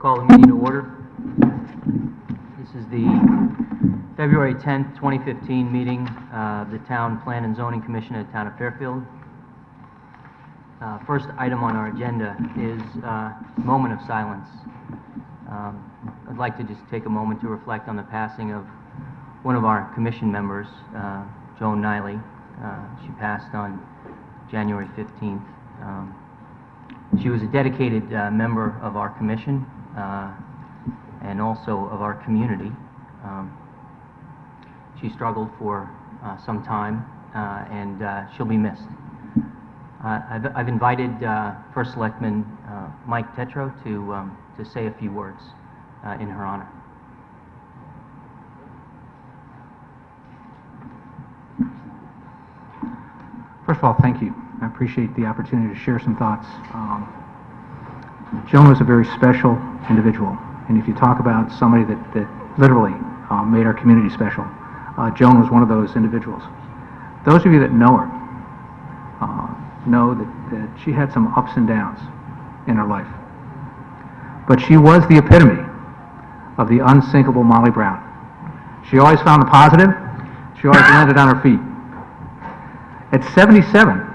Call the meeting to order. This is the February 10th, 2015 meeting of the Town Plan and Zoning Commission at the Town of Fairfield. First item on our agenda is a moment of silence. I'd like to just take a moment to reflect on the passing of one of our commission members, Joan Niley. She passed on January 15th. She was a dedicated member of our commission and also of our community. She struggled for some time and she'll be missed. I've invited First Selectman Mike Tetro to say a few words in her honor. First of all, thank you. I appreciate the opportunity to share some thoughts. Joan was a very special individual, and if you talk about somebody that literally made our community special, Joan was one of those individuals. Those of you that know her know that she had some ups and downs in her life, but she was the epitome of the unsinkable Molly Brown. She always found the positive. She always landed on her feet. At 77,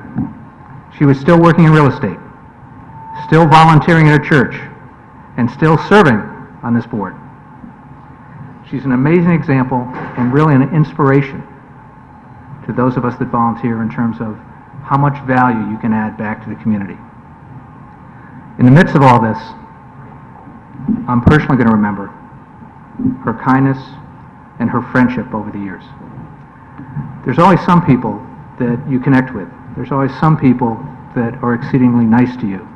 she was still working in real estate, still volunteering at her church, and still serving on this board. She's an amazing example and really an inspiration to those of us that volunteer in terms of how much value you can add back to the community. In the midst of all this, I'm personally going to remember her kindness and her friendship over the years. There's always some people that you connect with. There's always some people that are exceedingly nice to you.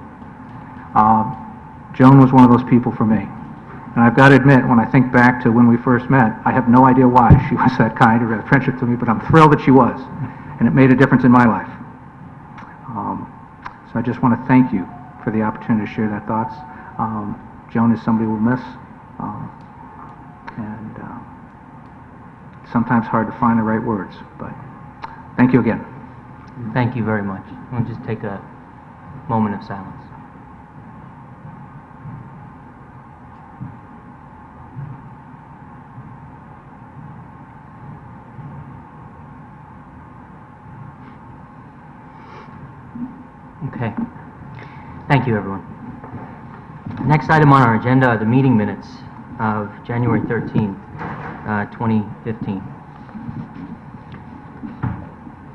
Joan was one of those people for me. And I've got to admit, when I think back to when we first met, I have no idea why she was that kind or that friendship to me, but I'm thrilled that she was. And it made a difference in my life. So I just want to thank you for the opportunity to share that thoughts. Joan is somebody we'll miss. And it's sometimes hard to find the right words, but thank you again. Thank you very much. We'll just take a moment of silence. Okay. Thank you, everyone. Next item on our agenda are the meeting minutes of January 13th, 2015.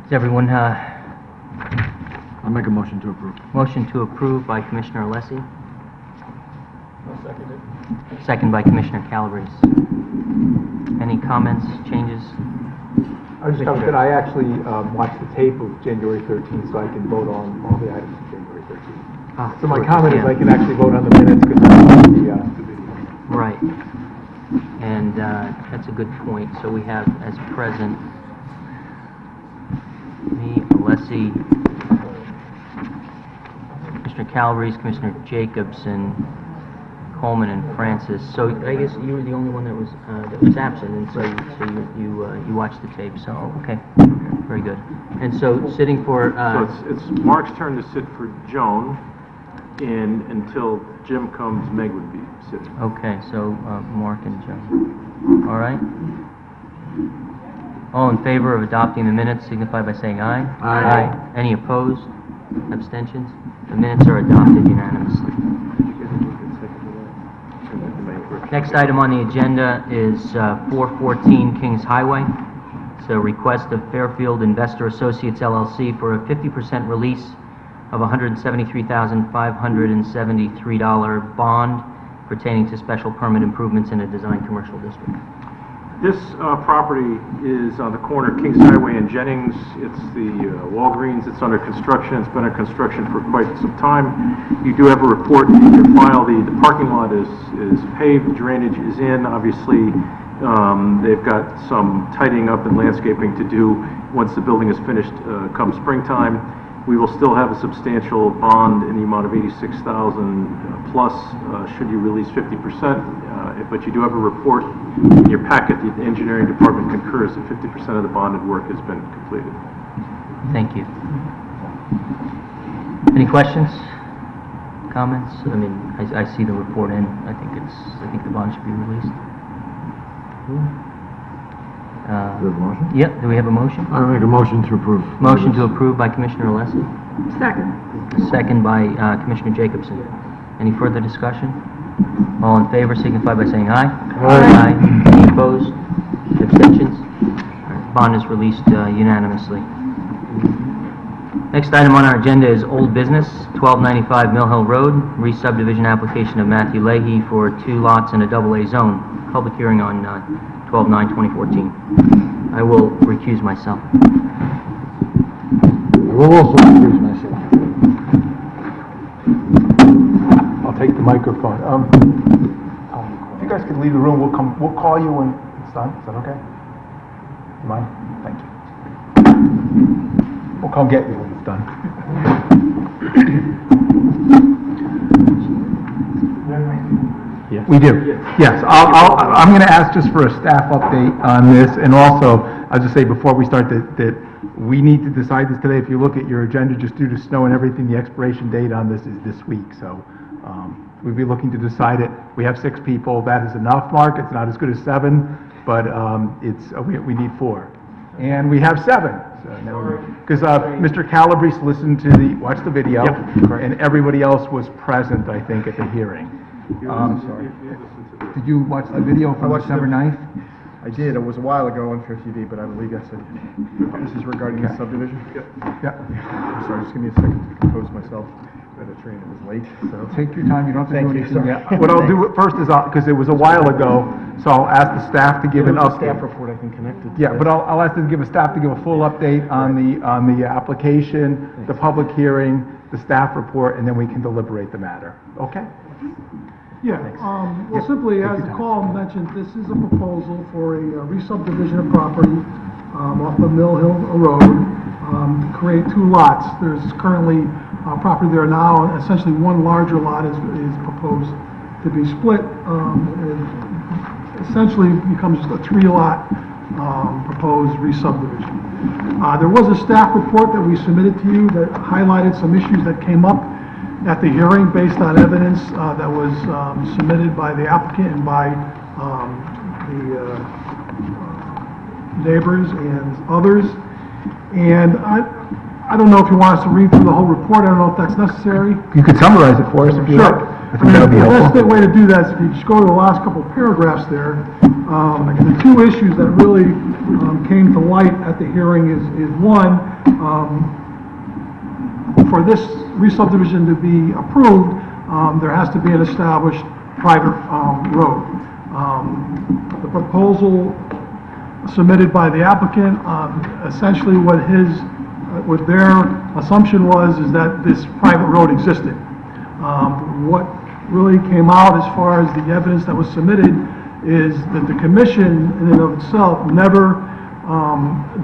Does everyone I'll make a motion to approve. motion to approve by Commissioner Alessi, I'll second it. second by Commissioner Calabrese. Any comments, changes? I was just comment that I actually watched the tape of January 13th, so I can vote on all the items of January 13th. So my comment is I can actually vote on the minutes because I watched the video. Right. And that's a good point. So we have as present me, Alessi, Commissioner Calabrese, Commissioner Jacobson, Coleman, and Francis. So I guess you were the only one that was absent, and so you watched the tape. So okay, very good. And so sitting for So it's Mark's turn to sit for Joan, and until Jim comes, Meg would be sitting. okay. So Mark and Joe. All right. All in favor of adopting the minutes signify by saying aye. Aye. Any opposed? Abstentions? The minutes are adopted unanimously. Next item on the agenda is 414 Kings Highway. It's a request of Fairfield Investor Associates LLC for a 50% release of $173,573 bond pertaining to special permit improvements in a design commercial district. This property is on the corner of Kings Highway and Jennings. It's the Walgreens. It's under construction. It's been under construction for quite some time. You do have a report in your file. The parking lot is paved. The drainage is in. Obviously, they've got some tidying up and landscaping to do once the building is finished come springtime. We will still have a substantial bond in the amount of $86,000 plus should you release 50%. But you do have a report in your packet. The engineering department concurs that 50% of the bonded work has been completed. Thank you. Any questions? comments? I mean, I see the report in. I think the bond should be released. Do we have a motion? Yep, do we have a motion? I make a motion to approve. Motion to approve by Commissioner Alessi, Second. second by Commissioner Jacobson. Any further discussion? All in favor signify by saying aye. Aye. Any opposed? Abstentions? Bond is released unanimously. Next item on our agenda is old business, 1295 Mill Hill Road, re-subdivision application of Matthew Leahy for 2 lots in a double-A zone. Public hearing on 12/9/2014. I will recuse myself. I will also recuse myself. I'll take the microphone. If you guys could leave the room, we'll call you when it's done. Is that okay? You mind? Thank you. We'll come get you when it's done. We do. Yes, I'm going to ask just for a staff update on this, and also, I'll just say before we start that we need to decide this today. If you look at your agenda, just due to snow and everything, the expiration date on this is this week, so we'll be looking to decide it. We have 6 people. That is enough, Mark. It's not as good as 7, but we need 4. And we have 7. Because Mr. Calabrese listened to watched the video, and everybody else was present, I think, at the hearing. Sorry. Did you watch the video from December 9th? I did. It was a while ago on 50D, but I believe yes, I did. This is regarding the subdivision? Yeah. I'm sorry, just give me a second to compose myself. I had a train, it was late, so. Take your time, you don't have to do Thank you, anything. sir. Yeah. What I'll do first is, because it was a while ago, so I'll ask the staff to give an There's a update. staff report I can connect it to. Yeah, but I'll ask them to give a staff to give a full update on the application, the public hearing, the staff report, and then we can deliberate the matter. Okay? Yeah, well, simply, as the call mentioned, this is a proposal for a re-subdivision of property off of Mill Hill Road to create 2 lots. There's currently property there now, and essentially one larger lot is proposed to be split. It essentially becomes a 3-lot proposed re-subdivision. There was a staff report that we submitted to you that highlighted some issues that came up at the hearing based on evidence that was submitted by the applicant and by the neighbors and others. And I don't know if you want us to read through the whole report. I don't know if that's necessary. You could summarize it for us if you like. Sure. I think that would be The helpful. best way to do that is if you just go to the last couple of paragraphs there. The 2 issues that really came to light at the hearing is one, for this re-subdivision to be approved, there has to be an established private road. The proposal submitted by the applicant, essentially what their assumption was is that this private road existed. What really came out as far as the evidence that was submitted is that the commission in and of itself never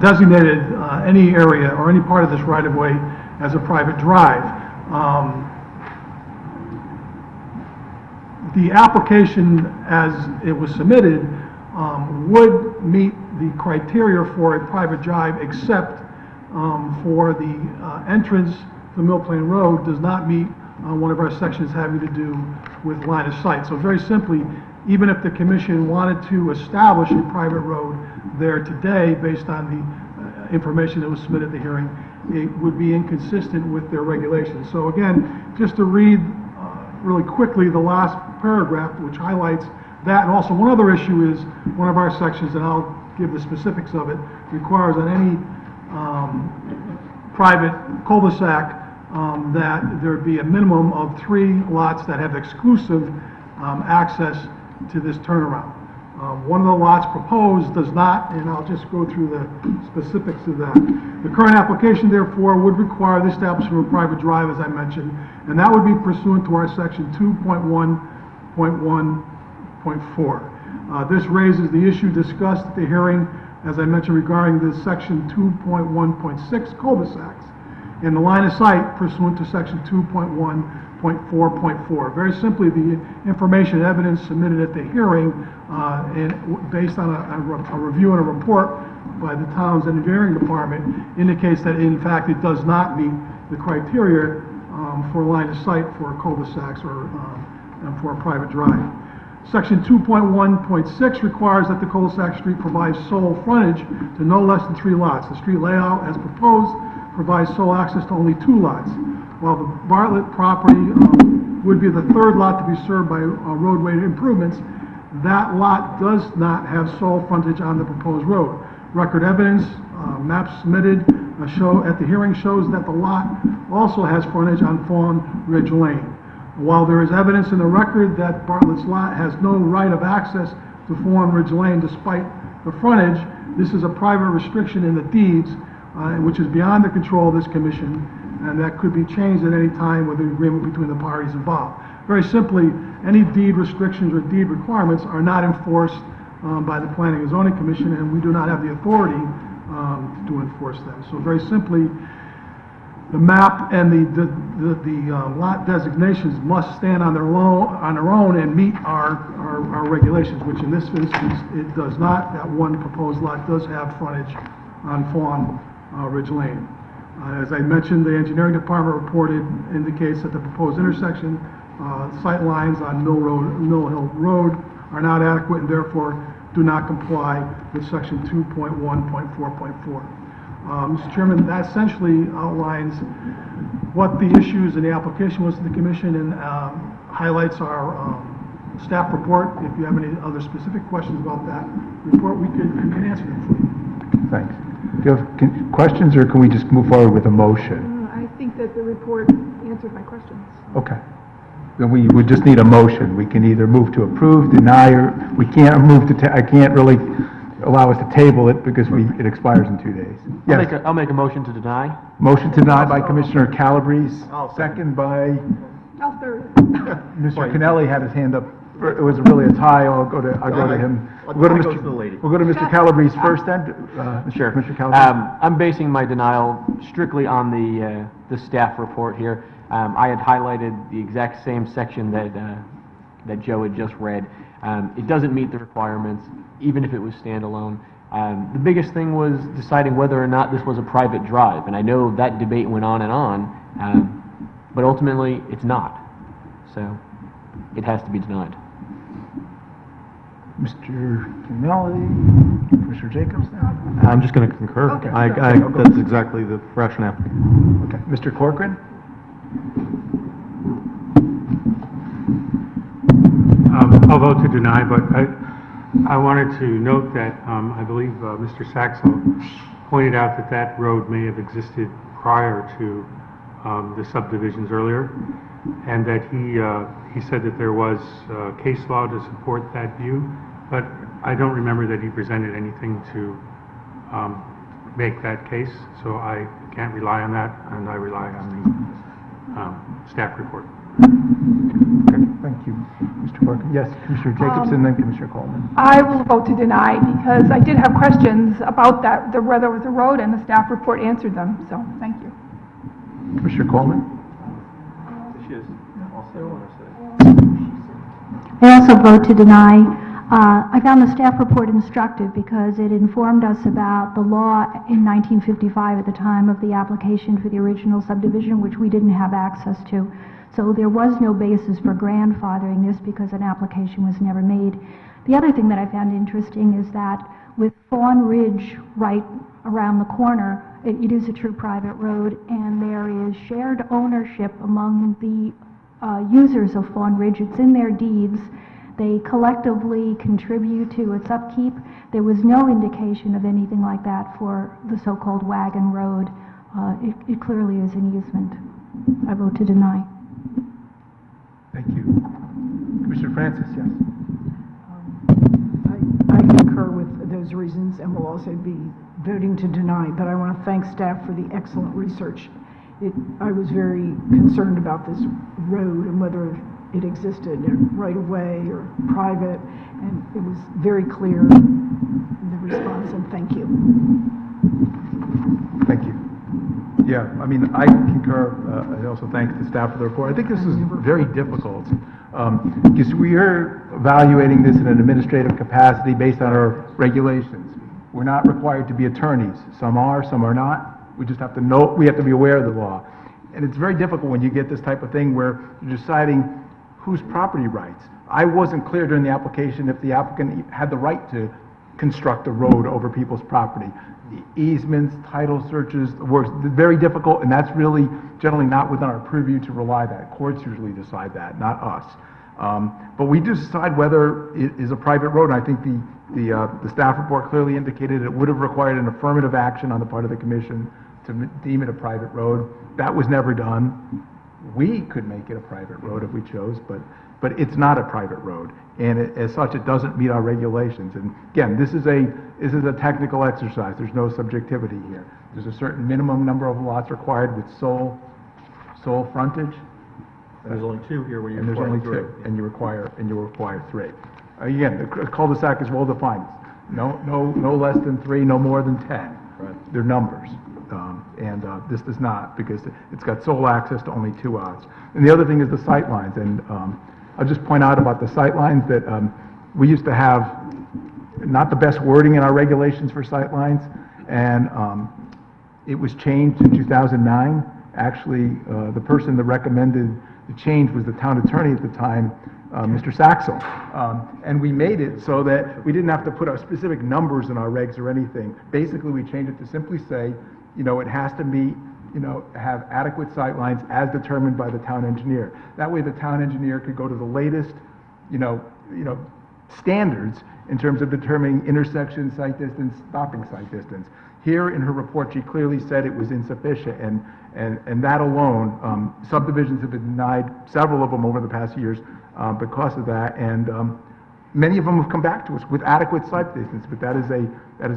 designated any area or any part of this right-of-way as a private drive. The application as it was submitted would meet the criteria for a private drive except for the entrance to Mill Plain Road does not meet one of our sections having to do with line of sight. So very simply, even if the commission wanted to establish a private road there today based on the information that was submitted at the hearing, it would be inconsistent with their regulations. So again, just to read really quickly the last paragraph, which highlights that, and also one other issue is one of our sections, and I'll give the specifics of it, requires that any private cul-de-sac that there be a minimum of 3 lots that have exclusive access to this turnaround. One of the lots proposed does not, and I'll just go through the specifics of that. The current application, therefore, would require the establishment of a private drive, as I mentioned, and that would be pursuant to our section 2.1.1.4. This raises the issue discussed at the hearing, as I mentioned, regarding the section 2.1.6 cul-de-sacs and the line of sight pursuant to section 2.1.4.4. Very simply, the information and evidence submitted at the hearing and based on a review and a report by the town's engineering department indicates that in fact it does not meet the criteria for line of sight for cul-de-sacs or and for a private drive. Section 2.1.6 requires that the cul-de-sac street provides sole frontage to no less than 3 lots. The street layout as proposed provides sole access to only 2 lots, while the Bartlett property would be the 3rd lot to be served by roadway improvements. That lot does not have sole frontage on the proposed road. Record evidence, maps submitted at the hearing shows that the lot also has frontage on Fawn Ridge Lane. While there is evidence in the record that Bartlett's lot has no right of access to Fawn Ridge Lane despite the frontage, this is a private restriction in the deeds, which is beyond the control of this commission, and that could be changed at any time with an agreement between the parties involved. Very simply, any deed restrictions or deed requirements are not enforced by the Planning and Zoning Commission, and we do not have the authority to enforce them. So very simply, the map and the lot designations must stand on their own and meet our regulations, which in this instance, it does not. That one proposed lot does have frontage on Fawn Ridge Lane. As I mentioned, the engineering department reported indicates that the proposed intersection sight lines on Mill Hill Road are not adequate and therefore do not comply with section 2.1.4.4. Mr. Chairman, that essentially outlines what the issues in the application was to the commission and highlights our staff report. If you have any other specific questions about that report, we can answer them for you. Thanks. Do you have questions, or can we just move forward with a motion? I think that the report answered my questions. Okay. Then we would just need a motion. We can either move to approve, deny, or we can't move to, I can't really allow us to table it because it expires in 2 days. Yes. I'll make a motion to deny. Motion to deny by Commissioner Calabrese, second by I'll third. Mr. Kennelly had his hand up. It was really a tie. I'll go to him. We'll go to Mr. Calabrese first then. Sure. Mr. Calabrese. I'm basing my denial strictly on the staff report here. I had highlighted the exact same section that Joe had just read. It doesn't meet the requirements, even if it was standalone. The biggest thing was deciding whether or not this was a private drive, and I know that debate went on and on, but ultimately it's not. So it has to be denied. Mr. Kennelly, Commissioner Jacobs now? I'm just going to concur. Okay. That's exactly the rationale. Okay. Mr. Corcoran? I'll vote to deny, but I wanted to note that I believe Mr. Saxel pointed out that that road may have existed prior to the subdivisions earlier, and that he said that there was case law to support that view, but I don't remember that he presented anything to make that case, so I can't rely on that, and I rely on the staff report. Okay, thank you, Mr. Corcoran. Yes, Commissioner Jacobs and then Commissioner Coleman. I will vote to deny because I did have questions about that, whether it was a road, and the staff report answered them, so thank you. Commissioner Coleman? I also vote to deny. I found the staff report instructive because it informed us about the law in 1955 at the time of the application for the original subdivision, which we didn't have access to. So there was no basis for grandfathering this because an application was never made. The other thing that I found interesting is that with Fawn Ridge right around the corner, it is a true private road, and there is shared ownership among the users of Fawn Ridge. It's in their deeds. They collectively contribute to its upkeep. There was no indication of anything like that for the so-called wagon road. It clearly is an easement. I vote to deny. Thank you. Commissioner Francis, yes. I concur with those reasons and will also be voting to deny, but I want to thank staff for the excellent research. I was very concerned about this road and whether it existed right away or private, and it was very clear in the response, and thank you. Thank you. Yeah, I mean, I concur. I also thank the staff for the report. I think this is very difficult because we are evaluating this in an administrative capacity based on our regulations. We're not required to be attorneys. Some are, some are not. We just have to know, we have to be aware of the law. And it's very difficult when you get this type of thing where you're deciding whose property rights. I wasn't clear during the application if the applicant had the right to construct a road over people's property. The easements, title searches, works, very difficult, and that's really generally not within our purview to rely that. Courts usually decide that, not us. But we do decide whether it is a private road, and I think the staff report clearly indicated it would have required an affirmative action on the part of the commission to deem it a private road. That was never done. We could make it a private road if we chose, but it's not a private road, and as such, it doesn't meet our regulations. And again, this is a technical exercise. There's no subjectivity here. There's a certain minimum number of lots required with sole frontage. There's only two here where you And there's require only three. two, and you require three. Again, the cul-de-sac is well defined. No less than 3, no more than 10. Right. They're numbers. This does not, because it's got sole access to only 2 lots. And the other thing is the sight lines, and I'll just point out about the sight lines that we used to have not the best wording in our regulations for sight lines, and it was changed in 2009. Actually, the person that recommended the change was the town attorney at the time, Mr. Saxel. And we made it so that we didn't have to put our specific numbers in our regs or anything. Basically, we changed it to simply say, it has to meet, have adequate sight lines as determined by the town engineer. That way the town engineer could go to the latest, standards in terms of determining intersection sight distance, stopping sight distance. Here in her report, she clearly said it was insufficient, and that alone, subdivisions have been denied, several of them over the past years, because of that, and many of them have come back to us with adequate sight distance, but that is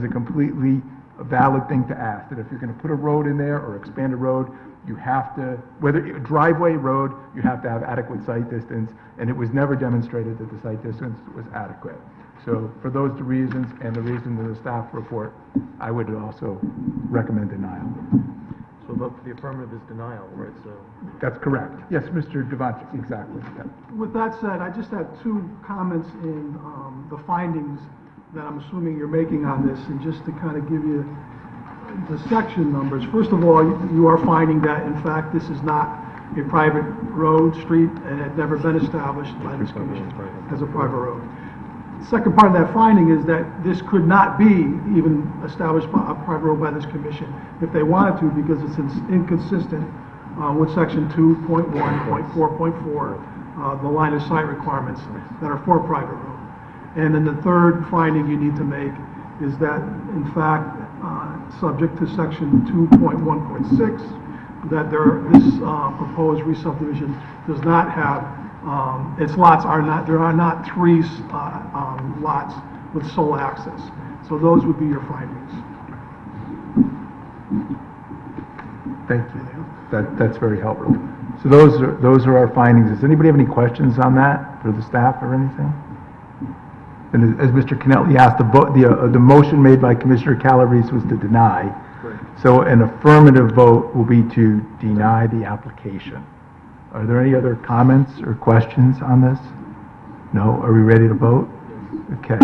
a completely valid thing to ask, that if you're going to put a road in there or expand a road, you have to, whether a driveway, road, you have to have adequate sight distance, and it was never demonstrated that the sight distance was adequate. So for those two reasons and the reason in the staff report, I would also recommend denial. So vote for the affirmative is denial, right? So That's correct. Yes, Mr. Devanczyk, exactly. Yeah. With that said, I just have 2 comments in the findings that I'm assuming you're making on this, and just to kind of give you the section numbers. First of all, you are finding that, in fact, this is not a private road, street, and had never been established by this commission as a private road. Second part of that finding is that this could not be even established by a private road by this commission if they wanted to, because it's inconsistent with section 2.1.4.4, the line of sight requirements that are for private road. And then the third finding you need to make is that, in fact, subject to section 2.1.6, that this proposed re-subdivision does not have, its lots are not, there are not 3 lots with sole access. So those would be your findings. Thank you. That's very helpful. So those are our findings. Does anybody have any questions on that for the staff or anything? And as Mr. Kennelly asked, the motion made by Commissioner Calabrese was to deny. Right. So an affirmative vote will be to deny the application. Are there any other comments or questions on this? No? Are we ready to vote? Okay.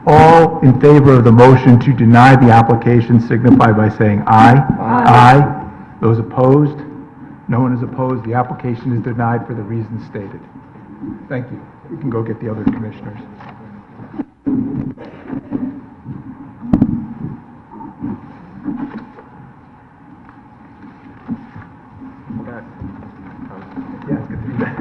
All in favor of the motion to deny the application signify by saying aye. Aye. Those opposed? No one is opposed. The application is denied for the reasons stated. Thank you. We can go get the other commissioners. Yeah, it's good to be back.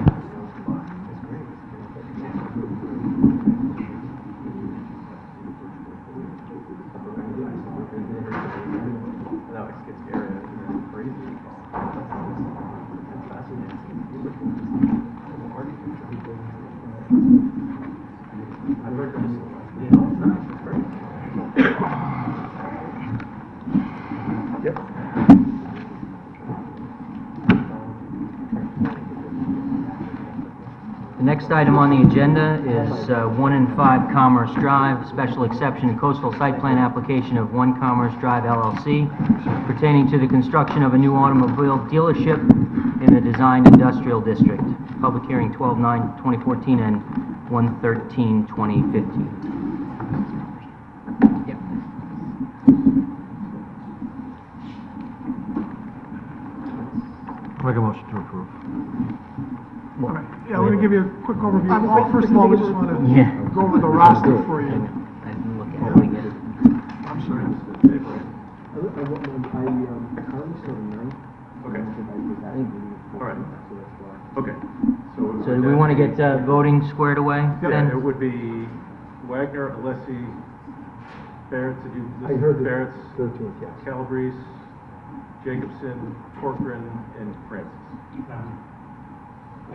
Yep. The next item on the agenda is 1 and 5 Commerce Drive, special exception to coastal site plan application of 1 Commerce Drive LLC pertaining to the construction of a new automobile dealership in the designed industrial district. Public hearing 12/9/2014 and 1/13/2015. Yep. Make a motion to approve. All right, yeah, we're gonna give you a quick overview. First of all, we just wanna Yeah. go over the roster for you. I can look at it when we get it. I'm sorry. Okay. All right. Okay. So do we want to get voting squared away Yeah, then? it would be Wagner, Alessi, Barrett's, did you I list heard the Barrett's, 13th, yes. Calabrese, Jacobson, Corcoran, and Francis?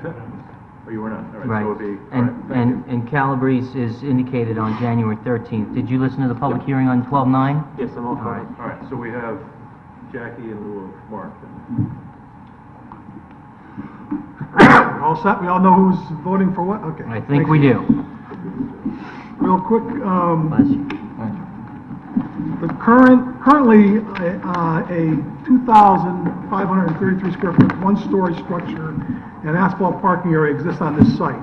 Oh, you were not? All right, Right. so it would be, all right, thank you. And Calabrese is indicated on January 13th. Did you listen to the public hearing on 12/9? Yes, I'm all All right. All right, so we have Jackie in lieu of Mark. All set? We all know who's voting for what? Okay. I think we do. Real quick, Bless you. the currently, a 2,533 square foot, one-story structure and asphalt parking area exists on this site.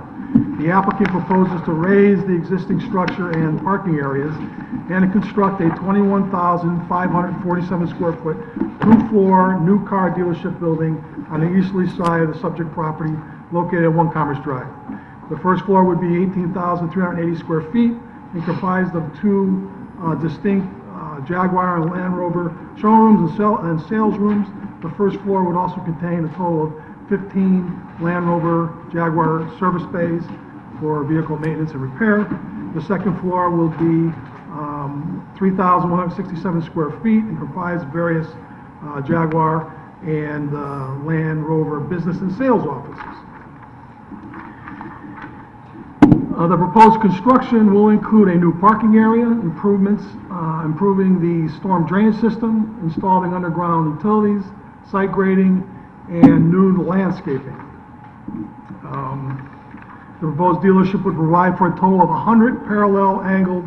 The applicant proposes to raise the existing structure and parking areas and to construct a 21,547 square foot, two-floor, new car dealership building on the easterly side of the subject property located at 1 Commerce Drive. The first floor would be 18,380 square feet and comprised of two distinct Jaguar and Land Rover showrooms and sales rooms. The first floor would also contain a total of 15 Land Rover Jaguar service bays for vehicle maintenance and repair. The second floor will be 3,167 square feet and comprise various Jaguar and Land Rover business and sales offices. The proposed construction will include a new parking area, improvements, improving the storm drainage system, installing underground utilities, site grading, and new landscaping. The proposed dealership would provide for a total of 100 parallel, angled,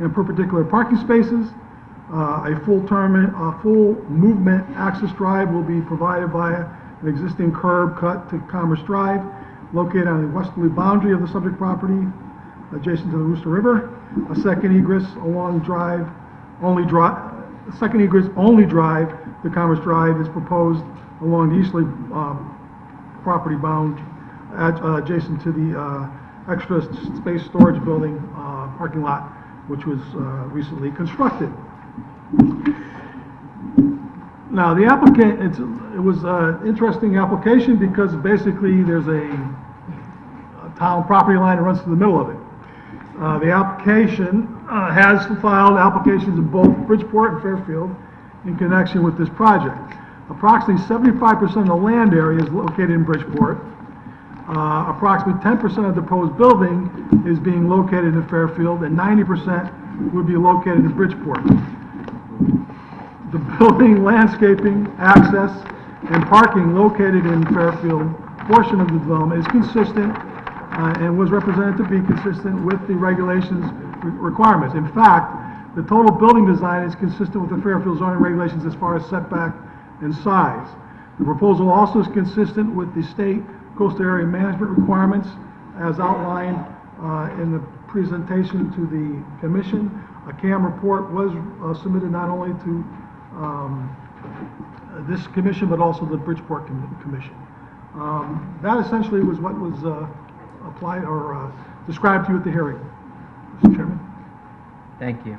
and perpendicular parking spaces. A full movement access drive will be provided via an existing curb cut to Commerce Drive, located on the westerly boundary of the subject property, adjacent to the Rooster River. A second egress only drive to Commerce Drive is proposed along the easterly property bound, adjacent to the extra space storage building parking lot, which was recently constructed. Now, the applicant, it was an interesting application because basically there's a town property line that runs through the middle of it. The application has filed applications in both Bridgeport and Fairfield in connection with this project. Approximately 75% of the land area is located in Bridgeport. Approximately 10% of the proposed building is being located in Fairfield, and 90% would be located in Bridgeport. The building, landscaping, access, and parking located in Fairfield portion of the development is consistent and was represented to be consistent with the regulations requirements. In fact, the total building design is consistent with the Fairfield zoning regulations as far as setback and size. The proposal also is consistent with the state coastal area management requirements as outlined in the presentation to the commission. A CAM report was submitted not only to this commission, but also the Bridgeport Commission. That essentially was what was applied or described to you at the hearing, Mr. Chairman. Thank you.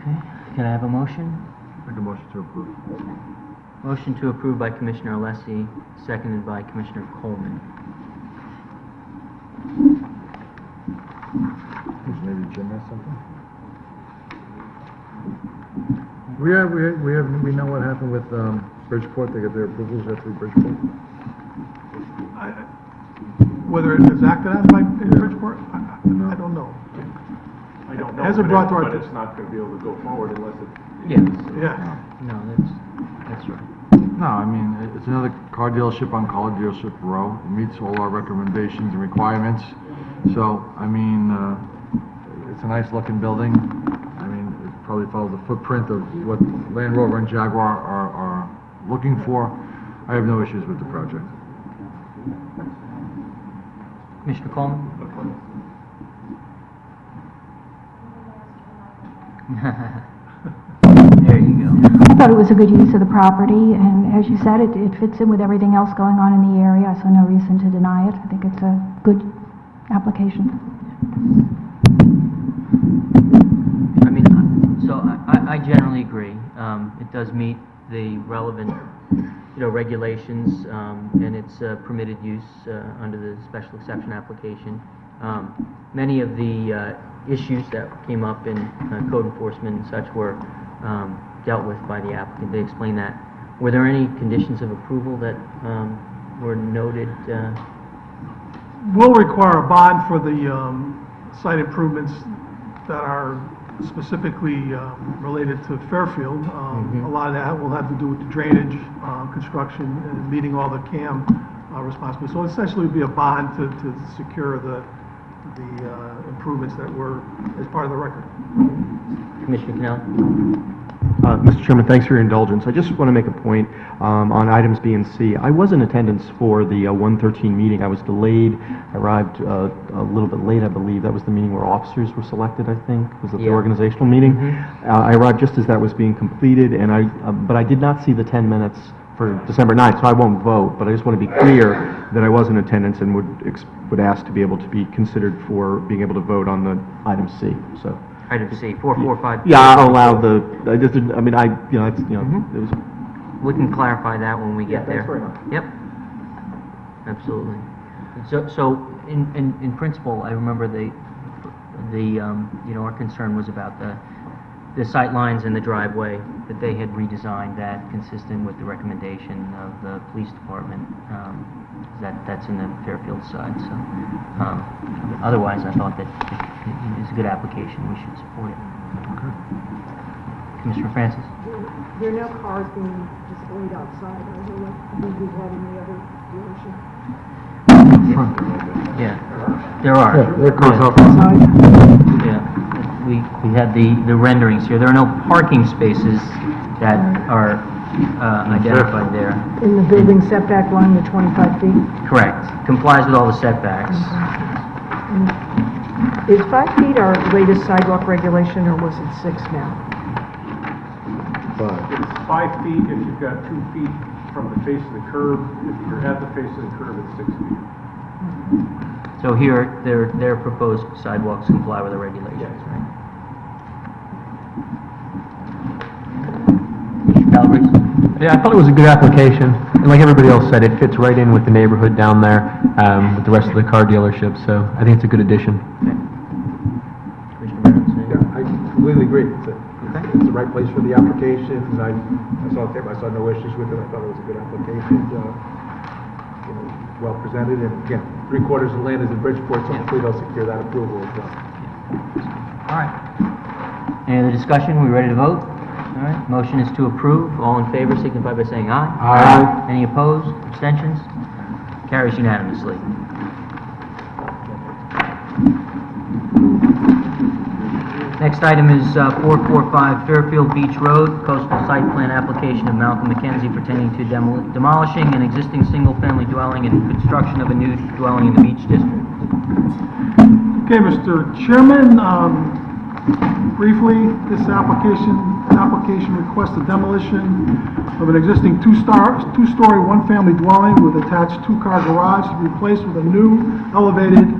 Okay, can I have a motion? Make a motion to approve. Motion to approve by Commissioner Alessi, seconded by Commissioner Coleman. Maybe Jim has something? We know what happened with Bridgeport. They got their approvals after Bridgeport. Whether it is acted on by Bridgeport, I don't know. I don't know, Has it brought to our but it's attention? not going to be able to go forward unless it... Yeah. Yeah. No, that's right. No, I mean, it's another car dealership on Car Dealership Row. It meets all our recommendations and requirements. So, I mean, it's a nice looking building. I mean, it probably follows the footprint of what Land Rover and Jaguar are looking for. I have no issues with the project. Commissioner Coleman? you go. I thought it was a good use of the property, and as you said, it fits in with everything else going on in the area. I saw no reason to deny it. I think it's a good application. I mean, so I generally agree. It does meet the relevant, regulations, and it's permitted use under the special exception application. Many of the issues that came up in code enforcement and such were dealt with by the applicant. They explained that. Were there any conditions of approval that were noted? We'll require a bond for the site improvements that are specifically related to Fairfield. A lot of that will have to do with the drainage, construction, and meeting all the CAM responsibilities. So essentially, it would be a bond to secure the improvements that were as part of the record. Commissioner Cannell? Mr. Chairman, thanks for your indulgence. I just want to make a point on items B and C. I was in attendance for the 113 meeting. I was delayed. I arrived a little bit late, I believe. That was the meeting where officers were selected, I think. Was it the organizational meeting? I arrived just as that was being completed, and but I did not see the 10 minutes for December 9th, so I won't vote. But I just want to be clear that I was in attendance and would ask to be able to be considered for being able to vote on the item C. So. Item C, 445. Yeah, I'll allow the. It was. We can clarify that when we get there. Thanks very much. Yep. Absolutely. So in principle, I remember our concern was about the sight lines and the driveway that they had redesigned that consistent with the recommendation of the police department. That's in the Fairfield side. So otherwise, I thought that it's a good application. We should support it. Okay. Commissioner Francis? There are no cars being displayed outside, are there, like we had in the other dealership? Yeah, there are. Yeah, there are cars Outside? Yeah, we had the renderings here. There are no parking spaces that are identified there. In the building setback line, the 25 feet? Correct. Complies with all the setbacks. Is 5 feet our latest sidewalk regulation, or was it 6 now? It's 5 feet if you've got 2 feet from the face of the curb. If you're at the face of the curb, it's 6 feet. So here, their proposed sidewalks comply with the regulations, right? Calabrese? Yeah, I thought it was a good application, and like everybody else said, it fits right in with the neighborhood down there, with the rest of the car dealership, so I think it's a good addition. Okay. Commissioner Barron, say? Yeah, I completely agree. It's the right place for the application, and I saw no issues with it. I thought it was a good application, well presented, and again, 3/4 of the land is in Bridgeport, so hopefully they'll secure that approval as well. All right. Any other discussion? We ready to vote? All right. Motion is to approve. All in favor signify by saying aye. Aye. Any opposed? Abstentions? Carries unanimously. Next item is 445 Fairfield Beach Road, coastal site plan application of Malcolm McKenzie pertaining to demolishing an existing single-family dwelling and construction of a new dwelling in the Beach District. Okay, Mr. Chairman, briefly, this application requests the demolition of an existing two-story, one-family dwelling with attached two-car garage to be replaced with a new elevated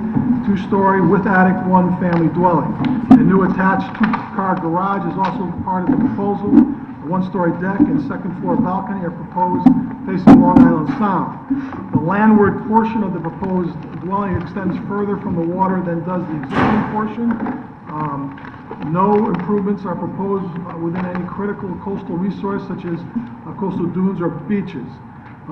two-story with attic one-family dwelling. The new attached two-car garage is also part of the proposal. A one-story deck and second-floor balcony are proposed facing Long Island Sound. The landward portion of the proposed dwelling extends further from the water than does the existing portion. No improvements are proposed within any critical coastal resource such as coastal dunes or beaches.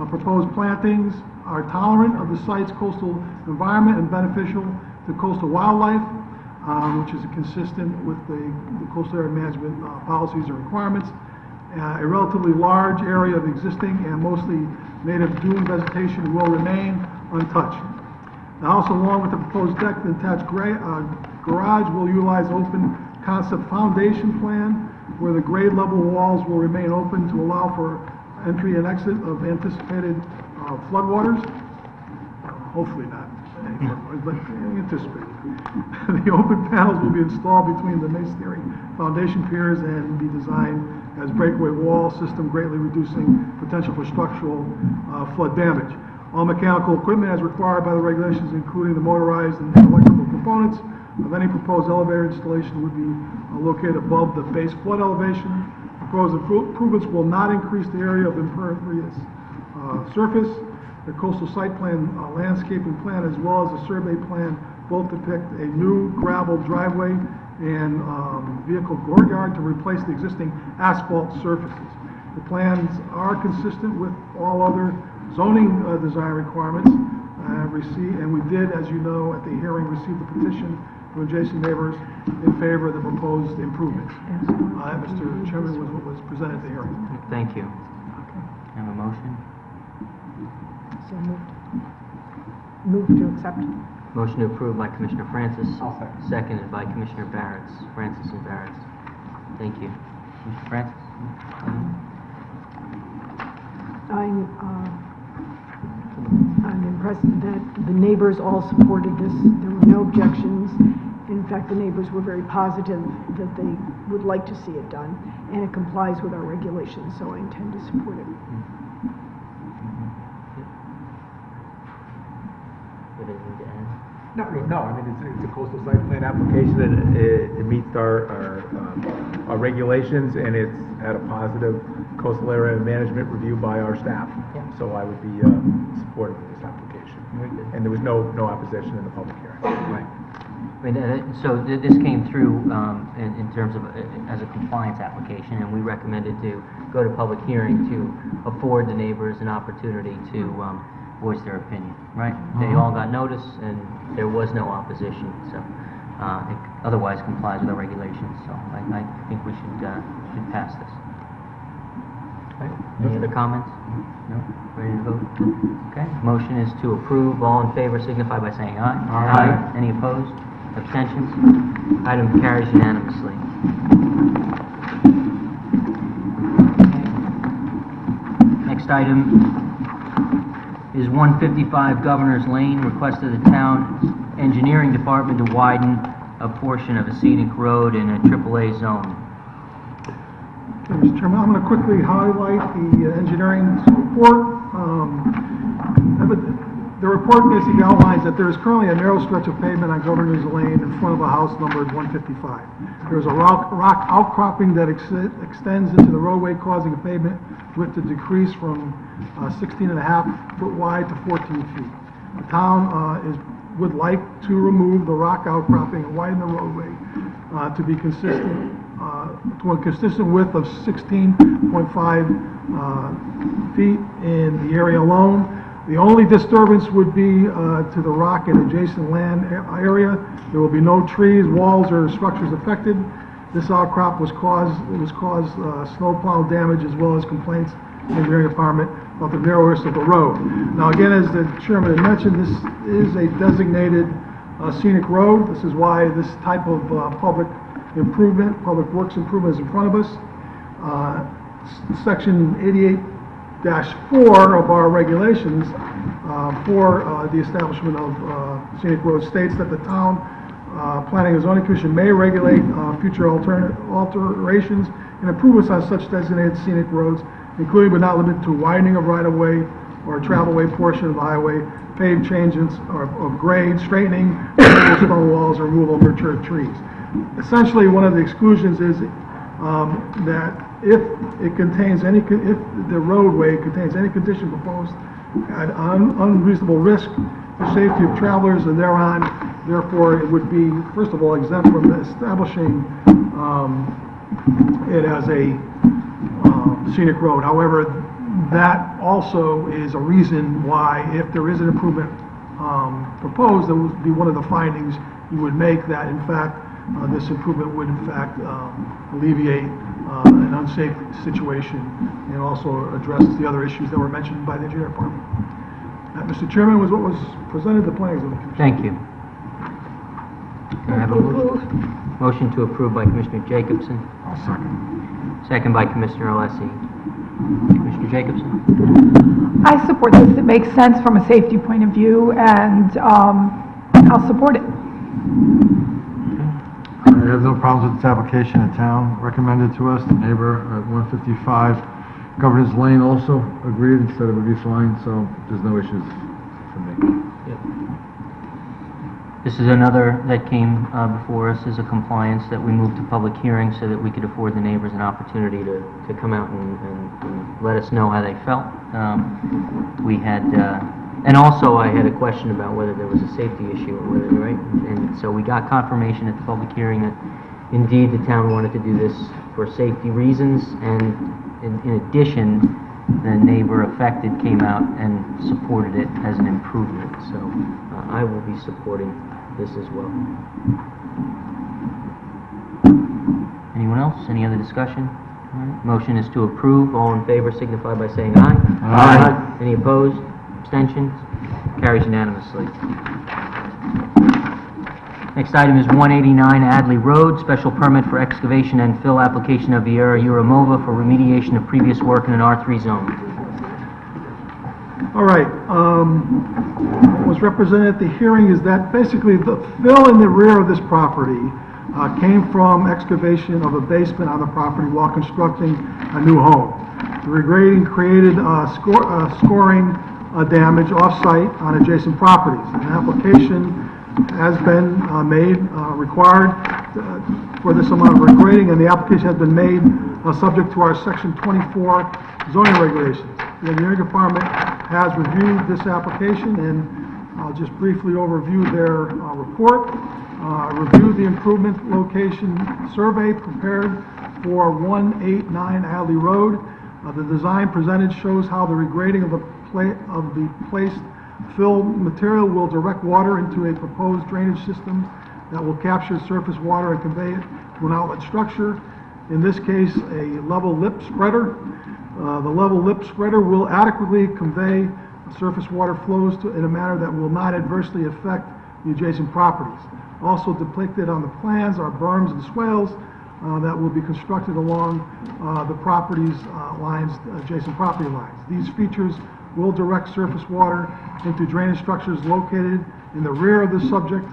Proposed plantings are tolerant of the site's coastal environment and beneficial to coastal wildlife, which is consistent with the coastal area management policies and requirements. A relatively large area of existing and mostly native dune vegetation will remain untouched. The house, along with the proposed deck and attached garage, will utilize open concept foundation plan where the grade level walls will remain open to allow for entry and exit of anticipated floodwaters. Hopefully not any flood, but anticipate. The open panels will be installed between the masonry foundation piers and be designed as breakaway wall system, greatly reducing potential for structural flood damage. All mechanical equipment as required by the regulations, including the motorized and electrical components of any proposed elevator installation, would be located above the base flood elevation. Proposed improvements will not increase the area of impervious surface. The coastal site plan, landscaping plan, as well as a survey plan, both depict a new gravel driveway and vehicle courtyard to replace the existing asphalt surfaces. The plans are consistent with all other zoning design requirements. And we did, as you know, at the hearing, receive the petition from adjacent neighbors in favor of the proposed improvements. Mr. Chairman, was what was presented at the hearing. Thank you. Have a motion? So moved. Move to accept. Motion to approve by Commissioner Francis. Seconded by Commissioner Barretts. Francis and Barretts. Thank you. Mr. Francis? I'm impressed that the neighbors all supported this. There were no objections. In fact, the neighbors were very positive that they would like to see it done, and it complies with our regulations, so I intend to support it. Anything to add? No, I mean, it's a coastal site plan application, and it meets our regulations, and it's had a positive coastal area management review by our staff. Yeah. So I would be supportive of this application. And there was no opposition in the public hearing. Right. I mean, so this came through in terms of as a compliance application, and we recommended to go to public hearing to afford the neighbors an opportunity to voice their opinion, right? They all got notice, and there was no opposition, so it otherwise complies with our regulations. So I think we should pass this. Okay. Any other comments? No? Ready to vote? Okay. Motion is to approve. All in favor signify by saying aye. Aye. Any opposed? Abstentions? Item carries unanimously. Next item is 155 Governor's Lane, request of the town engineering department to widen a portion of a scenic road in a AAA zone. Okay, Mr. Chairman, I'm going to quickly highlight the engineering report. The report basically outlines that there is currently a narrow stretch of pavement on Governor's Lane in front of a house numbered 155. There is a rock outcropping that extends into the roadway, causing the pavement width to decrease from 16.5 foot wide to 14 feet. The town would like to remove the rock outcropping and widen the roadway to be consistent, to a consistent width of 16.5 feet in the area alone. The only disturbance would be to the rock and adjacent land area. There will be no trees, walls, or structures affected. This outcrop was caused snowplow damage as well as complaints in the engineering department about the narrowness of the road. Now again, as the chairman had mentioned, this is a designated scenic road. This is why this type of public works improvement is in front of us. Section 88-4 of our regulations for the establishment of scenic roads states that the town Planning and Zoning Commission may regulate future alterations and improvements on such designated scenic roads, including but not limited to widening of right-of-way or travelway portion of the highway, paved changes of grade, straightening, removal of stone walls, or removal of mature trees. Essentially, one of the exclusions is that if the roadway contains any condition proposed at unreasonable risk to safety of travelers and thereon, therefore it would be, first of all, exempt from establishing it as a scenic road. However, that also is a reason why, if there is an improvement proposed, that would be one of the findings you would make, that in fact this improvement would in fact alleviate an unsafe situation and also address the other issues that were mentioned by the engineer department. That, Mr. Chairman, was what was presented to the Planning and Zoning Commission. Thank you. Can I have a motion? Motion to approve by Commissioner Jacobson. I'll second. Second by Commissioner Alessi. Commissioner Jacobson? I support this. It makes sense from a safety point of view, and I'll support it. I have no problems with this application. The town recommended to us, the neighbor at 155 Governors Lane also agreed and said it would be fine, so there's no issues for me. This is another that came before us as a compliance that we moved to public hearing so that we could afford the neighbors an opportunity to come out and let us know how they felt. We had, and also I had a question about whether there was a safety issue or whether, right? And so we got confirmation at the public hearing that indeed the town wanted to do this for safety reasons, and in addition, the neighbor affected came out and supported it as an improvement. So I will be supporting this as well. Anyone else? Any other discussion? All right. Motion is to approve. All in favor signify by saying aye. Aye. Any opposed? Abstentions? Carries unanimously. Next item is 189 Adley Road, special permit for excavation and fill application of Viera Euromova for remediation of previous work in an R3 zone. All right, what was represented at the hearing is that basically the fill in the rear of this property came from excavation of a basement on the property while constructing a new home. The regrading created scoring damage off-site on adjacent properties. An application has been required for this amount of regrading, and the application has been made subject to our Section 24 zoning regulations. The engineering department has reviewed this application, and I'll just briefly overview their report. Reviewed the improvement location survey prepared for 189 Adley Road. The design presented shows how the regrading of the placed fill material will direct water into a proposed drainage system that will capture surface water and convey it to an outlet structure. In this case, a level lip spreader. The level lip spreader will adequately convey surface water flows in a manner that will not adversely affect the adjacent properties. Also depicted on the plans are berms and swales that will be constructed along the property's adjacent property lines. These features will direct surface water into drainage structures located in the rear of the subject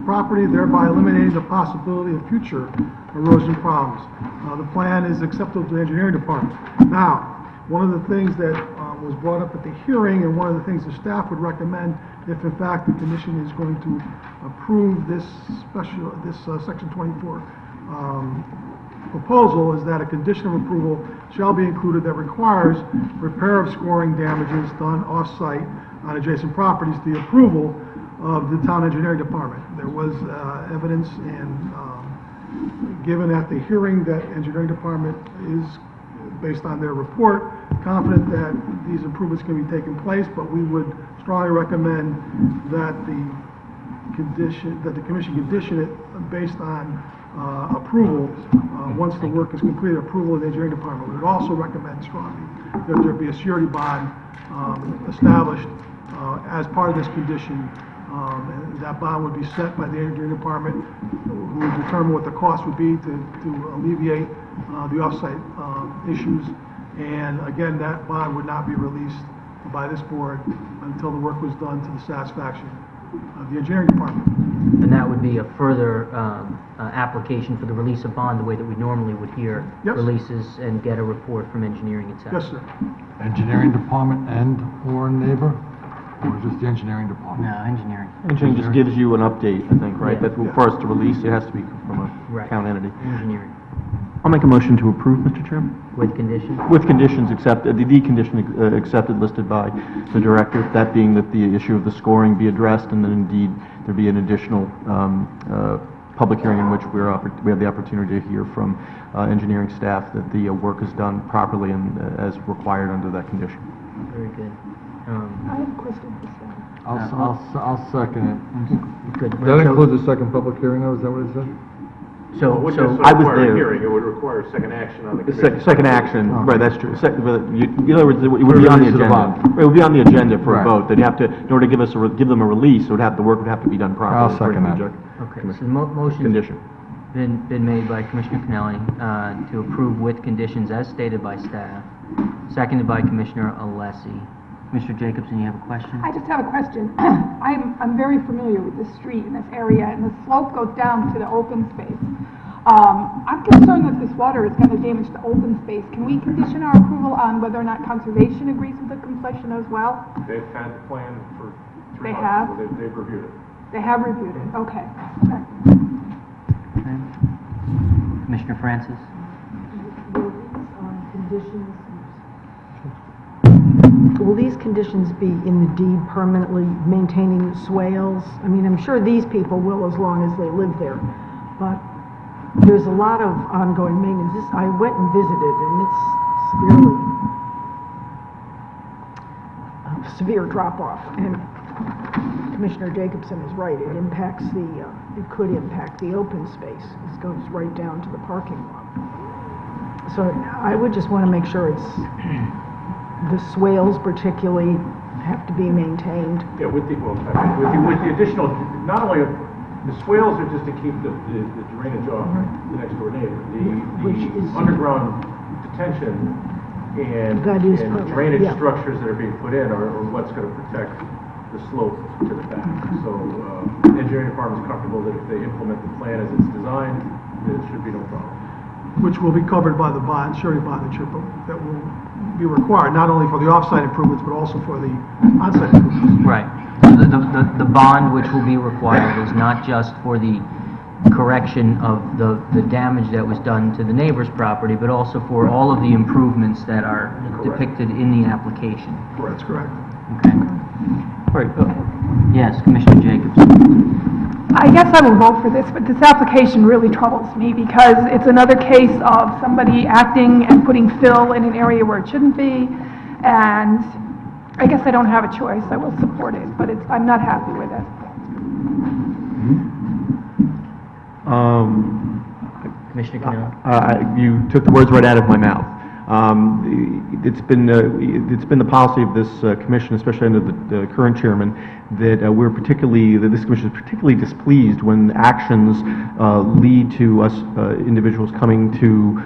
property, thereby eliminating the possibility of future erosion problems. The plan is acceptable to the engineering department. Now, one of the things that was brought up at the hearing, and one of the things the staff would recommend, if in fact the commission is going to approve this Section 24 proposal, is that a condition of approval shall be included that requires repair of scoring damages done off-site on adjacent properties, the approval of the town engineering department. There was evidence and given at the hearing that engineering department is, based on their report, confident that these improvements can be taken place, but we would strongly recommend that the commission condition it based on approval, once the work is completed, approval of the engineering department. We would also recommend strongly that there be a surety bond established as part of this condition. And that bond would be set by the engineering department, who would determine what the cost would be to alleviate the off-site issues. And again, that bond would not be released by this board until the work was done to the satisfaction of the engineering department. And that would be a further application for the release of bond, the way that we normally would hear releases and get a report from engineering itself. Yes, sir. Engineering department and/or neighbor, or just the engineering department? No, engineering. Engineering just gives you an update, I think, right? Yeah. That for us to release, it has to be from a town entity. Engineering. I'll make a motion to approve, Mr. Chairman. With conditions? With conditions accepted, the condition accepted listed by the director, that being that the issue of the scoring be addressed, and then indeed there be an additional public hearing in which we have the opportunity to hear from engineering staff that the work is done properly and as required under that condition. Very good. I have a question for staff. I'll second it. Good. That includes the second public hearing, though, is that what it said? So I was there. Hearing, it would require second action on the commission. Second action, right, that's true. In other words, it would be on the agenda. It would be on the agenda for a vote. They'd have to, in order to give them a release, the work would have to be done properly. I'll second that. Okay, so motion's Condition. been made by Commissioner Kennelly to approve with conditions as stated by staff, seconded by Commissioner Alessi. Commissioner Jacobson, you have a question? I just have a question. I'm very familiar with this street and this area, and the slope goes down to the open space. I'm concerned that this water is going to damage the open space. Can we condition our approval on whether or not conservation agrees with the completion as well? They've had the plan for 3 They months. have? So they've reviewed it. They have reviewed it, okay. Okay. Commissioner Francis? Will these conditions be in the deed permanently maintaining swales? I mean, I'm sure these people will as long as they live there, but there's a lot of ongoing maintenance. I went and visited, and it's severe drop-off, and Commissioner Jacobson is right. It impacts it could impact the open space. It goes right down to the parking lot. So I would just want to make sure the swales particularly have to be maintained. Yeah, with the additional, not only, the swales are just to keep the drainage off the next door neighbor. The underground detention and drainage structures that are being put in are what's going to protect the slope to the back. So the engineering department is comfortable that if they implement the plan as it's designed, there should be no problem. Which will be covered by the bond, surety bond that will be required, not only for the off-site improvements, but also for the on-site improvements. Right. The bond which will be required is not just for the correction of the damage that was done to the neighbor's property, but also for all of the improvements that are depicted in the application. That's correct. Okay. All right. Yes, Commissioner Jacobson. I guess I will vote for this, but this application really troubles me because it's another case of somebody acting and putting fill in an area where it shouldn't be, and I guess I don't have a choice. I will support it, but I'm not happy with it. Commissioner Canino? You took the words right out of my mouth. It's been the policy of this commission, especially under the current chairman, that this commission is particularly displeased when actions lead to us individuals coming to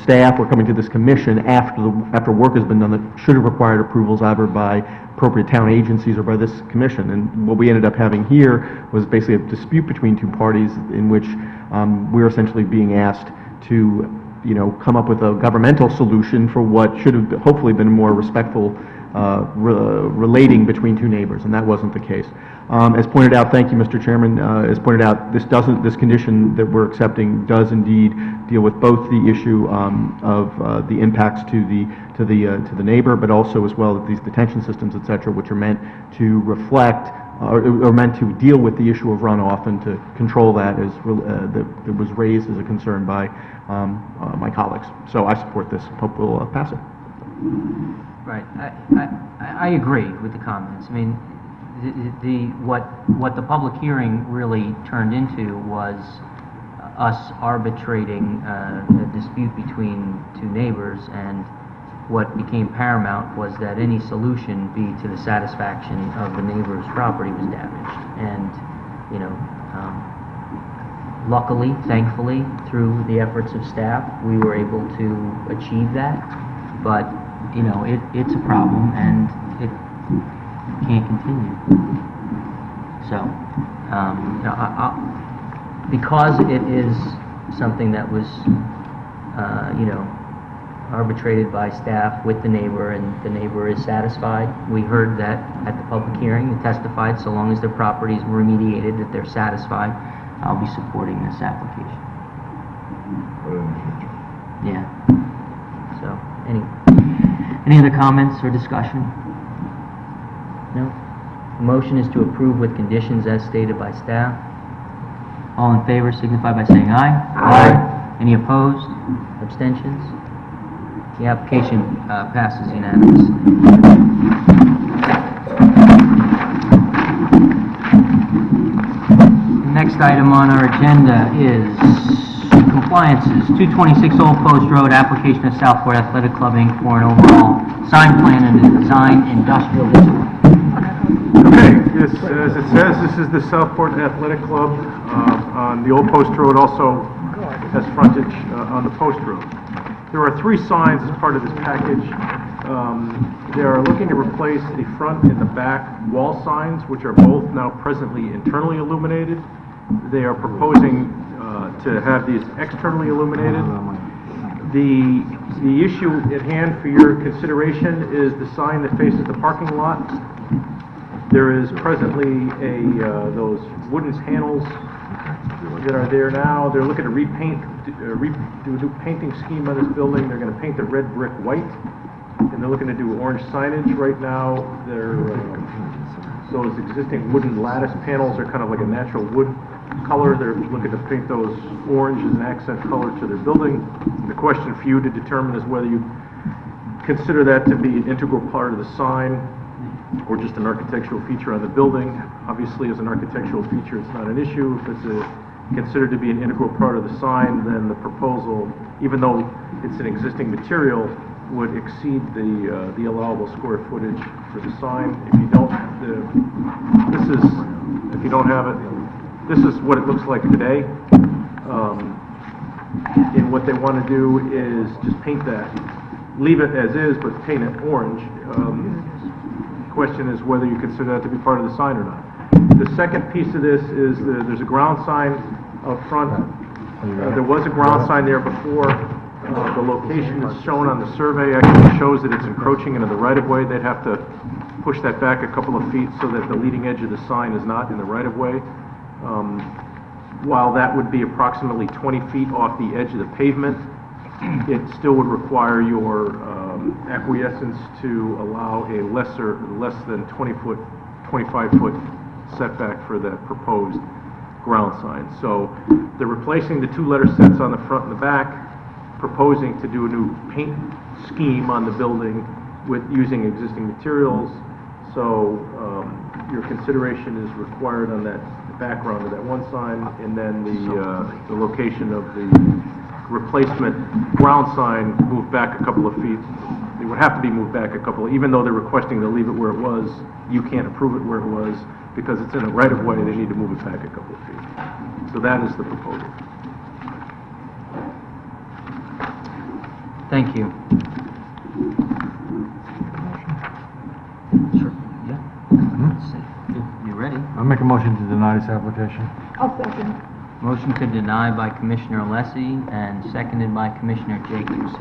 staff or coming to this commission after work has been done that should have required approvals either by appropriate town agencies or by this commission. And what we ended up having here was basically a dispute between two parties in which we're essentially being asked to come up with a governmental solution for what should have hopefully been more respectful relating between two neighbors, and that wasn't the case. As pointed out, thank you, Mr. Chairman. As pointed out, this condition that we're accepting does indeed deal with both the issue of the impacts to the neighbor, but also as well as these detention systems, et cetera, which are meant to reflect or meant to deal with the issue of runoff and to control that that was raised as a concern by my colleagues. So I support this. Hope we'll pass it. Right. I agree with the comments. I mean, what the public hearing really turned into was us arbitrating a dispute between two neighbors, and what became paramount was that any solution be to the satisfaction of the neighbor's property was damaged. And, luckily, thankfully, through the efforts of staff, we were able to achieve that. But, it's a problem, and it can't continue. So, because it is something that was, arbitrated by staff with the neighbor, and the neighbor is satisfied. We heard that at the public hearing. They testified so long as their property is remediated, that they're satisfied. I'll be supporting this application. Yeah. So, any other comments or discussion? No? The motion is to approve with conditions as stated by staff. All in favor signify by saying aye. Aye. Any opposed? Abstentions? The application passes unanimously. The next item on our agenda is compliances. 226 Old Post Road, application of Southport Athletic Club, Inc. for an overall sign plan and a design industrial district. Okay, yes, as it says, this is the Southport Athletic Club on the Old Post Road, also has frontage on the Post Road. There are 3 signs as part of this package. They are looking to replace the front and the back wall signs, which are both now presently internally illuminated. They are proposing to have these externally illuminated. The issue at hand for your consideration is the sign that faces the parking lot. There is presently those wooden panels that are there now. They're looking to repaint, do a new painting scheme on this building. They're going to paint the red brick white, and they're looking to do orange signage. Right now, those existing wooden lattice panels are kind of like a natural wood color. They're looking to paint those orange as an accent color to their building. The question for you to determine is whether you consider that to be an integral part of the sign or just an architectural feature on the building. Obviously, as an architectural feature, it's not an issue. If it's considered to be an integral part of the sign, then the proposal, even though it's an existing material, would exceed the allowable square footage for the sign. If you don't, if you don't have it, this is what it looks like today. And what they want to do is just paint that, leave it as is, but paint it orange. Question is whether you consider that to be part of the sign or not. The second piece of this is there's a ground sign out front. There was a ground sign there before. The location is shown on the survey actually shows that it's encroaching into the right-of-way. They'd have to push that back a couple of feet so that the leading edge of the sign is not in the right-of-way. While that would be approximately 20 feet off the edge of the pavement, it still would require your acquiescence to allow a less than 25-foot setback for the proposed ground sign. So they're replacing the two letter sets on the front and the back, proposing to do a new paint scheme on the building with using existing materials. So your consideration is required on that background of that one sign, and then the location of the replacement ground sign moved back a couple of feet. It would have to be moved back a couple, even though they're requesting to leave it where it was. You can't approve it where it was because it's in a right-of-way. They need to move it back a couple of feet. So that is the proposal. Thank you. Sure. Yeah. Let's see. If you're ready. I'll make a motion to deny this application. I'll second. Motion to deny by Commissioner Alessi and seconded by Commissioner Jacobs.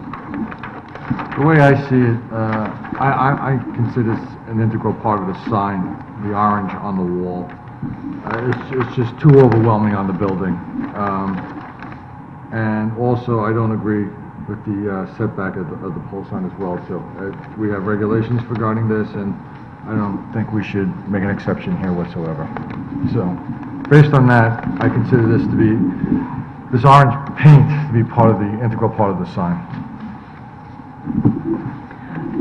The way I see it, I consider this an integral part of the sign, the orange on the wall. It's just too overwhelming on the building. And also, I don't agree with the setback of the pole sign as well. So we have regulations regarding this, and I don't think we should make an exception here whatsoever. So, based on that, I consider this orange paint to be part of the integral part of the sign.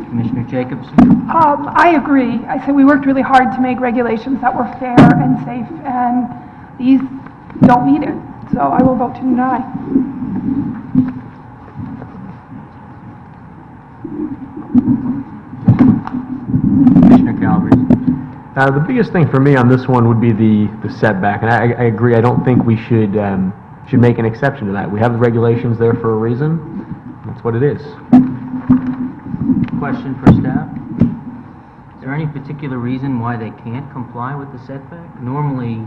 Commissioner Jacobs? I agree. I said we worked really hard to make regulations that were fair and safe, and these don't meet it. So I will vote to deny. Commissioner Calabrese? The biggest thing for me on this one would be the setback, and I agree. I don't think we should make an exception to that. We have the regulations there for a reason. That's what it is. Question for staff? Is there any particular reason why they can't comply with the setback? Normally,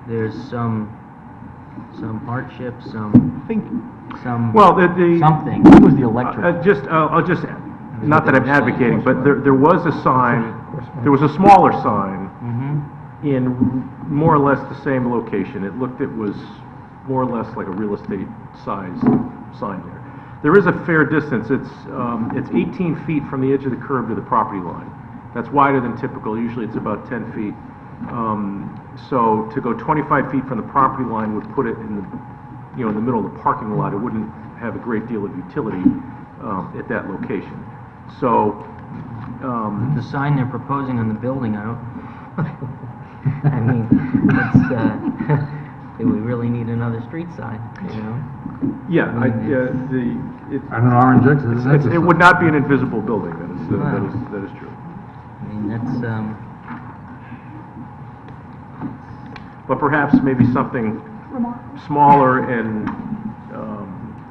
there's some hardship, something. Well, Something. It was the electric. I'll just, not that I'm advocating, but there was a sign, there was a smaller sign in more or less the same location. It was more or less like a real estate size sign there. There is a fair distance. It's 18 feet from the edge of the curb to the property line. That's wider than typical. Usually it's about 10 feet. So to go 25 feet from the property line would put it in the middle of the parking lot. It wouldn't have a great deal of utility at that location. So The sign they're proposing on the building, I don't, I mean, do we really need another street sign, you know? Yeah, And an orange exit. it would not be an invisible building, that is true. I mean, that's, But perhaps maybe something smaller and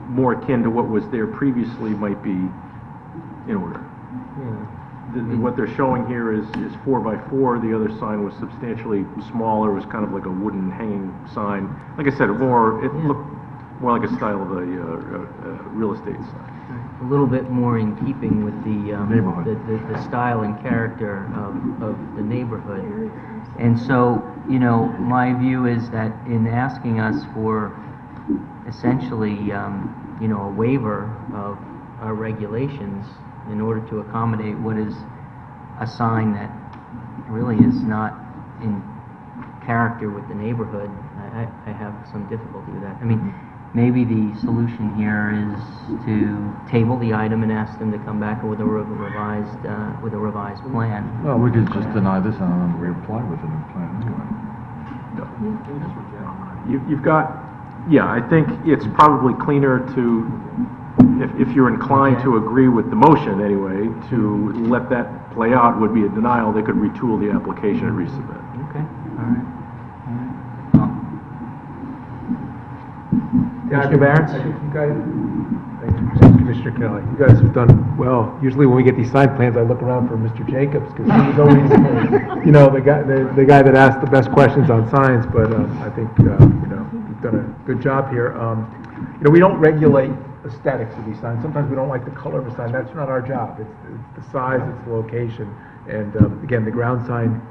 more akin to what was there previously might be in order. What they're showing here is 4x4. The other sign was substantially smaller. It was kind of like a wooden hanging sign. Like I said, it looked more like a style of a real estate sign. A little bit more in keeping with the Neighborhood. the style and character of the neighborhood. And so, you know, my view is that in asking us for essentially, you know, a waiver of our regulations in order to accommodate what is a sign that really is not in character with the neighborhood, I have some difficulty with that. I mean, maybe the solution here is to table the item and ask them to come back with a revised plan. Well, we could just deny this and then reapply with a new plan anyway. You've got, yeah, I think it's probably cleaner to, if you're inclined to agree with the motion anyway, to let that play out would be a denial. They could retool the application and resubmit. Okay, all right. Commissioner Barron? Thank you, Commissioner Kelly. You guys have done well. Usually when we get these side plans, I look around for Mr. Jacobs, because he was always, you know, the guy that asked the best questions on signs, but I think, you know, you've done a good job here. You know, we don't regulate aesthetics of these signs. Sometimes we don't like the color of a sign. That's not our job. It's the size, it's the location. And again, the ground sign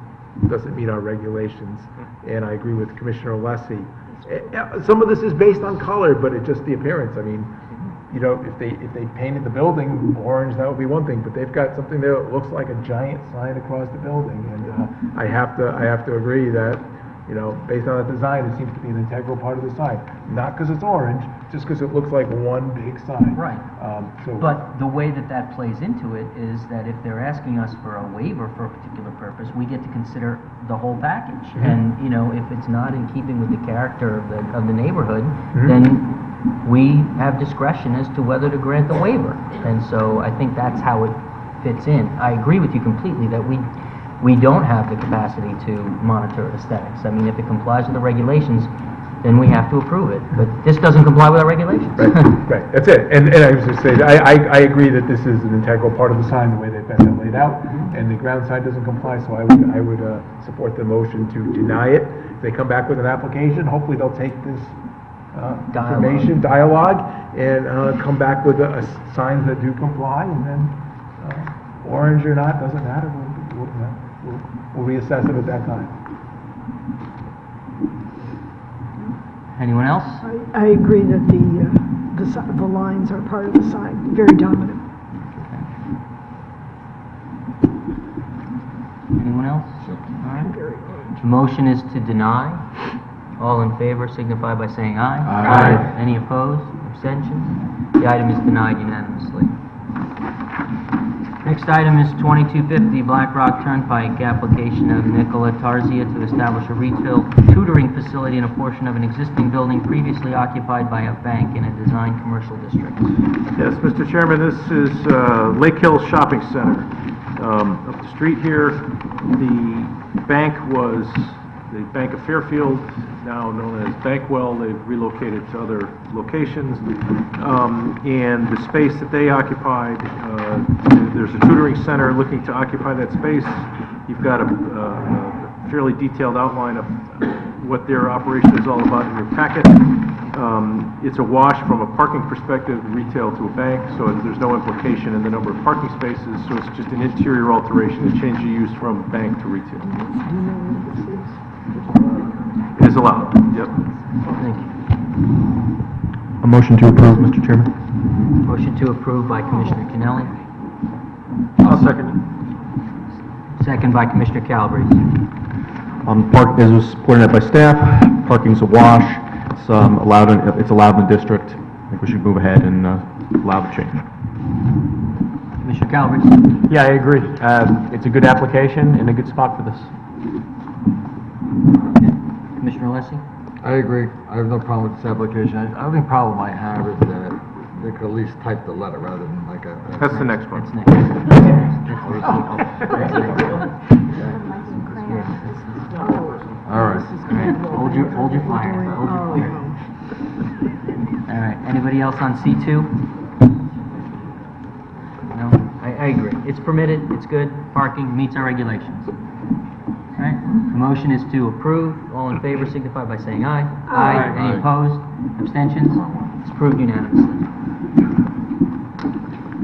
doesn't meet our regulations. And I agree with Commissioner Alessi. Some of this is based on color, but it's just the appearance. I mean, you know, if they painted the building orange, that would be one thing. But they've got something there that looks like a giant sign across the building, and I have to agree that, you know, based on the design, it seems to be an integral part of the sign. Not because it's orange, just because it looks like one big sign. Right. But the way that plays into it is that if they're asking us for a waiver for a particular purpose, we get to consider the whole package. And, you know, if it's not in keeping with the character of the neighborhood, then we have discretion as to whether to grant the waiver. And so I think that's how it fits in. I agree with you completely that we don't have the capacity to monitor aesthetics. I mean, if it complies with the regulations, then we have to approve it. But this doesn't comply with our regulations. Right, that's it. And I was just saying, I agree that this is an integral part of the sign, the way they've got that laid out, and the ground sign doesn't comply, so I would support the motion to deny it. If they come back with an application, hopefully they'll take this information, dialogue, and come back with signs that do comply, and then orange or not, doesn't matter. We'll reassess it at that time. Anyone else? I agree that the lines are part of the sign, very dominant. Anyone else? All right. The motion is to deny. All in favor signify by saying aye. Aye. Any opposed? Abstentions? The item is denied unanimously. Next item is 2250 Black Rock Turnpike, application of Nicola Tarzia to establish a retail tutoring facility in a portion of an existing building previously occupied by a bank in a design commercial district. Yes, Mr. Chairman, this is Lake Hill Shopping Center. Up the street here, the bank was the Bank of Fairfield, now known as Bankwell. They've relocated to other locations. And the space that they occupied, there's a tutoring center looking to occupy that space. You've got a fairly detailed outline of what their operation is all about in your packet. It's a wash from a parking perspective, retail to a bank, so there's no implication in the number of parking spaces, so it's just an interior alteration, a change of use from bank to retail. It is allowed, yep. Thank you. A motion to approve, Mr. Chairman. Motion to approve by Commissioner Kennelly. I'll second it. Second by Commissioner Calabrese. Park, as was pointed out by staff, parking's a wash. It's allowed in the district. I think we should move ahead and allow the change. Commissioner Calabrese. Yeah, I agree. It's a good application and a good spot for this. Commissioner Alessi? I agree. I have no problem with this application. The only problem I have is that they could at least type the letter rather than like a... That's the next one. That's next. All right. Hold your fire. Hold your fire. All right. Anybody else on C2? No. I I agree. It's permitted, it's good, parking, meets our regulations. All right, the motion is to approve. All in favor signify by saying aye. Aye. Any opposed? Abstentions? It's approved unanimously.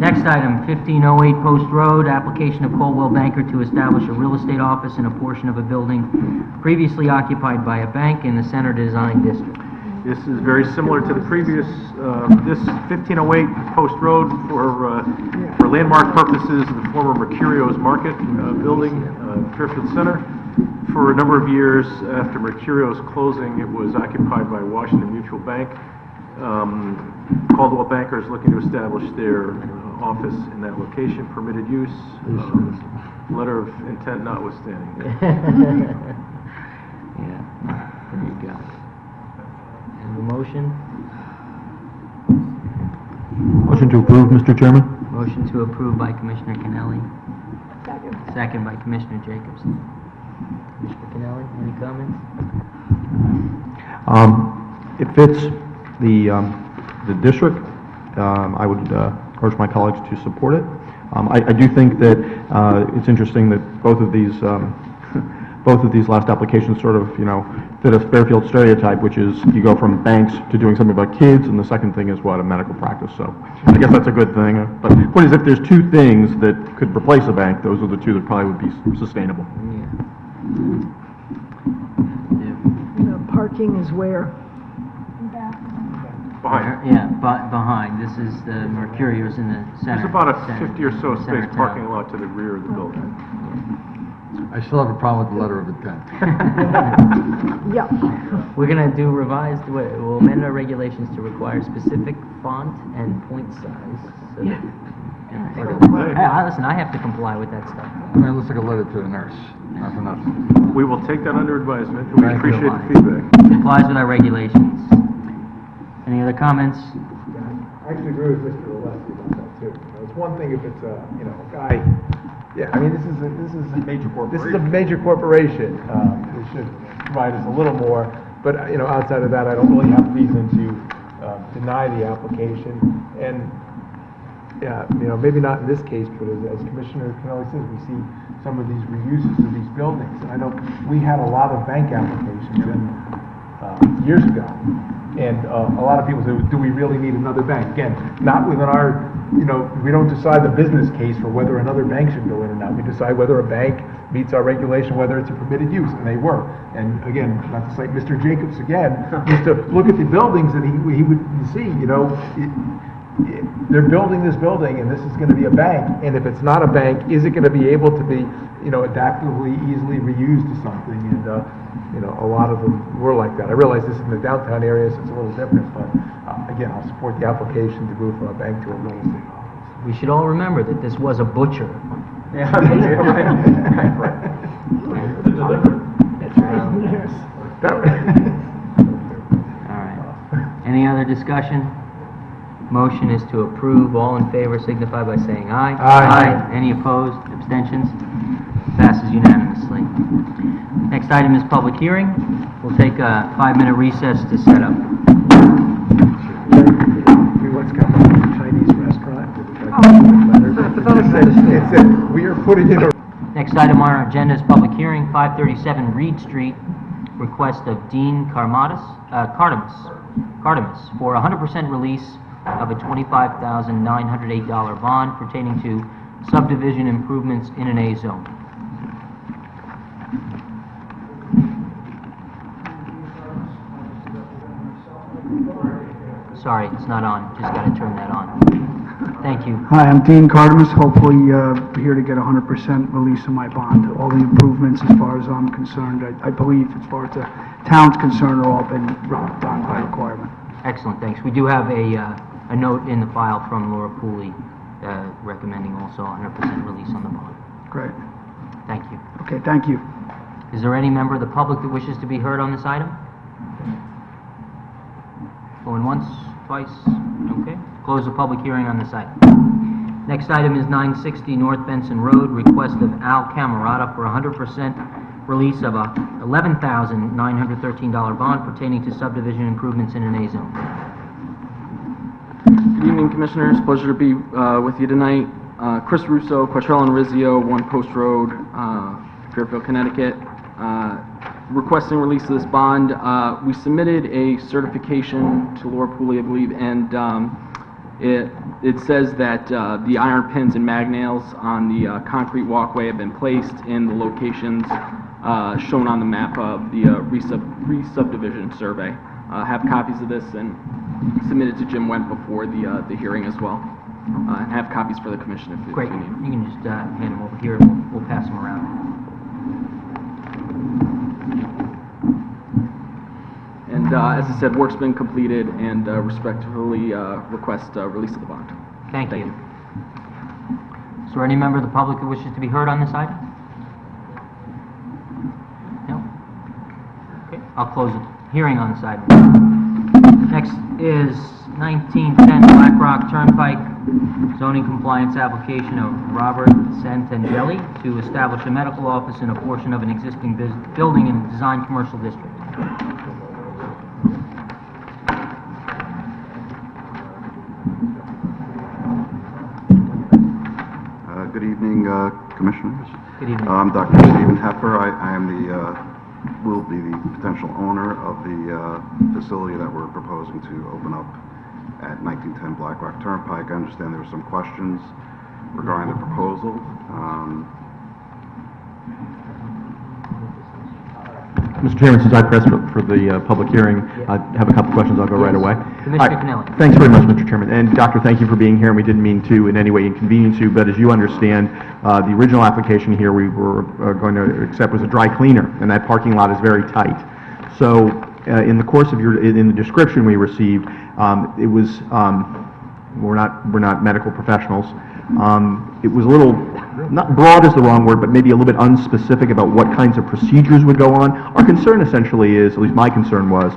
Next item, 1508 Post Road, application of Coldwell Banker to establish a real estate office in a portion of a building previously occupied by a bank in the Center Design District. This is very similar to the previous, this 1508 Post Road for landmark purposes, the former Mercurio's Market building, Fairfield Center. For a number of years after Mercurio's closing, it was occupied by Washington Mutual Bank. Coldwell Banker is looking to establish their office in that location, permitted use, letter of intent notwithstanding. Yeah, there you go. And the motion? Motion to approve, Mr. Chairman? Motion to approve by Commissioner Kennelly, Second. second by Commissioner Jacobson. Commissioner Kennelly, any comments? It fits the district. I would urge my colleagues to support it. I do think that it's interesting that both of these last applications sort of, fit a Fairfield stereotype, which is you go from banks to doing something about kids, and the second thing is what, a medical practice. So I guess that's a good thing. But the point is, if there's two things that could replace a bank, those are the two that probably would be sustainable. Parking is where? Behind. Yeah, behind. This is the Mercurio's in the center. There's about a center- 50 or so center space town. parking lot to the rear of the building. I still have a problem with the letter of intent. Yeah. We're gonna do revised, we'll amend our regulations to require specific font and point size. So that, Hey, listen, I have to comply with that stuff. I mean, it looks like a letter to the nurse, not for nothing. We will take that under advisement, and we Thank you. appreciate the feedback. Complies with our regulations. Any other comments? I actually agree with Mr. Alessi about that too. It's one thing if it's a guy. Yeah, I mean, this is a major corporation. This is a major corporation. They should provide us a little more, but outside of that, I don't really have reason to deny the application. And maybe not in this case, but as Commissioner Kennelly says, we see some of these reuses of these buildings. And I know we had a lot of bank applications years ago. And a lot of people say, do we really need another bank? Again, not within our, we don't decide the business case for whether another bank should go in or not. We decide whether a bank meets our regulation, whether it's a permitted use, and they were. And again, not to cite Mr. Jacobs again, used to look at the buildings and he would see, they're building this building and this is going to be a bank. And if it's not a bank, is it going to be able to be, adaptively, easily reused to something? And, a lot of them were like that. I realize this is in the downtown areas, it's a little different, but again, I'll support the application to move from a bank to a real estate office. We should all remember that this was a butcher. Yeah, right. All right. Any other discussion? Motion is to approve. All in favor signify by saying aye. Aye. Any opposed? Abstentions? Passes unanimously. Next item is public hearing. We'll take a 5-minute recess to set up. What's coming from a Chinese restaurant? It said, we are putting in a... Next item on our agenda is public hearing, 537 Reed Street, request of Dean Cardamus for 100% release of a $25,908 bond pertaining to subdivision improvements in an A zone. Sorry, it's not on. Just got to turn that on. Thank you. Hi, I'm Dean Cardamus, hopefully here to get 100% release of my bond. All the improvements, as far as I'm concerned, I believe, as far as the town's concerned, are all been done by requirement. Excellent, thanks. We do have a note in the file from Laura Pooley recommending also 100% release on the bond. Great. Thank you. Okay, thank you. Is there any member of the public that wishes to be heard on this item? Going once, twice? Okay. Close the public hearing on this item. Next item is 960 North Benson Road, request of Al Camerata for 100% release of a $11,913 bond pertaining to subdivision improvements in an A zone. Good evening, Commissioners. Pleasure to be with you tonight. Chris Russo, Quattrell and Rizzio, 1 Post Road, Fairfield, Connecticut. Requesting release of this bond. We submitted a certification to Laura Pooley, I believe, and it says that the iron pins and mag nails on the concrete walkway have been placed in the locations shown on the map of the re-subdivision survey. Have copies of this and submitted to Jim Went before the hearing as well. And have copies for the commission if Great. you need. You can just hand them over here, and we'll pass them around. And as I said, work's been completed and respectfully request release of the bond. Thank you. Is there any member of the public who wishes to be heard on this item? No? Okay, I'll close the hearing on this item. Next is 1910 Black Rock Turnpike, zoning compliance application of Robert Santangelli to establish a medical office in a portion of an existing building in a design commercial district. Good evening, Commissioners. Good evening. I'm Dr. Stephen Heffer. I am will be the potential owner of the facility that we're proposing to open up at 1910 Black Rock Turnpike. I understand there were some questions regarding the proposal. Mr. Chairman, since I pressed for the public hearing, I have a couple questions. I'll go right away. Commissioner Canelli. Thanks very much, Mr. Chairman. And Doctor, thank you for being here, and we didn't mean to in any way inconvenience you, but as you understand, the original application here we were going to accept was a dry cleaner, and that parking lot is very tight. So in the course of in the description we received, it was, we're not medical professionals, it was a little, not broad is the wrong word, but maybe a little bit unspecific about what kinds of procedures would go on. Our concern essentially is, at least my concern was,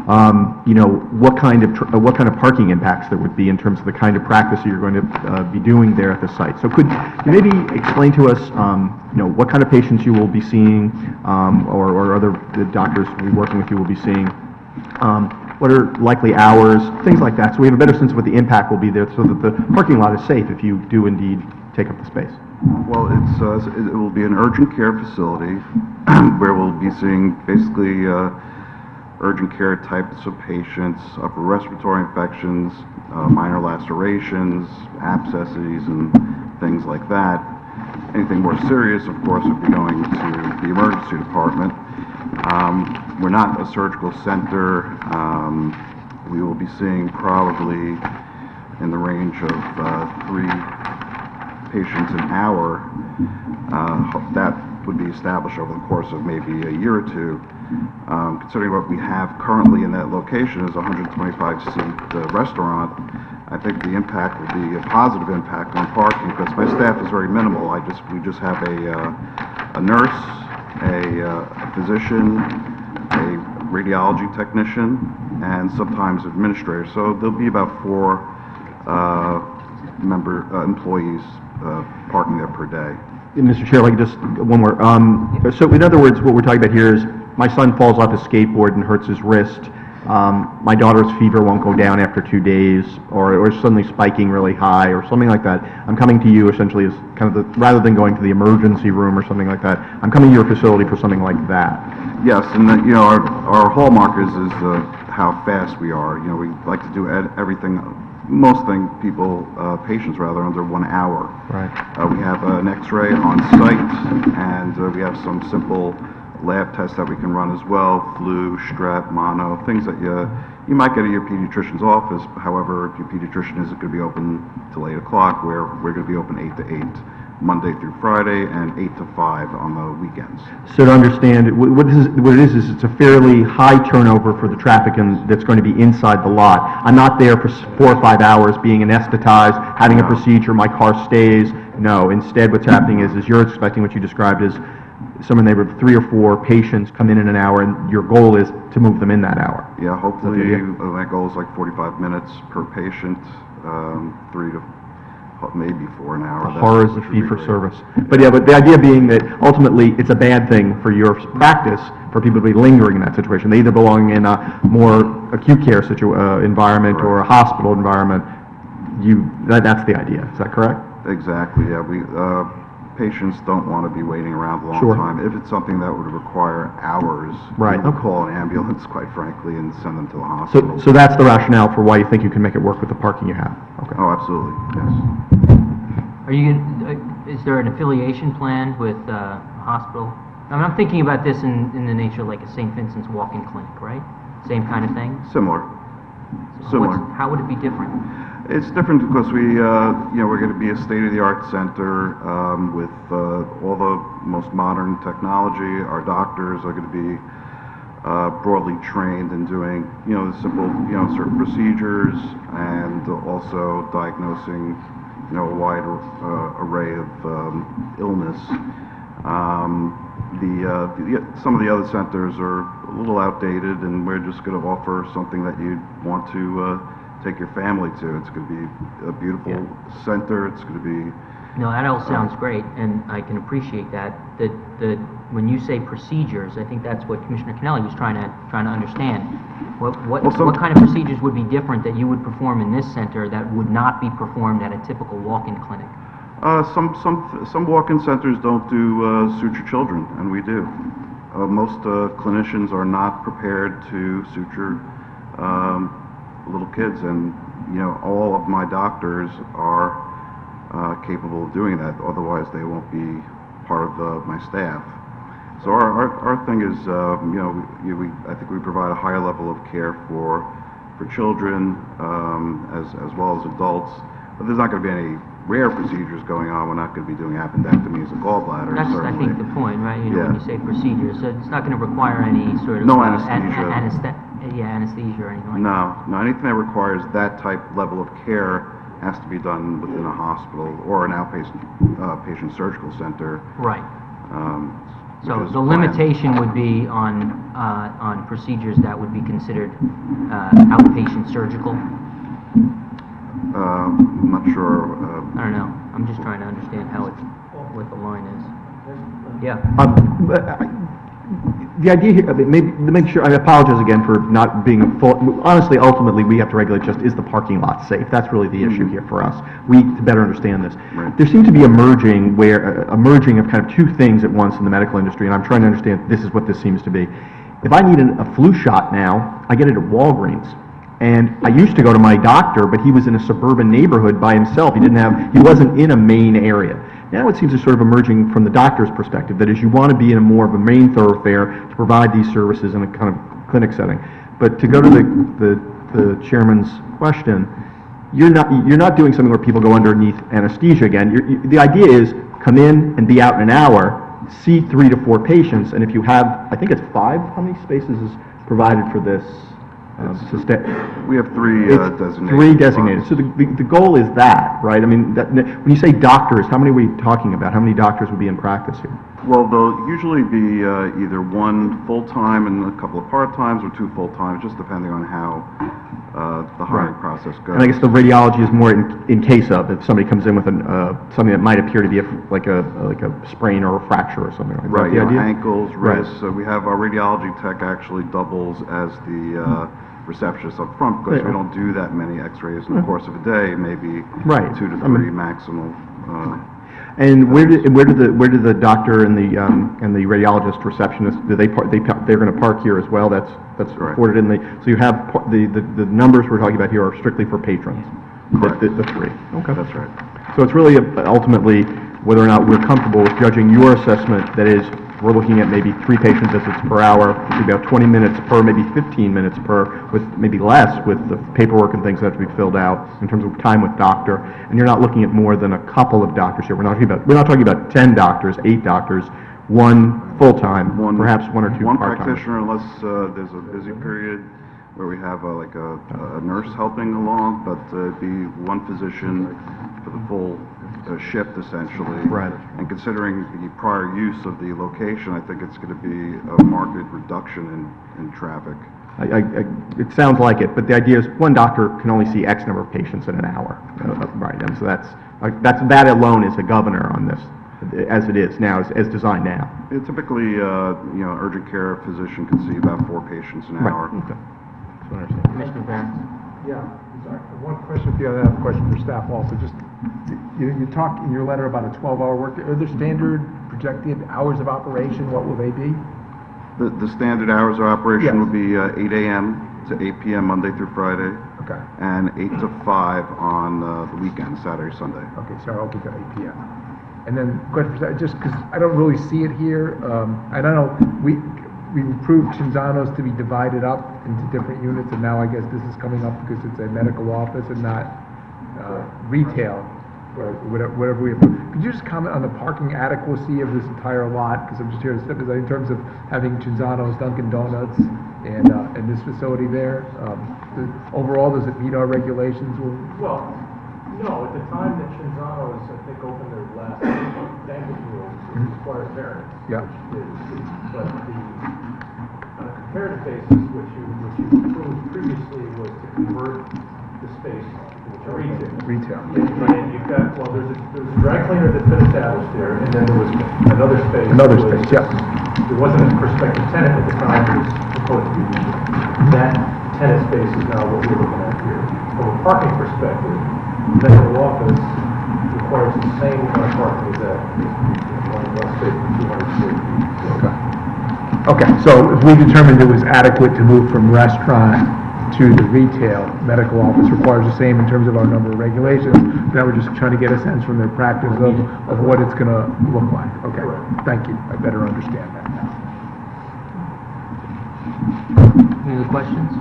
what kind of parking impacts there would be in terms of the kind of practice you're going to be doing there at the site. So could you maybe explain to us, what kind of patients you will be seeing, or other doctors who will be working with you will be seeing, what are likely hours, things like that, so we have a better sense of what the impact will be there, so that the parking lot is safe if you do indeed take up the space. Well, it will be an urgent care facility where we'll be seeing basically urgent care types of patients, upper respiratory infections, minor lacerations, abscesses, and things like that. Anything more serious, of course, would be going to the emergency department. We're not a surgical center. We will be seeing probably in the range of 3 patients an hour. That would be established over the course of maybe a year or two. Considering what we have currently in that location is a 125-seat restaurant, I think the impact will be a positive impact on parking, because my staff is very minimal. We just have a nurse, a physician, a radiology technician, and sometimes administrators. So there'll be about 4 employees parking there per day. Mr. Chair, like just one more. So in other words, what we're talking about here is my son falls off his skateboard and hurts his wrist. My daughter's fever won't go down after 2 days, or suddenly spiking really high, or something like that. I'm coming to you essentially as kind of rather than going to the emergency room or something like that, I'm coming to your facility for something like that. Yes, and our hallmark is how fast we are. We like to do everything, patients rather, under 1 hour. Right. We have an X-ray on site, and we have some simple lab tests that we can run as well: flu, strep, mono, things that you might get at your pediatrician's office. However, if your pediatrician isn't going to be open till 8 o'clock, we're going to be open 8 to 8, Monday through Friday, and 8 to 5 on the weekends. So to understand, what it is it's a fairly high turnover for the traffic that's going to be inside the lot. I'm not there for 4 or 5 hours being anesthetized, having a procedure, my car stays. No, instead what's happening is you're expecting what you described as someone there with 3 or 4 patients come in an hour, and your goal is to move them in that hour. Yeah, hopefully my goal is like 45 minutes per patient, 3 to maybe 4 an hour. The horrors of fee-for-service. But the idea being that ultimately it's a bad thing for your practice for people to be lingering in that situation. They either belong in a more acute care environment or a hospital environment. that's the idea, is that correct? Exactly, yeah. Patients don't want to be waiting around a long Sure. time. If it's something that would require hours, Right, we would okay. call an ambulance, quite frankly, and send them to the hospital. So that's the rationale for why you think you can make it work with the parking you have? Okay. Oh, absolutely, yes. Are you, is there an affiliation plan with a hospital? I mean, I'm thinking about this in the nature like a St. Vincent's walk-in clinic, right? Same kind of thing? Similar. So how would it be different? It's different because we're going to be a state-of-the-art center with all the most modern technology. Our doctors are going to be broadly trained in doing, the simple, certain procedures and also diagnosing, a wide array of illness. Some of the other centers are a little outdated, and we're just going to offer something that you'd want to take your family to. It's going to be a beautiful center. It's going to be... No, that all sounds great, and I can appreciate that. When you say procedures, I think that's what Commissioner Kennelly was trying to understand. What kind of procedures would be different that you would perform in this center that would not be performed at a typical walk-in clinic? Some walk-in centers don't do suture children, and we do. Most clinicians are not prepared to suture little kids, and all of my doctors are capable of doing that. Otherwise, they won't be part of my staff. So our thing is, I think we provide a higher level of care for children as well as adults. But there's not going to be any rare procedures going on. We're not going to be doing appendectomies and gallbladders. That's, I certainly. think, the point, right? Yeah. When you say procedures, so it's not going to require any sort of... No anesthesia. Anesthesia or anything like that. No, anything that requires that type level of care has to be done within a hospital or an outpatient patient surgical center. Right. So which is the planned. limitation would be on procedures that would be considered outpatient surgical? I'm not sure. I don't know. I'm just trying to understand what the line is. Yeah. The idea here, maybe to make sure, I apologize again for not being a full, honestly, ultimately, we have to regulate just, is the parking lot safe? That's really the issue here for us. We need to better understand this. Right. There seems to be a merging of kind of two things at once in the medical industry, and I'm trying to understand, this is what this seems to be. If I need a flu shot now, I get it at Walgreens. And I used to go to my doctor, but he was in a suburban neighborhood by himself. He wasn't in a main area. Now it seems to sort of emerging from the doctor's perspective, that is, you want to be in more of a main thoroughfare to provide these services in a kind of clinic setting. But to go to the chairman's question, you're not doing something where people go underneath anesthesia again. The idea is come in and be out in an hour, see 3 to 4 patients, and if you have, I think it's 5, how many spaces is provided for this? We have 3 designated. 3 designated. So the goal is that, right? I mean, when you say doctors, how many are we talking about? How many doctors would be in practice here? Well, there'll usually be either 1 full-time and a couple of part-times, or 2 full-times, just depending on how the hiring process goes. And I guess the radiology is more in case of, if somebody comes in with something that might appear to be like a sprain or a fracture or something like that. Right, The idea? ankles, Right. wrists. So we have our radiology tech actually doubles as the receptionist up front, because we don't do that many x-rays in the course of a day, maybe 2 to 3 maximum. And where do the doctor and the radiologist receptionist, do they're going to park here as well? That's reported in so you have the numbers we're talking about here are strictly for patrons. Correct. The 3. Okay. That's right. So it's really ultimately whether or not we're comfortable with judging your assessment, that is, we're looking at maybe 3 patient visits per hour, about 20 minutes per, maybe 15 minutes per, with maybe less with the paperwork and things that have to be filled out in terms of time with doctor. And you're not looking at more than a couple of doctors here. We're not talking about 10 doctors, 8 doctors, 1 full-time, perhaps 1 or 2 One part-time. practitioner, unless there's a busy period where we have like a nurse helping along, but it'd be 1 physician for the full shift, essentially. Right. And considering the prior use of the location, I think it's going to be a marked reduction in traffic. It sounds like it, but the idea is 1 doctor can only see X number of patients in an hour. Right, and so that alone is a governor on this, as it is now, as designed now. Typically, urgent care physician can see about 4 patients an hour. Okay. Commissioner Barron? Yeah, sorry. One question, if you have a question for staff also, just, you talk in your letter about a 12-hour work, are there standard projected hours of operation, what will they be? The standard hours of operation Yes. would be 8 a.m. to 8 p.m. Monday through Friday, Okay, and 8 to 5 on the weekend, Saturday, Sunday. okay, so I'll get to 8 p.m. And then, question for staff, just because I don't really see it here, I don't know, we approved Cinzano's to be divided up into different units, and now I guess this is coming up because it's a medical office and not retail, or whatever we approved. Could you just comment on the parking adequacy of this entire lot? Because I'm just here to step aside in terms of having Cinzano's, Dunkin' Donuts, and this facility there. Overall, does it meet our regulations? Well, no, at the time that Cinzano's, I think, opened their last banquet room, it required variance. Yeah. But on a comparative basis, what you approved previously was to convert the space to retail. Retail. And you've got, well, there's a dry cleaner that's been established there, and then there was another space. Another that was- space, yeah. There wasn't a prospective tenant at the time, it was supposed to be retail. That tenant space is now what we're looking at here. From a parking perspective, the medical office requires the same amount of parking as that. One space for 200 square feet. Okay. Okay, so if we determined it was adequate to move from restaurant to the retail, medical office requires the same in terms of our number of regulations, then we're just trying to get a sense from their practice of what it's gonna look like. Okay, thank you, I better understand that now. Any other questions?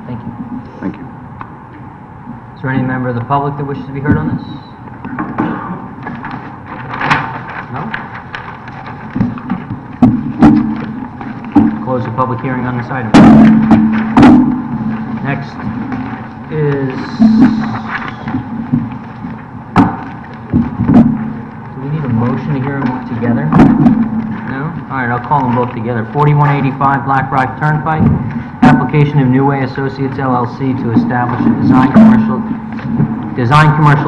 Thank you. Thank you. Is there any member of the public that wishes to be heard on this? No? Close the public hearing on this item. Next is... Do we need a motion to hear them together? No? All right, I'll call them both together. 4185 Black Rock Turnpike, application of New Way Associates LLC to establish a design commercial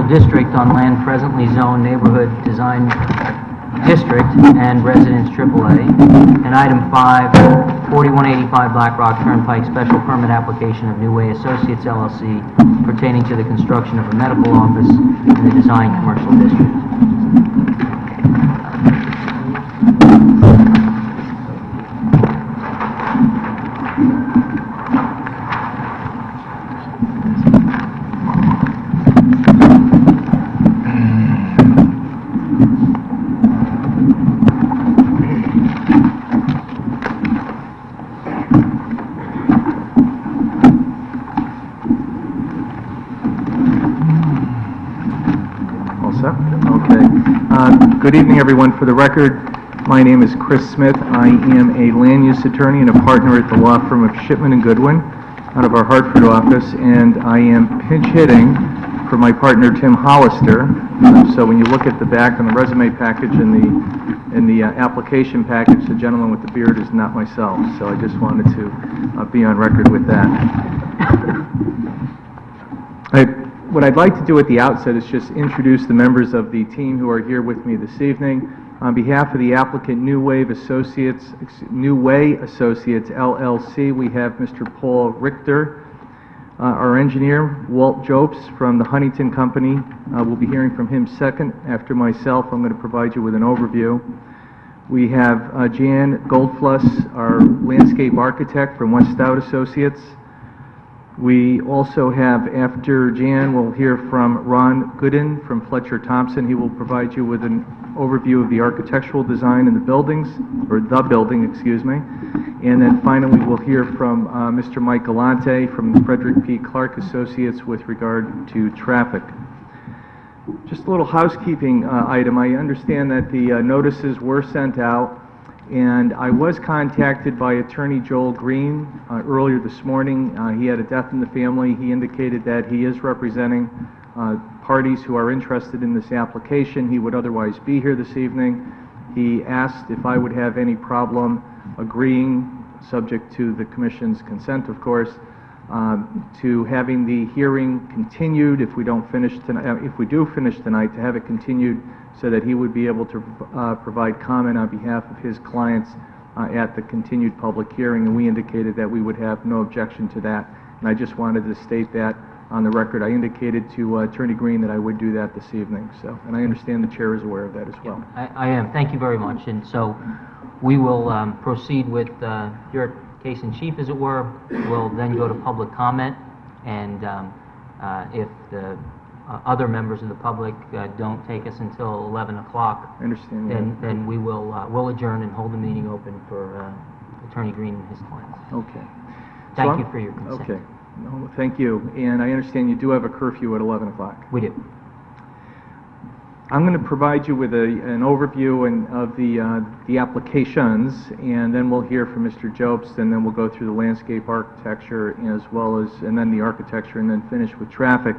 district on land presently zoned neighborhood design district and residence AAA. And item 5, 4185 Black Rock Turnpike, special permit application of New Way Associates LLC pertaining to the construction of a medical office in the design commercial district. Good evening, everyone. For the record, my name is Chris Smith. I am a land use attorney and a partner at the law firm of Shipman and Goodwin out of our Hartford office, and I am pinch hitting for my partner Tim Hollister. So when you look at the back on the resume package and the application package, the gentleman with the beard is not myself. So I just wanted to be on record with that. What I'd like to do at the outset is just introduce the members of the team who are here with me this evening. On behalf of the applicant New Way Associates LLC, we have Mr. Paul Richter, our engineer, Walt Jopes from the Huntington Company. We'll be hearing from him second. After myself, I'm going to provide you with an overview. We have Jan Goldfluss, our landscape architect from West Stout Associates. We also have, after Jan, we'll hear from Ron Gooden from Fletcher Thompson. He will provide you with an overview of the architectural design in the buildings, or the building, excuse me. And then finally, we'll hear from Mr. Mike Galante from the Frederick P. Clark Associates with regard to traffic. Just a little housekeeping item. I understand that the notices were sent out, and I was contacted by Attorney Joel Green earlier this morning. He had a death in the family. He indicated that he is representing parties who are interested in this application. He would otherwise be here this evening. He asked if I would have any problem agreeing, subject to the Commission's consent, of course, to having the hearing continued if we don't finish tonight, if we do finish tonight, to have it continued so that he would be able to provide comment on behalf of his clients at the continued public hearing, and we indicated that we would have no objection to that. And I just wanted to state that on the record. I indicated to Attorney Green that I would do that this evening, so, and I understand the chair is aware of that as well. I am. Thank you very much. And so we will proceed with your case in chief, as it were. We'll then go to public comment, and if the other members of the public don't take us until 11 o'clock, I understand that. then we will we'll adjourn and hold the meeting open for Attorney Green and his clients. Okay. Thank you for your consent. Okay. No, thank you. And I understand you do have a curfew at 11 o'clock. We do. I'm going to provide you with an overview of the applications, and then we'll hear from Mr. Jobst, and then we'll go through the landscape architecture as well as, and then the architecture, and then finish with traffic.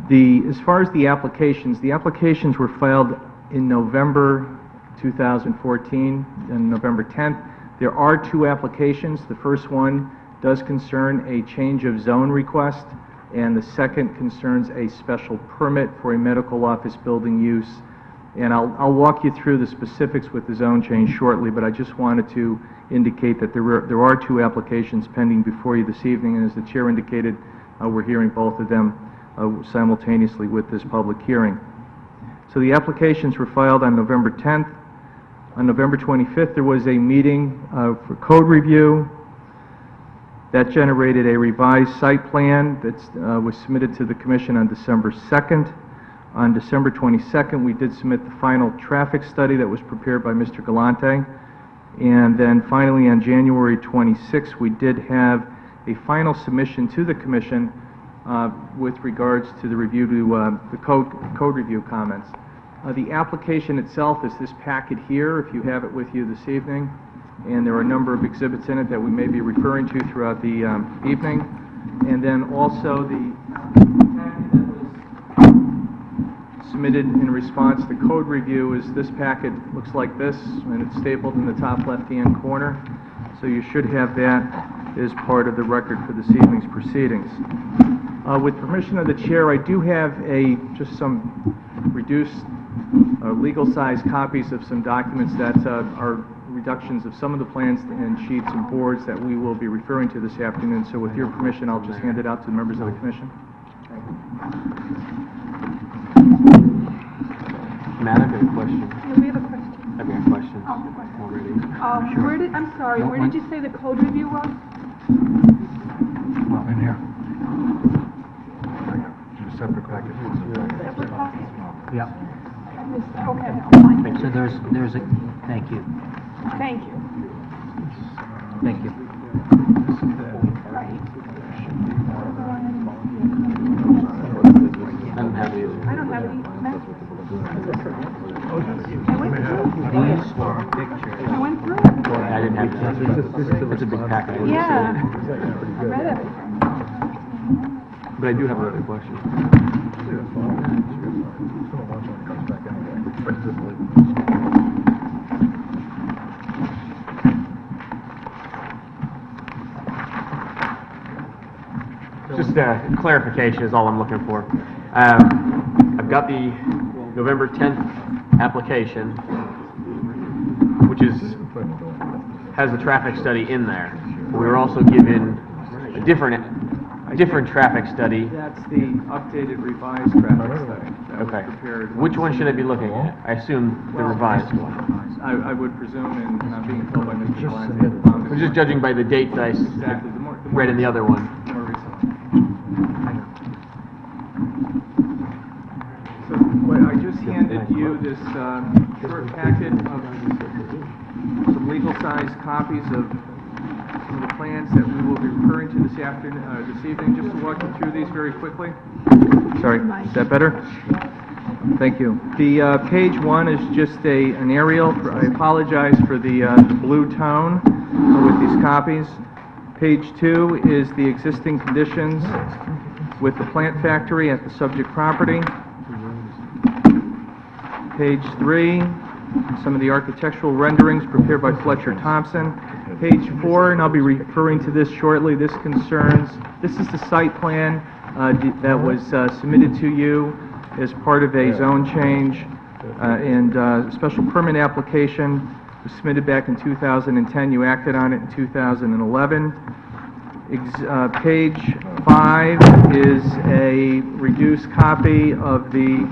As far as the applications were filed in November 2014, and November 10th. There are two applications. The first one does concern a change of zone request, and the second concerns a special permit for a medical office building use. And I'll walk you through the specifics with the zone change shortly, but I just wanted to indicate that there are two applications pending before you this evening, and as the chair indicated, we're hearing both of them simultaneously with this public hearing. So the applications were filed on November 10th. On November 25th, there was a meeting for code review. That generated a revised site plan that was submitted to the commission on December 2nd. On December 22nd, we did submit the final traffic study that was prepared by Mr. Galante. And then finally, on January 26th, we did have a final submission to the commission with regards to the review to the code review comments. The application itself is this packet here, if you have it with you this evening, and there are a number of exhibits in it that we may be referring to throughout the evening. And then also the packet that was submitted in response to code review is this packet. Looks like this, and it's stapled in the top left-hand corner. So you should have that as part of the record for this evening's proceedings. With permission of the chair, I do have just some reduced legal-size copies of some documents that are reductions of some of the plans and sheets and boards that we will be referring to this afternoon. So with your permission, I'll just hand it out to the members of the commission. Matt, I've got a question. Yeah, we have a question. I've got a question already. Where did you say the code review was? Well, in here. Separate package. Separate package? Yeah. Okay. So there's a, thank you. Thank you. Thank you. I don't have it either. I don't have any. I went through it. I didn't have that. It's a big packet. Yeah. I read everything. But I do have another question. Just clarification is all I'm looking for. I've got the November 10th application, which has the traffic study in there. We were also given a different traffic study. That's the updated revised traffic study. That was Okay. prepared. Which one should I be looking at? I assume the revised one. I would presume, and I'm being told by Mr. Galante. I'm just judging by the dates I Exactly. read in the other one. More recent. So, I just handed you this short packet of some legal-sized copies of some of the plans that we will be referring to this evening, just to walk you through these very quickly. Sorry, is that better? Thank you. The page one is just an aerial. I apologize for the blue tone with these copies. Page two is the existing conditions with the plant factory at the subject property. Page three, some of the architectural renderings prepared by Fletcher Thompson. Page four, and I'll be referring to this shortly, this is the site plan that was submitted to you as part of a zone change and special permit application was submitted back in 2010. You acted on it in 2011. Page 5 is a reduced copy of the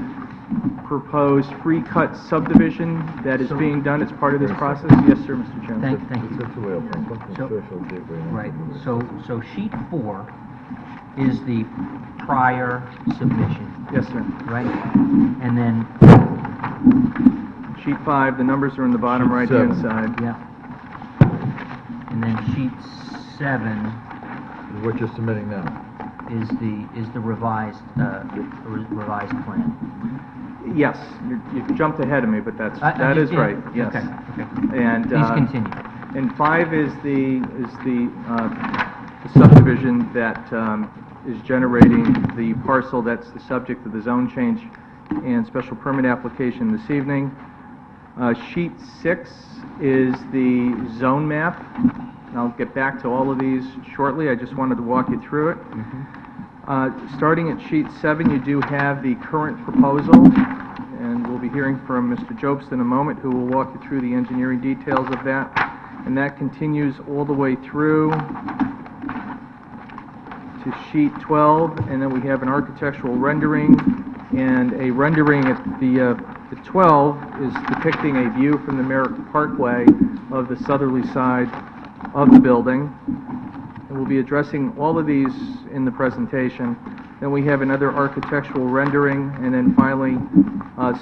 proposed free-cut subdivision that is being done as part of this process. Yes, sir, Mr. Chairman. Thank you. It's a real thing, something So- social gateway. Right, so sheet 4 is the prior submission, Yes, sir. right? And then, Sheet 5, the numbers are in the bottom Sheet right-hand 7. side. yeah. And then sheet 7 Is what you're submitting now. is the revised, revised plan. Yes, you jumped ahead of me, but that you is did. right, yes. Okay. And, Please continue. and 5 is the subdivision that is generating the parcel that's the subject of the zone change and special permit application this evening. Sheet 6 is the zone map. And I'll get back to all of these shortly. I just wanted to walk you through it. Starting at sheet 7, you do have the current proposal, and we'll be hearing from Mr. Jobst in a moment, who will walk you through the engineering details of that. And that continues all the way through to sheet 12, and then we have an architectural rendering, and a rendering at the 12 is depicting a view from the Merrick Parkway of the southerly side of the building. And we'll be addressing all of these in the presentation. Then we have another architectural rendering, and then finally,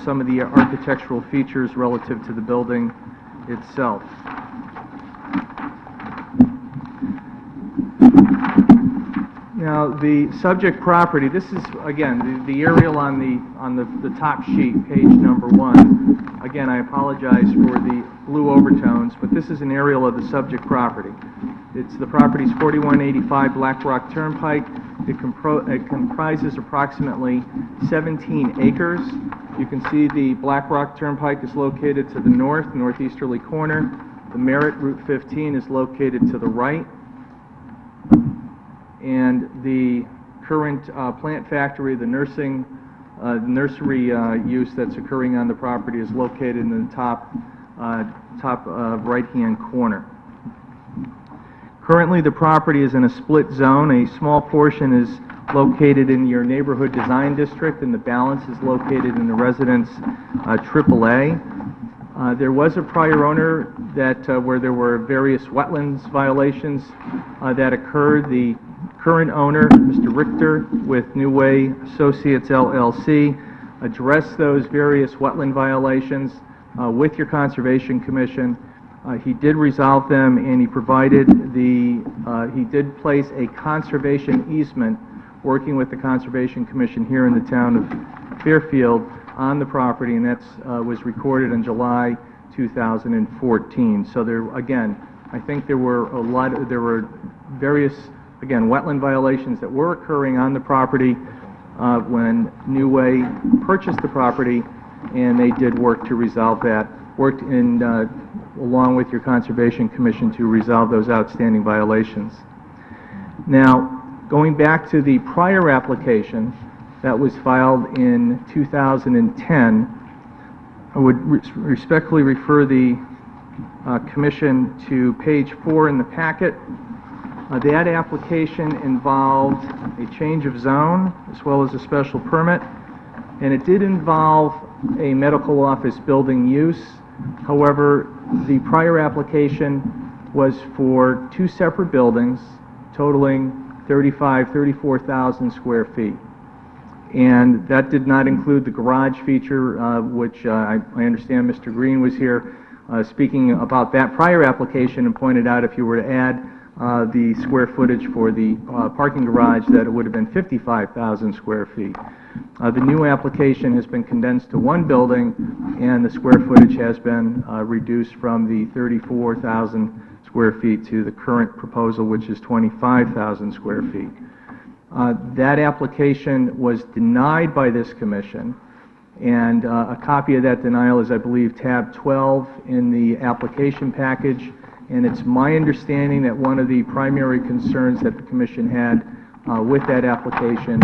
some of the architectural features relative to the building itself. Now, the subject property, this is, again, the aerial on the top sheet, page number 1. Again, I apologize for the blue overtones, but this is an aerial of the subject property. It's the property's 4185 Black Rock Turnpike. It comprises approximately 17 acres. You can see the Black Rock Turnpike is located to the northeasterly corner. The Merritt Route 15 is located to the right. And the current plant factory, the nursery use that's occurring on the property is located in the top right-hand corner. Currently, the property is in a split zone. A small portion is located in your neighborhood design district, and the balance is located in the residence AAA. There was a prior owner that where there were various wetlands violations that occurred. The current owner, Mr. Richter, with New Way Associates LLC, addressed those various wetland violations with your Conservation Commission. He did resolve them, and he provided he did place a conservation easement, working with the Conservation Commission here in the town of Fairfield, on the property, and that was recorded in July 2014. So there, again, I think there were various, again, wetland violations that were occurring on the property when New Way purchased the property, and they did work to resolve that, worked in along with your Conservation Commission to resolve those outstanding violations. Now, going back to the prior application that was filed in 2010, I would respectfully refer the Commission to page 4 in the packet. That application involved a change of zone as well as a special permit, and it did involve a medical office building use. However, the prior application was for 2 separate buildings totaling 34,000 square feet. And that did not include the garage feature, which I understand Mr. Green was here speaking about that prior application and pointed out if you were to add the square footage for the parking garage, that it would have been 55,000 square feet. The new application has been condensed to 1 building, and the square footage has been reduced from the 34,000 square feet to the current proposal, which is 25,000 square feet. That application was denied by this Commission, and a copy of that denial is, I believe, tab 12 in the application package. And it's my understanding that one of the primary concerns that the Commission had with that application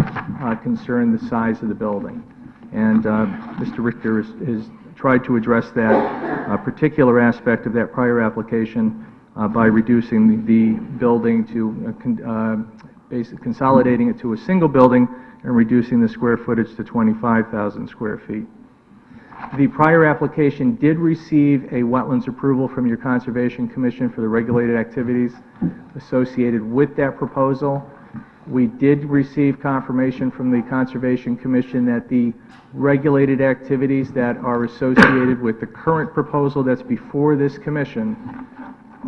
concerned the size of the building. And Mr. Richter has tried to address that particular aspect of that prior application by reducing the building to, basically consolidating it to a single building and reducing the square footage to 25,000 square feet. The prior application did receive a wetlands approval from your Conservation Commission for the regulated activities associated with that proposal. We did receive confirmation from the Conservation Commission that the regulated activities that are associated with the current proposal that's before this commission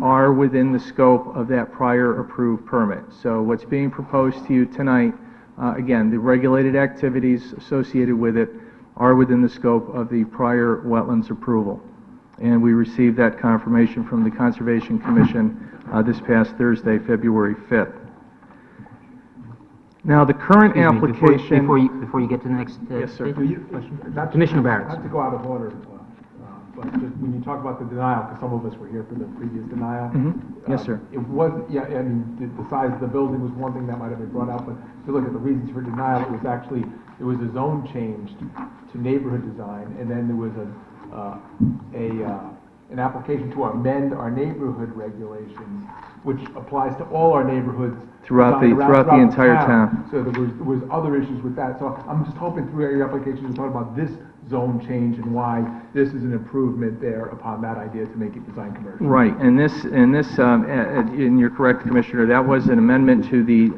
are within the scope of that prior approved permit. So what's being proposed to you tonight, again, the regulated activities associated with it are within the scope of the prior wetlands approval. And we received that confirmation from the Conservation Commission this past Thursday, February 5th. Now, the current application... Before you get to the next... Yes, sir. Commissioner Barrett. Not to go out of order, but just when you talk about the denial, because some of us were here for the previous denial. Yes, sir. It wasn't, yeah, I mean, the size of the building was one thing that might have been brought out, but if you look at the reasons for denial, it was actually, there was a zone change to neighborhood design, and then there was an application to amend our neighborhood regulations, which applies to all our neighborhoods Throughout the entire town. So there was other issues with that. So I'm just hoping through your application you talk about this zone change and why this is an improvement there upon that idea to make it design commercial. Right, and you're correct, Commissioner, that was an amendment to the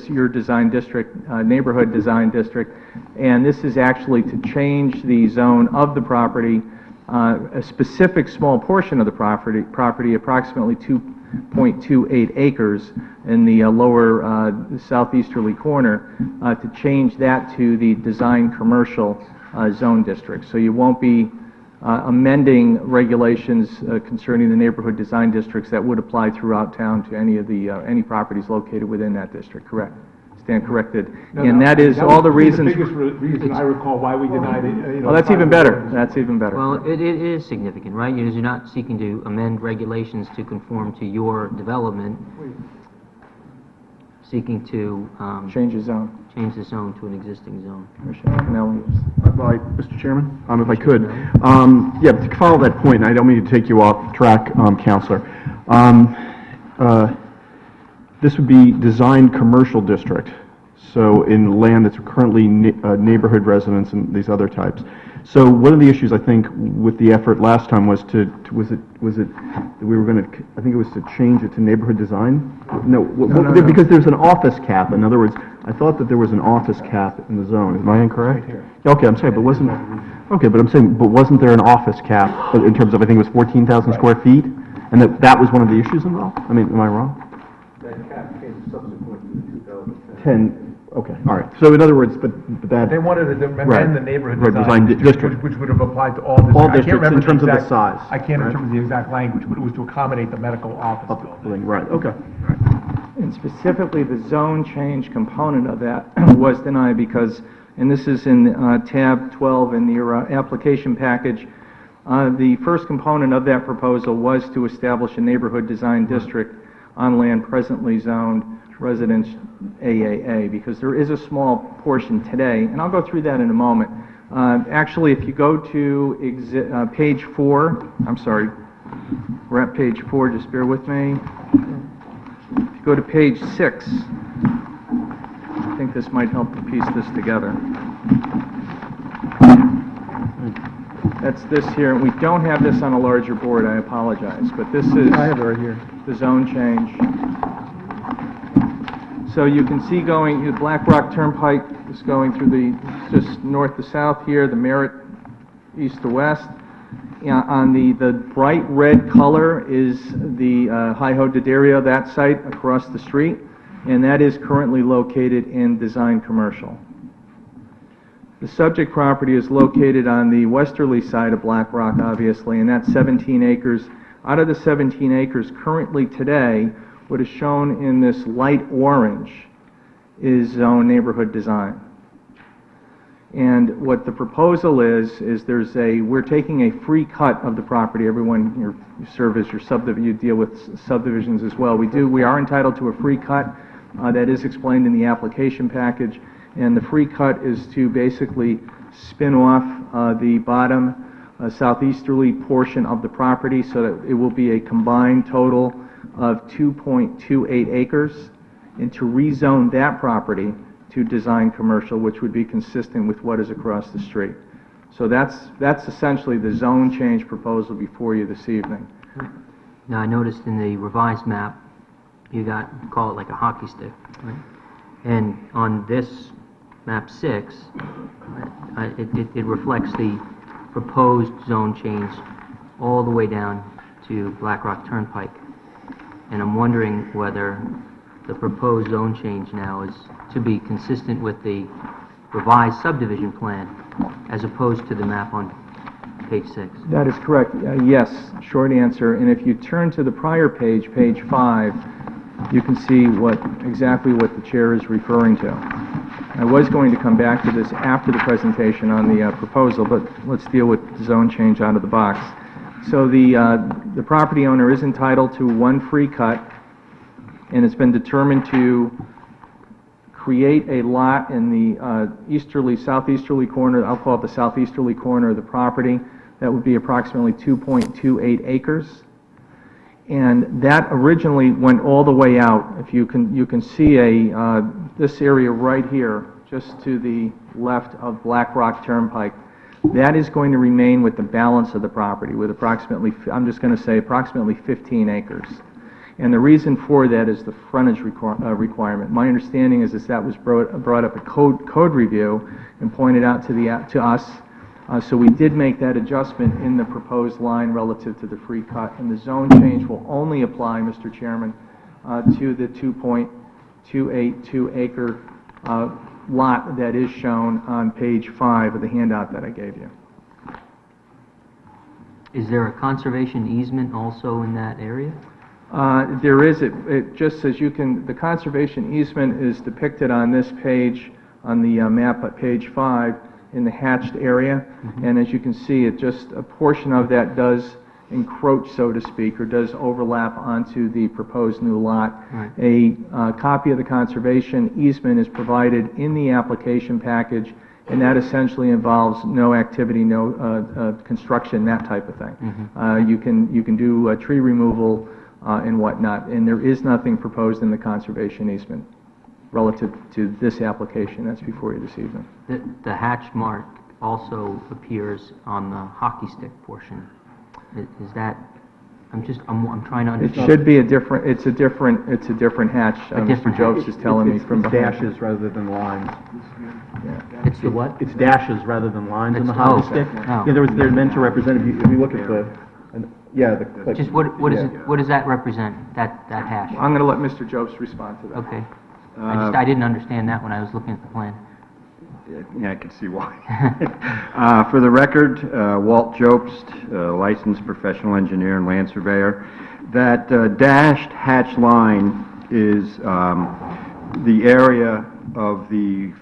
your design district, neighborhood design district, and this is actually to change the zone of the property, a specific small portion of the property, approximately 2.28 acres in the lower southeasterly corner, to change that to the design commercial zone district. So you won't be amending regulations concerning the neighborhood design districts that would apply throughout town to any of the any properties located within that district. Correct. Stand corrected. And that is all the reasons. The biggest reason I recall why we denied it. Well, that's even better. That's even better. Well, it is significant, right? You're not seeking to amend regulations to conform to your development, seeking to change the zone. Change the zone to an existing zone. Mr. Chairman, if I could. Yeah, to follow that point, I don't mean to take you off track, Counselor. This would be designed commercial district, so in land that's currently neighborhood residents and these other types. So one of the issues I think with the effort last time was was it we were going to, I think it was to change it to neighborhood design? No, because there's an office cap. In other words, I thought that there was an office cap in the zone. Am I incorrect? Right here. Okay, I'm sorry, but wasn't there an office cap in terms of, I think it was 14,000 square feet? And that was one of the issues involved? I mean, am I wrong? That cap came subsequent to 2010. Okay, all right. So in other words, but that... They wanted to amend right, the neighborhood design district. Which would have applied to all districts. All districts in terms of the size. I can't right? remember the exact language, but it was to accommodate the medical office building. Right, okay. Right. And specifically, the zone change component of that was denied because, and this is in tab 12 in your application package, the first component of that proposal was to establish a neighborhood design district on land presently zoned residence AAA, because there is a small portion today, and I'll go through that in a moment. Actually, if you go to page 4, I'm sorry, we're at page 4, just bear with me. If you go to page 6, I think this might help to piece this together. That's this here, and we don't have this on a larger board, I apologize, but this is... I have it right here. The zone change. So you can see the Black Rock Turnpike is going through just north to south here, the Merritt east to west. On the bright red color is the Hi-Ho D'Addario, that site across the street, and that is currently located in design commercial. The subject property is located on the westerly side of Black Rock, obviously, and that's 17 acres. Out of the 17 acres currently today, what is shown in this light orange is zone neighborhood design. And what the proposal is we're taking a free cut of the property. Everyone, you serve as you deal with subdivisions as well. We are entitled to a free cut that is explained in the application package. And the free cut is to basically spin off the bottom southeasterly portion of the property, so that it will be a combined total of 2.28 acres, and to rezone that property to design commercial, which would be consistent with what is across the street. So that's essentially the zone change proposal before you this evening. Now, I noticed in the revised map, you call it like a hockey stick, right? And on this map 6, it reflects the proposed zone change all the way down to Black Rock Turnpike. And I'm wondering whether the proposed zone change now is to be consistent with the revised subdivision plan as opposed to the map on page 6. That is correct. Yes, short answer. And if you turn to the prior page, page 5, you can see exactly what the chair is referring to. I was going to come back to this after the presentation on the proposal, but let's deal with the zone change out of the box. So the property owner is entitled to one free cut, and it's been determined to create a lot in the southeasterly corner, I'll call it the southeasterly corner of the property. That would be approximately 2.28 acres. And that originally went all the way out. If you can see this area right here, just to the left of Black Rock Turnpike, that is going to remain with the balance of the property, with approximately, I'm just going to say approximately 15 acres. And the reason for that is the frontage requirement. My understanding is that was brought up at code review and pointed out to us. So we did make that adjustment in the proposed line relative to the free cut, and the zone change will only apply, Mr. Chairman, to the 2.282 acre lot that is shown on page 5 of the handout that I gave you. Is there a conservation easement also in that area? There is. It just says the conservation easement is depicted on this page, on the map at page 5, in the hatched area. Mm-hmm. And as you can see, a portion of that does encroach, so to speak, or does overlap onto the proposed new lot. Right. A copy of the conservation easement is provided in the application package, and that essentially involves no activity, no construction, that type of thing. Mm-hmm. You can do tree removal and whatnot, and there is nothing proposed in the conservation easement relative to this application that's before you this evening. The hatch mark also appears on the hockey stick portion. Is that? I'm trying to understand. It should be a different hatch. Mr. Jobs is telling me from behind. Dashes rather than lines. Yeah. It's the what? It's dashes rather than lines in the hockey stick. Oh. Yeah, they're meant to represent. If you look at the just what does that represent? That hash? I'm going to let Mr. Jobs respond to that. Okay. I didn't understand that when I was looking at the plan. Yeah, I can see why. For the record, Walt Jobst, licensed professional engineer and land surveyor. That dashed hatch line is the area of the,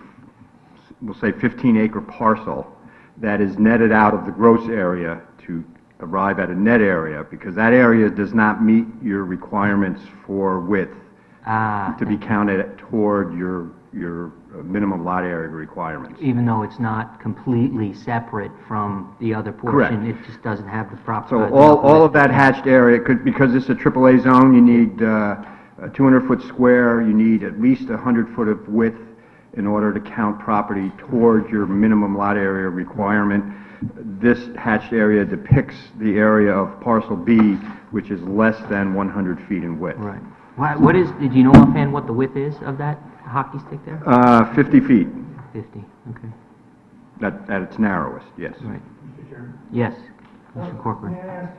we'll say, 15-acre parcel that is netted out of the gross area to arrive at a net area, because that area does not meet your requirements for width to be counted toward your minimum lot area requirements. Even though it's not completely separate from the other portion, correct. It just doesn't have the proper... So all of that hatched area, because it's a AAA zone, you need a 200-foot square, you need at least 100 foot of width in order to count property toward your minimum lot area requirement. This hatched area depicts the area of parcel B, which is less than 100 feet in width. Right. Did you know offhand what the width is of that hockey stick there? 50 feet. 50, okay. At its narrowest, yes. Right. Yes, Mr. Corcoran. May I ask,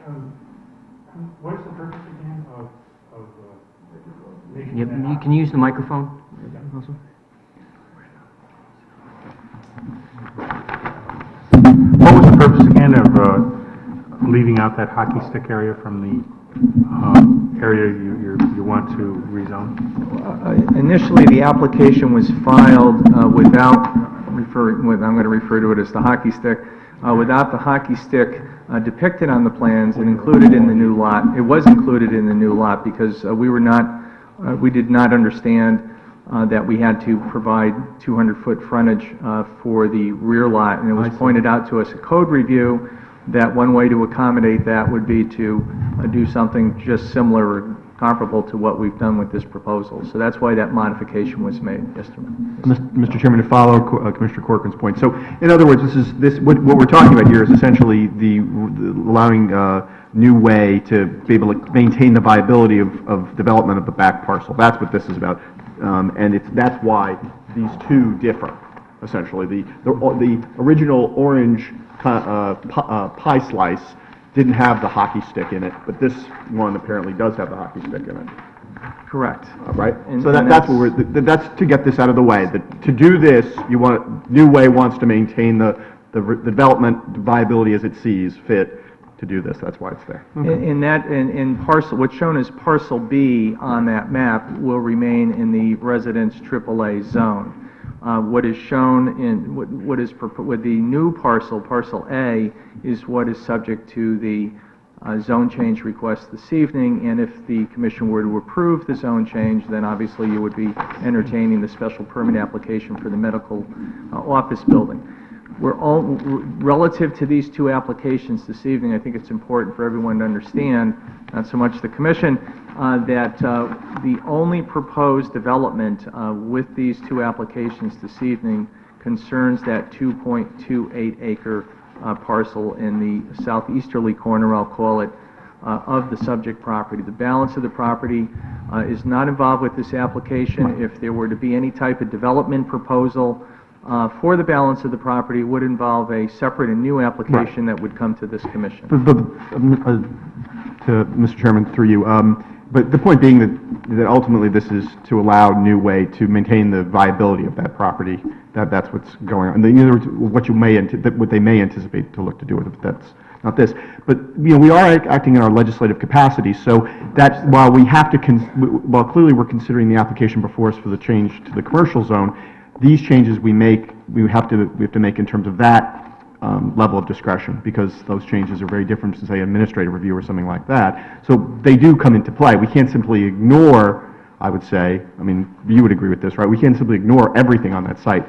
what is the purpose again of You can use the microphone also. What was the purpose again of leaving out that hockey stick area from the area you want to rezone? Initially, the application was filed without referring, I'm going to refer to it as the hockey stick, without the hockey stick depicted on the plans and included in the new lot. It was included in the new lot because we did not understand that we had to provide 200-foot frontage for the rear lot, and it was pointed out to us at code review that one way to accommodate that would be to do something just similar or comparable to what we've done with this proposal. So that's why that modification was made. Yes, sir. Mr. Chairman, to follow Commissioner Corcoran's point, so in other words, what we're talking about here is essentially the allowing new way to be able to maintain the viability of development of the back parcel. That's what this is about, and that's why these two differ. Essentially, the original orange pie slice didn't have the hockey stick in it, but this one apparently does have the hockey stick in it. Correct. Right? And- So and that's what that's to get this out of the way. To do this, New Way wants to maintain the development viability as it sees fit to do this. That's why it's there. In parcel, what's shown as parcel B on that map will remain in the residence AAA zone. What is shown in, with the new parcel, parcel A, is what is subject to the zone change request this evening, and if the commission were to approve the zone change, then obviously you would be entertaining the special permit application for the medical office building. Relative to these two applications this evening, I think it's important for everyone to understand, not so much the commission, that the only proposed development with these two applications this evening concerns that 2.28 acre parcel in the southeasterly corner, I'll call it, of the subject property. The balance of the property is not involved with this application. If there were to be any type of development proposal for the balance of the property, it would involve a separate and new application that would come to this commission. To Mr. Chairman, through you, but the point being that ultimately this is to allow New Way to maintain the viability of that property. That's what's going on. In other words, what they may anticipate to look to do with it. But that's not this. But we are acting in our legislative capacity. So that while we have to, while clearly we're considering the application before us for the change to the commercial zone, these changes we have to make in terms of that level of discretion, because those changes are very different from, say, administrative review or something like that. So they do come into play. We can't simply ignore, I would say, I mean, you would agree with this, right? We can't simply ignore everything on that site.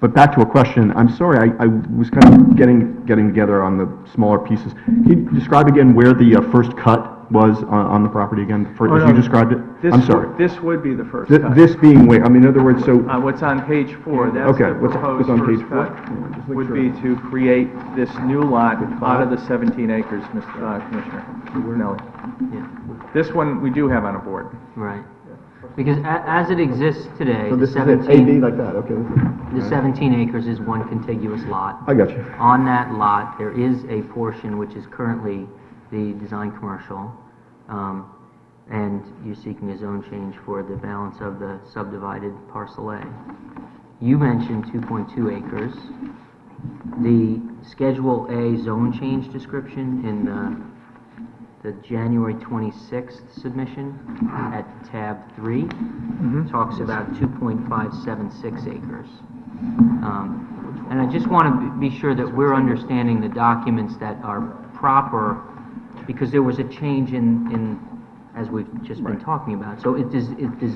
But back to a question, I'm sorry, I was kind of getting together on the smaller pieces. Can you describe again where the first cut was on the property again, as you described it? I'm sorry. This would be the first cut. This being, I mean, in other words, so... What's on page 4, that's okay, the proposed what's on page first 4? cut, would be to create this new lot out of the 17 acres, Mr. Commissioner Nelly. Yeah. This one we do have on a board. Right. Because as it exists today, So the this is it, AD like that, okay. the 17 acres is one contiguous lot. I got you. On that lot, there is a portion which is currently the design commercial, and you're seeking a zone change for the balance of the subdivided parcel A. You mentioned 2.2 acres. The Schedule A zone change description in the January 26th submission at tab 3 talks about 2.576 acres. And I just want to be sure that we're understanding the documents that are proper, because there was a change in as we've just been talking about. So does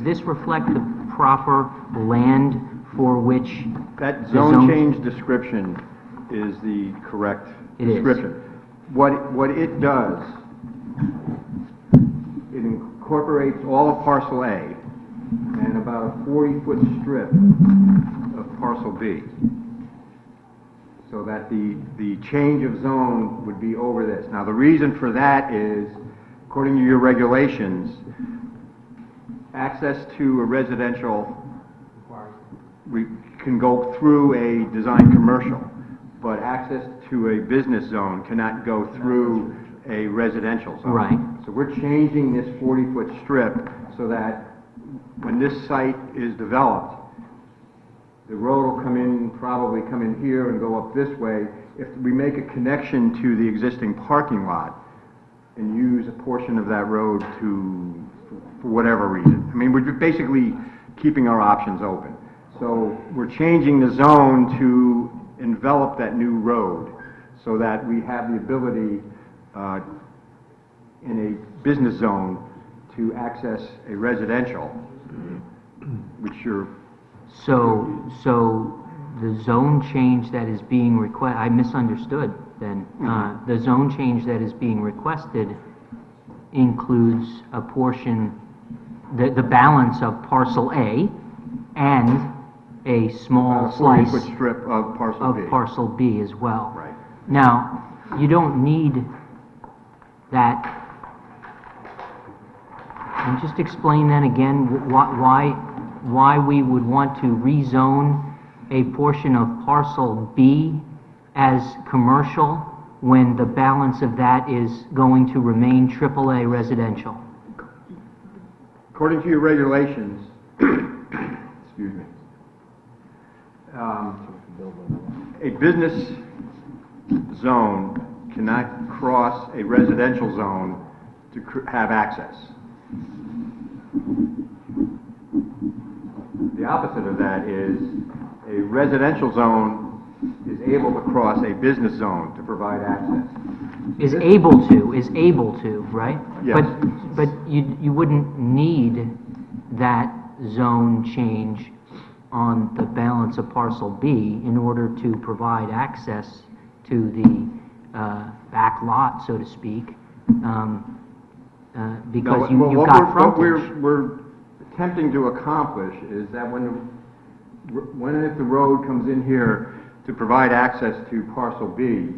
this reflect the proper land for which That zone change description is the correct description. What it does, it incorporates all of parcel A and about a 40-foot strip of parcel B, so that the change of zone would be over this. Now, the reason for that is, according to your regulations, access to a residential can go through a design commercial, but access to a business zone cannot go through a residential zone. Right. So we're changing this 40-foot strip so that when this site is developed, the road will probably come in here and go up this way. If we make a connection to the existing parking lot and use a portion of that road for whatever reason. I mean, we're basically keeping our options open. So we're changing the zone to envelop that new road so that we have the ability in a business zone to access a residential, which you're... So the zone change that is being I misunderstood then. The zone change that is being requested includes a portion, the balance of parcel A and a small slice 40-foot strip of parcel B. of parcel B as well. Right. Now, you don't need that. And just explain then again why we would want to rezone a portion of parcel B as commercial when the balance of that is going to remain AAA residential. According to your regulations, excuse me, a business zone cannot cross a residential zone to have access. The opposite of that is a residential zone is able to cross a business zone to provide access. Is able to, right? Yes. But you wouldn't need that zone change on the balance of parcel B in order to provide access to the back lot, so to speak, because you've got frontage. What we're attempting to accomplish is that when and if the road comes in here to provide access to parcel B,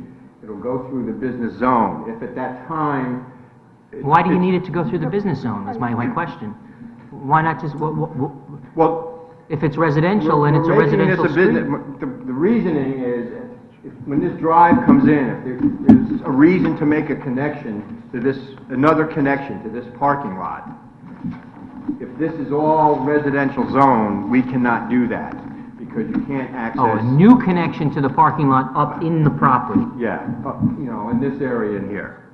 it'll go through the business zone. If at that time... Why do you need it to go through the business zone, is my question. Why not just, well, if it's residential and it's a residential street? The reasoning is, when this drive comes in, if there's a reason to make a connection to this, another connection to this parking lot, if this is all residential zone, we cannot do that, because you can't access... Oh, a new connection to the parking lot up in the property. Yeah, in this area in here.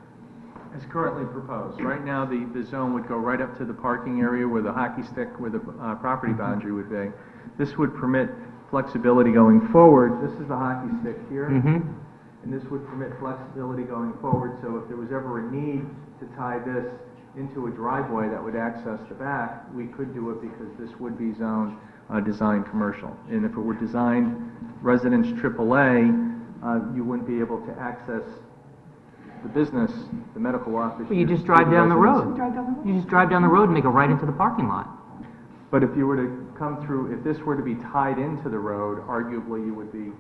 As currently proposed. Right now, the zone would go right up to the parking area where the hockey stick, where the property boundary would be. This would permit flexibility going forward. This is the hockey stick here. And this would permit flexibility going forward, so if there was ever a need to tie this into a driveway that would access the back, we could do it because this would be zoned designed commercial. And if it were designed residence AAA, you wouldn't be able to access the business, the medical office. Well, you just drive down the road. You just drive down the road and make a right into the parking lot. But if you were to come through, if this were to be tied into the road, arguably you would be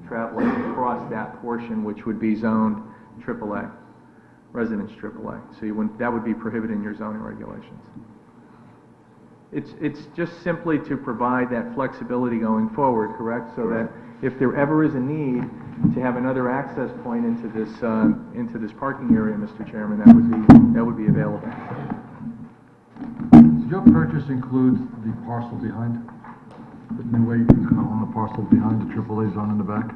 traveling across that portion, which would be zoned AAA, residence AAA. So you wouldn't, that would be prohibited in your zoning regulations. It's just simply to provide that flexibility going forward, correct? So that if there ever is a need to have another access point into this parking area, Mr. Chairman, that would be available. Does your purchase include the parcel behind? The new way you can own the parcel behind the AAA zone in the back?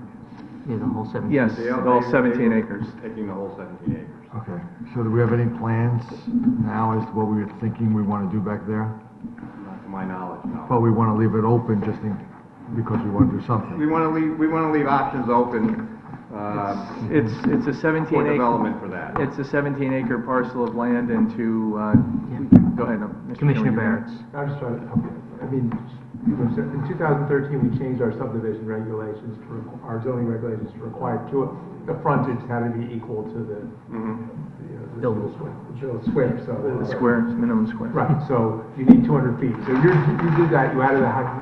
Yeah, the whole 17. Yes, the whole 17 acres. Taking the whole 17 acres. Okay. So do we have any plans now as to what we were thinking we want to do back there? Not to my knowledge, no. But we want to leave it open just because we want to do something. We want to leave options open. It's a 17 for acre development for that. It's a 17 acre parcel of land, and to go ahead, no, Mr. Commissioner Chairman. Barrett. I'm just trying to help you. I mean, in 2013, we changed our subdivision regulations, our zoning regulations to require the frontage had to be equal to the Buildable square, so. The square, minimum square. Right, so you need 200 feet. So you did that, you added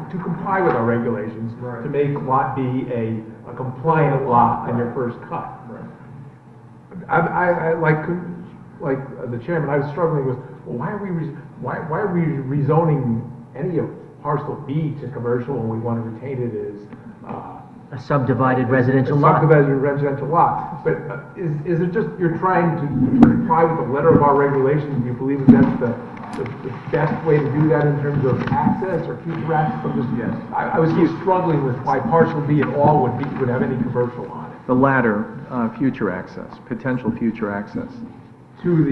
to comply with our regulations, to make Lot B a compliant lot on your first cut. I like the chairman, I was struggling with, well, why are we rezoning any of parcel B to commercial when we want to retain it as A subdivided residential lot. subdivided residential lot. But is it just you're trying to comply with the letter of our regulations? Do you believe that that's the best way to do that in terms of access or future access? Yes. I was just struggling with why parcel B at all would have any commercial on it. The latter, future access, potential future access. To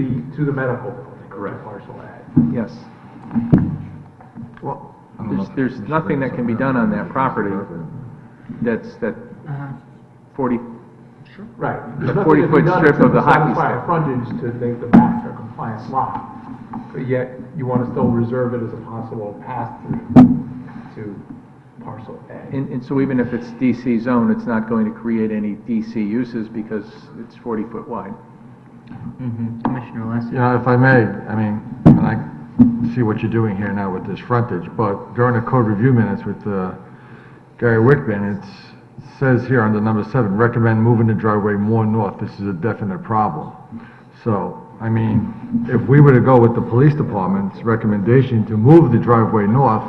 the medical building. Correct. Parcel A. Yes. Well, There's nothing that can be done on that property that's 40, Right. the 40-foot strip of the hockey satisfy our stick. frontage to make the back a compliant lot, but yet you want to still reserve it as a possible pass-through to parcel A. And so even if it's DC zone, it's not going to create any DC uses because it's 40-foot wide. Commissioner Alessi? If I may, I mean, and I see what you're doing here now with this frontage, but during the code review minutes with Gary Wickman, it says here under number 7, recommend moving the driveway more north. This is a definite problem. So, I mean, if we were to go with the police department's recommendation to move the driveway north,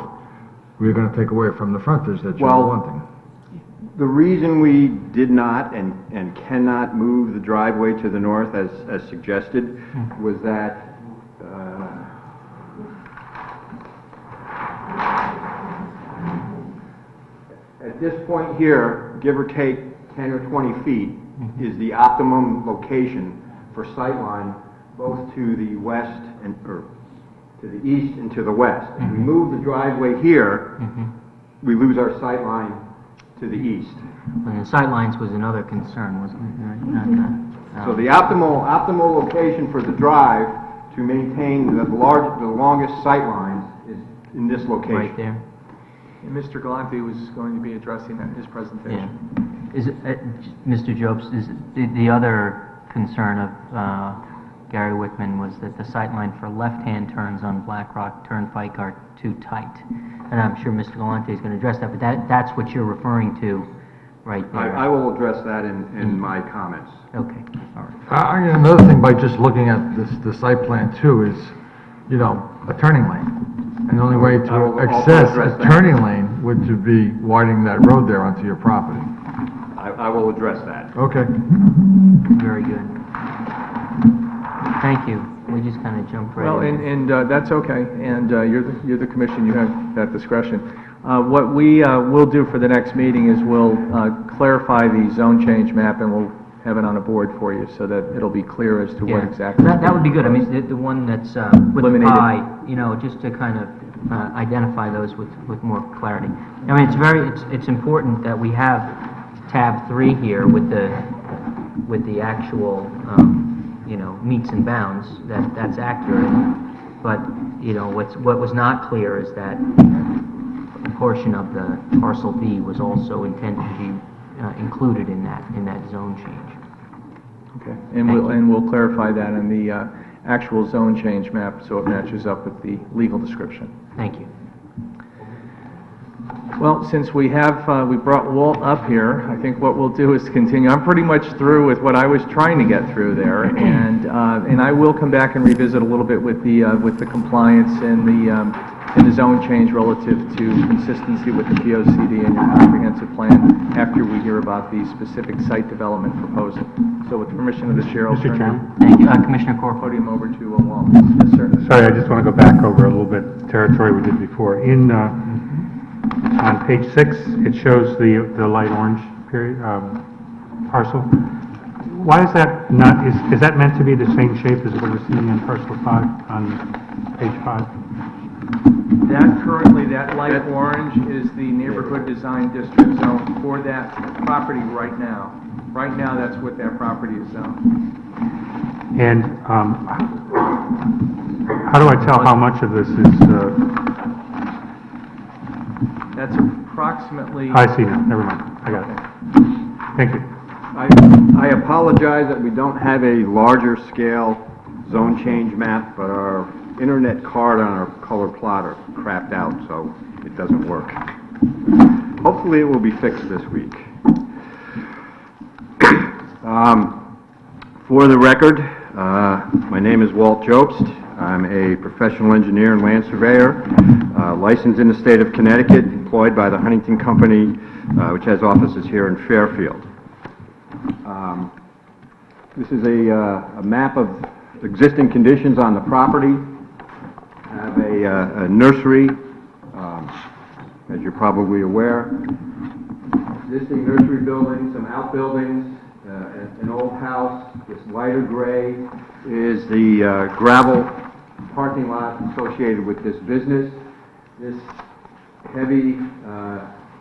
we're going to take away from the frontage that you're Well, wanting. The reason we did not and cannot move the driveway to the north as suggested was that at this point here, give or take 10 or 20 feet, is the optimum location for sightline both to the west or to the east and to the west. If we move the driveway here, we lose our sightline to the east. And the sightlines was another concern, wasn't it? Right? Not So the optimal location for the drive to maintain the longest sightlines is in this location. right there. And Mr. Galante was going to be addressing that in his presentation. Yeah. Is it, Mr. Jobs, is the other concern of Gary Wickman was that the sightline for left-hand turns on Black Rock Turnpike are too tight. And I'm sure Mr. Galante is going to address that, but that's what you're referring to right there. I will address that in my comments. Okay, all right. Another thing by just looking at the site plan too is, a turning lane. And the only way I will to also access address a that. turning lane would to be widening that road there onto your property. I will address that. Okay. Very good. Thank you. We just kind of jumped right Well, in. and that's okay, and you're the commission, you have that discretion. What we will do for the next meeting is we'll clarify the zone change map, and we'll have it on a board for you, so that it'll be clear as to what exactly. That would be good. I mean, the one that's with the Eliminated. pie, just to kind of identify those with more clarity. I mean, it's important that we have tab 3 here with the actual, meets and bounds, that's accurate. But, what was not clear is that a portion of the parcel B was also intended to be included in that zone change. Okay, and we'll clarify that in the actual zone change map, so it matches up with the legal description. Thank you. Well, since we brought Walt up here, I think what we'll do is continue. I'm pretty much through with what I was trying to get through there, and I will come back and revisit a little bit with the compliance and the zone change relative to consistency with the POCD and your comprehensive plan after we hear about the specific site development proposal. So with the permission of the chair, I'll Mr. turn Chairman? Thank you. Commissioner the Corp. podium over to Walt. Yes, sir. Sorry, I just want to go back over a little bit territory we did before. On page 6, it shows the light orange period parcel. Why is that not, is that meant to be the same shape as what we're seeing on parcel 5, on page 5? That light orange is the neighborhood design district zone for that property right now. Right now, that's what that property is zoned. And how do I tell how much of this is, That's approximately... I see now, never mind, I got it. Thank you. I apologize that we don't have a larger scale zone change map, but our internet card on our color plotter crapped out, so it doesn't work. Hopefully it will be fixed this week. For the record, my name is Walt Jobst. I'm a professional engineer and land surveyor, licensed in the state of Connecticut, employed by the Huntington Company, which has offices here in Fairfield. This is a map of existing conditions on the property. I have a nursery, as you're probably aware. Existing nursery building, some outbuildings, an old house. This lighter gray is the gravel parking lot associated with this business. This heavy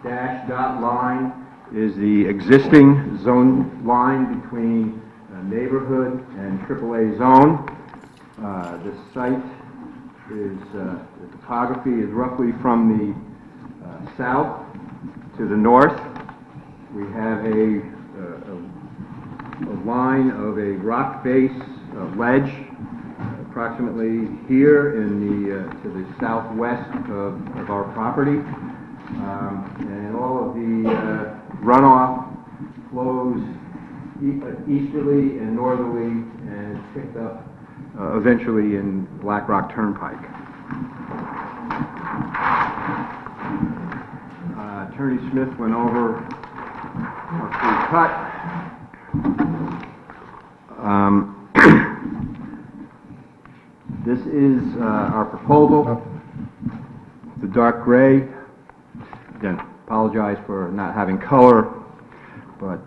dash dot line is the existing zone line between neighborhood and AAA zone. The site is, the topography is roughly from the south To the north, we have a line of a rock face ledge approximately here in to the southwest of our property. And all of the runoff flows easterly and northerly and is picked up eventually in Black Rock Turnpike. Attorney Smith went over our cut. This is our proposal. The dark gray. Again, apologize for not having color, but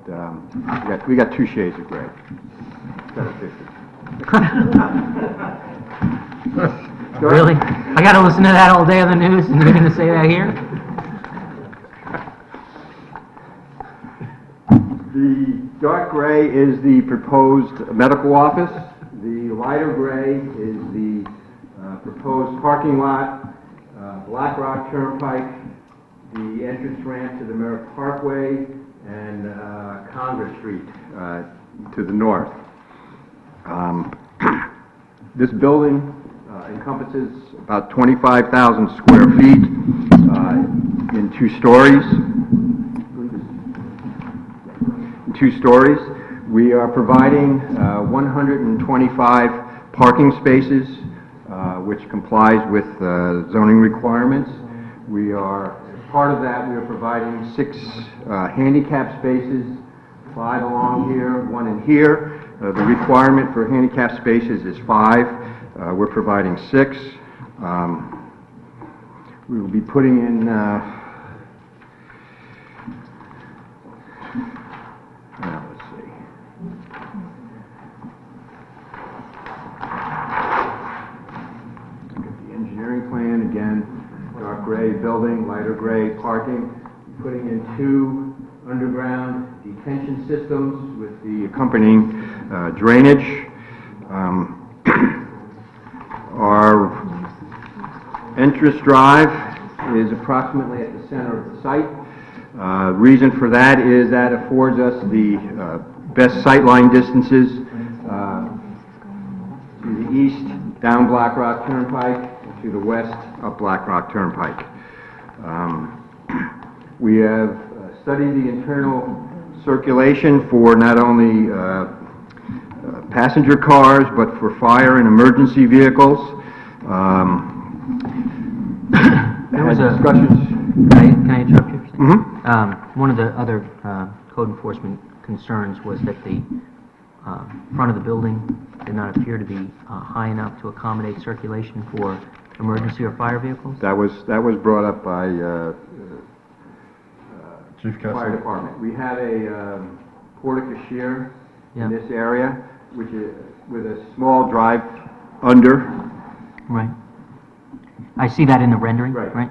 we got two shades of gray. Instead of 50. Really? I got to listen to that all day on the news, and you're going to say that here? The dark gray is the proposed medical office. The lighter gray is the proposed parking lot, Black Rock Turnpike, the entrance ramp to the Merritt Parkway, and Congress Street to the north. This building encompasses about 25,000 square feet in 2 stories. We are providing 125 parking spaces, which complies with zoning requirements. As part of that, we are providing 6 handicap spaces, 5 along here, 1 in here. The requirement for handicap spaces is 5. We're providing 6. We will be putting in let's see. Look at the engineering plan again. Dark gray building, lighter gray parking. Putting in 2 underground detention systems with the accompanying drainage. Our entrance drive is approximately at the center of the site. Reason for that is that affords us the best sightline distances to the east, down Black Rock Turnpike, and to the west, up Black Rock Turnpike. We have studied the internal circulation for not only passenger cars, but for fire and emergency vehicles. There was discussions. Can I interrupt you? Mm-hmm. One of the other code enforcement concerns was that the front of the building did not appear to be high enough to accommodate circulation for emergency or fire vehicles. That was brought up by Chief Kessler. Fire Department. We have a porte-cochere in this area, which is with a small drive under. Right. I see that in the rendering. Right.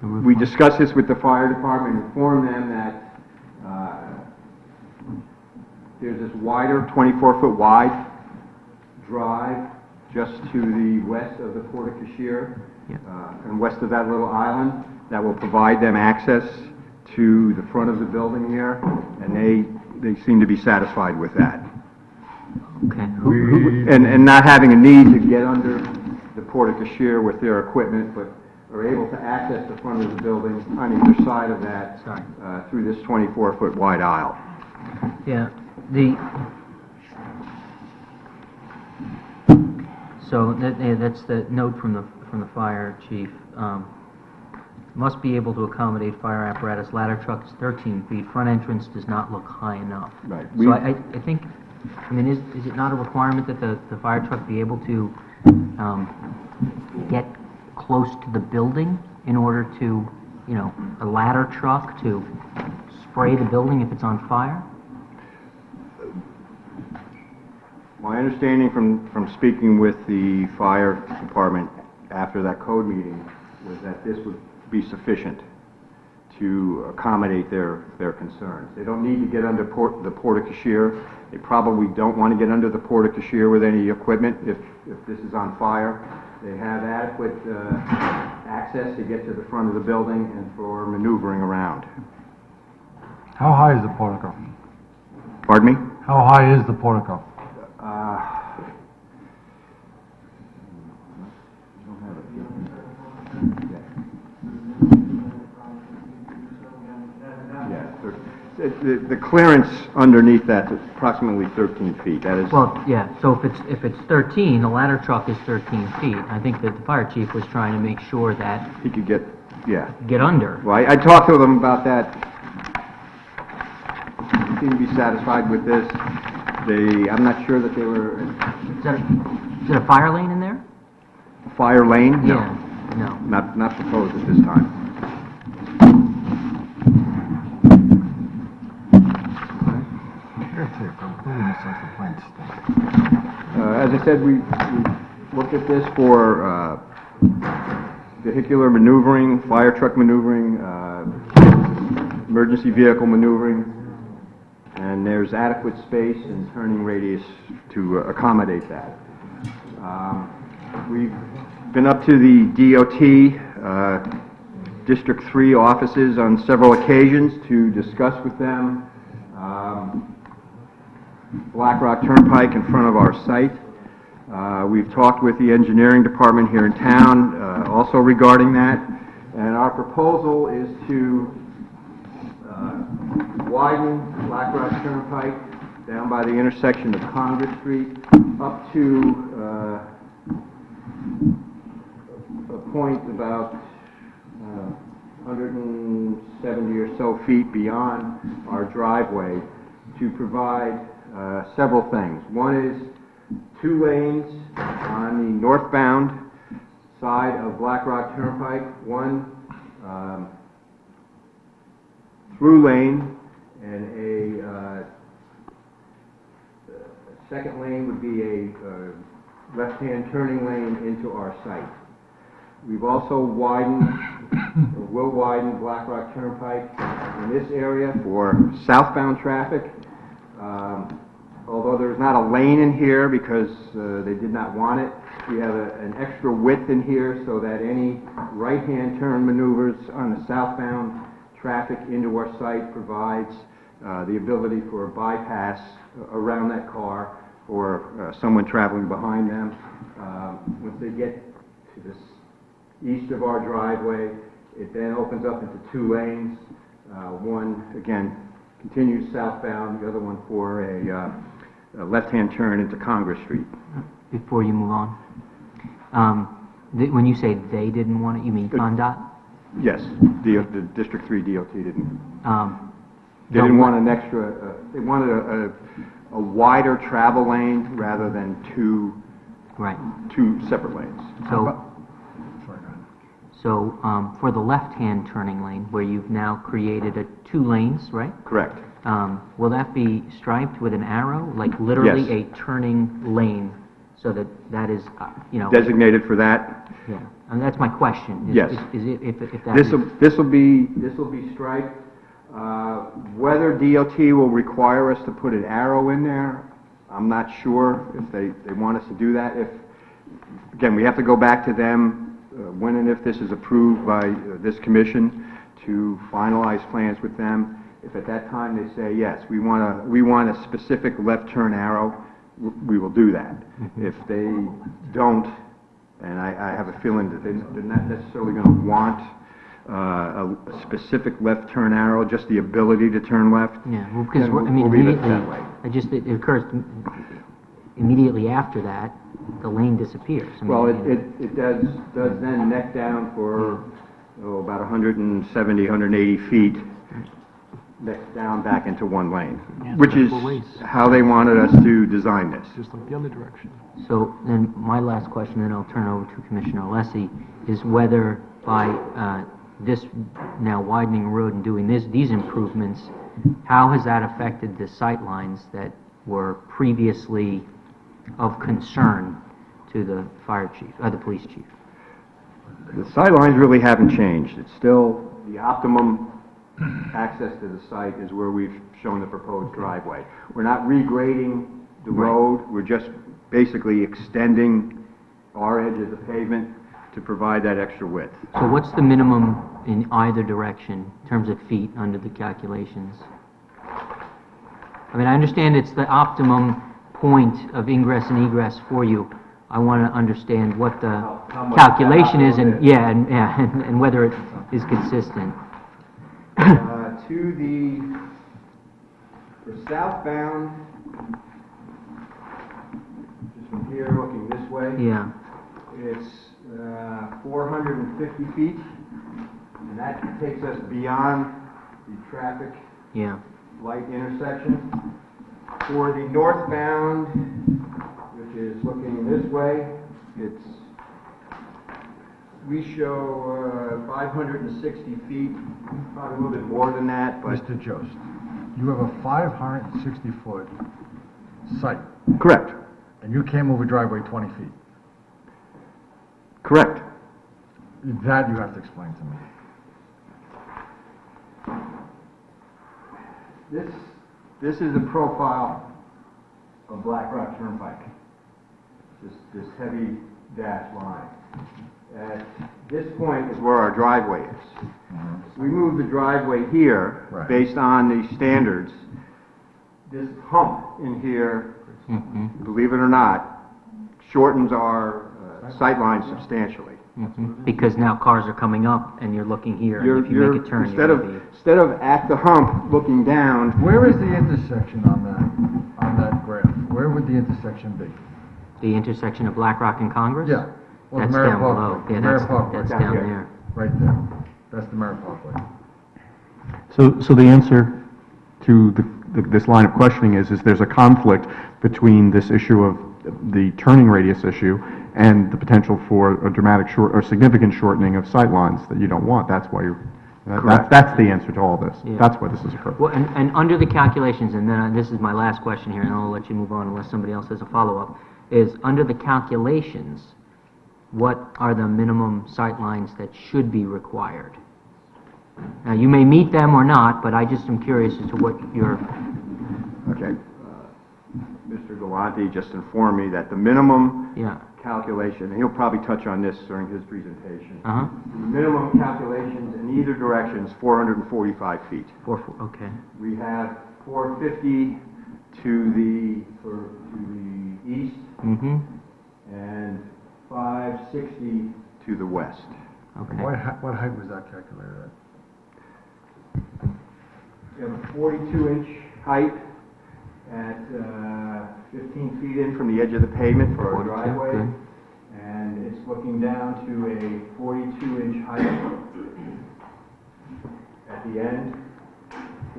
We discussed this with the fire department, informed them that there's this wider, 24-foot wide drive just to the west of the porte-cochere and west of that little island that will provide them access to the front of the building here, and they seem to be satisfied with that. Okay. And not having a need to get under the porte-cochere with their equipment, but are able to access the front of the building on either side of that through this 24-foot wide aisle. Yeah. So that's the note from the fire chief. Must be able to accommodate fire apparatus. Ladder truck is 13 feet. Front entrance does not look high enough. Right. So I think, I mean, is it not a requirement that the fire truck be able to get close to the building in order to, a ladder truck to spray the building if it's on fire? My understanding from speaking with the fire department after that code meeting was that this would be sufficient to accommodate their concerns. They don't need to get under the porte-cochere. They probably don't want to get under the porte-cochere with any equipment if this is on fire. They have adequate access to get to the front of the building and for maneuvering around. How high is the portico? Pardon me? How high is the portico? The clearance underneath that is approximately 13 feet. That is... Well, yeah, so if it's 13, the ladder truck is 13 feet. I think that the fire chief was trying to make sure that He could get, yeah. get under. Well, I talked to them about that. They seemed to be satisfied with this. I'm not sure that they were... Is it a fire lane in there? Fire lane? No. Yeah, no. Not proposed at this time. As I said, we looked at this for vehicular maneuvering, fire truck maneuvering, emergency vehicle maneuvering, and there's adequate space and turning radius to accommodate that. We've been up to the DOT District 3 offices on several occasions to discuss with them Black Rock Turnpike in front of our site. We've talked with the engineering department here in town also regarding that, and our proposal is to widen Black Rock Turnpike down by the intersection of Congress Street up to a point about 170 or so feet beyond our driveway to provide several things. One is 2 lanes on the northbound side of Black Rock Turnpike, one through lane, and a second lane would be a left-hand turning lane into our site. We've also widened, or will widen, Black Rock Turnpike in this area for southbound traffic. Although there's not a lane in here because they did not want it, we have an extra width in here so that any right-hand turn maneuvers on the southbound traffic into our site provides the ability for a bypass around that car or someone traveling behind them. Once they get to this east of our driveway, it then opens up into 2 lanes. One, again, continues southbound, the other one for a left-hand turn into Congress Street. Before you move on, when you say they didn't want it, you mean CONDOT? Yes, the District 3 DOT didn't. They didn't want an extra, they wanted a wider travel lane rather than two separate lanes. So, for the left-hand turning lane, where you've now created 2 lanes, right? Correct. Will that be striped with an arrow, like literally Yes. a turning lane, so that is, Designated for that? Yeah, and that's my question. Yes. Is it, if that This will be striped. Whether DOT will require us to put an arrow in there, I'm not sure if they want us to do that. Again, we have to go back to them when and if this is approved by this commission to finalize plans with them. If at that time they say, yes, we want a specific left turn arrow, we will do that. If they don't, and I have a feeling that they're not necessarily going to want a specific left turn arrow, just the ability to turn left. Yeah, well, because, then I mean, we'll leave it immediately, that way. it occurs to me, immediately after that, the lane disappears. I mean, Well, it does then neck down for, about 170, 180 feet, neck down back into 1 lane, which is how they wanted us to design this. Just like the other direction. So then my last question, then I'll turn over to Commissioner Alessi, is whether by this now widening road and doing these improvements, how has that affected the sight lines that were previously of concern to the fire chief, the police chief? The sight lines really haven't changed. It's still the optimum access to the site is where we've shown the proposed driveway. We're not regrading the road. We're just basically extending our edge of the pavement to provide that extra width. So what's the minimum in either direction in terms of feet under the calculations? I mean, I understand it's the optimum point of ingress and egress for you. I want to understand what the How much calculation that is and, is. yeah, and whether it is consistent. For southbound, just from here looking this way. Yeah. It's 450 feet, and that takes us beyond the traffic Yeah. light intersection. For the northbound, which is looking this way, we show 560 feet, probably a little bit more than that, but... Mr. Jost, you have a 560-foot site, Correct, and you can't move a driveway 20 feet. correct. That you have to explain to me. This is a profile of Black Rock Turnpike, this heavy dashed line. At this point is where our driveway is. We moved the driveway here Right. based on the standards. This hump in here, believe it or not, shortens our sight line substantially. Because now cars are coming up and you're looking here, and if you make a turn, Instead you're of, going to be... instead of at the hump looking down, Where is the intersection on that graph? Where would the intersection be? The intersection of Black Rock and Congress? Yeah. Well, That's Mary down Parkway. below. Yeah, Mary that's Parkway. down there. Right there. That's the Mary Parkway. So the answer to this line of questioning is there's a conflict between this issue of the turning radius issue and the potential for a dramatic or significant shortening of sight lines that you don't want. That's why that's the answer to all this. Yeah. That's why this is occurring. Well, and under the calculations, and then this is my last question here, and I'll let you move on unless somebody else has a follow-up, is under the calculations, what are the minimum sight lines that should be required? Now, you may meet them or not, but I just am curious as to what your... okay, Mr. Galante just informed me that the minimum Yeah. calculation, and he'll probably touch on this during his presentation. Uh-huh. The minimum calculations in either direction is 445 feet. Okay. We have 450 to the east Mm-hmm. and 560 to the west. Okay. What height was that calculated at? We have a 42-inch height at 15 feet in from the edge of the pavement for our 42, driveway. good. And it's looking down to a 42-inch height at the end,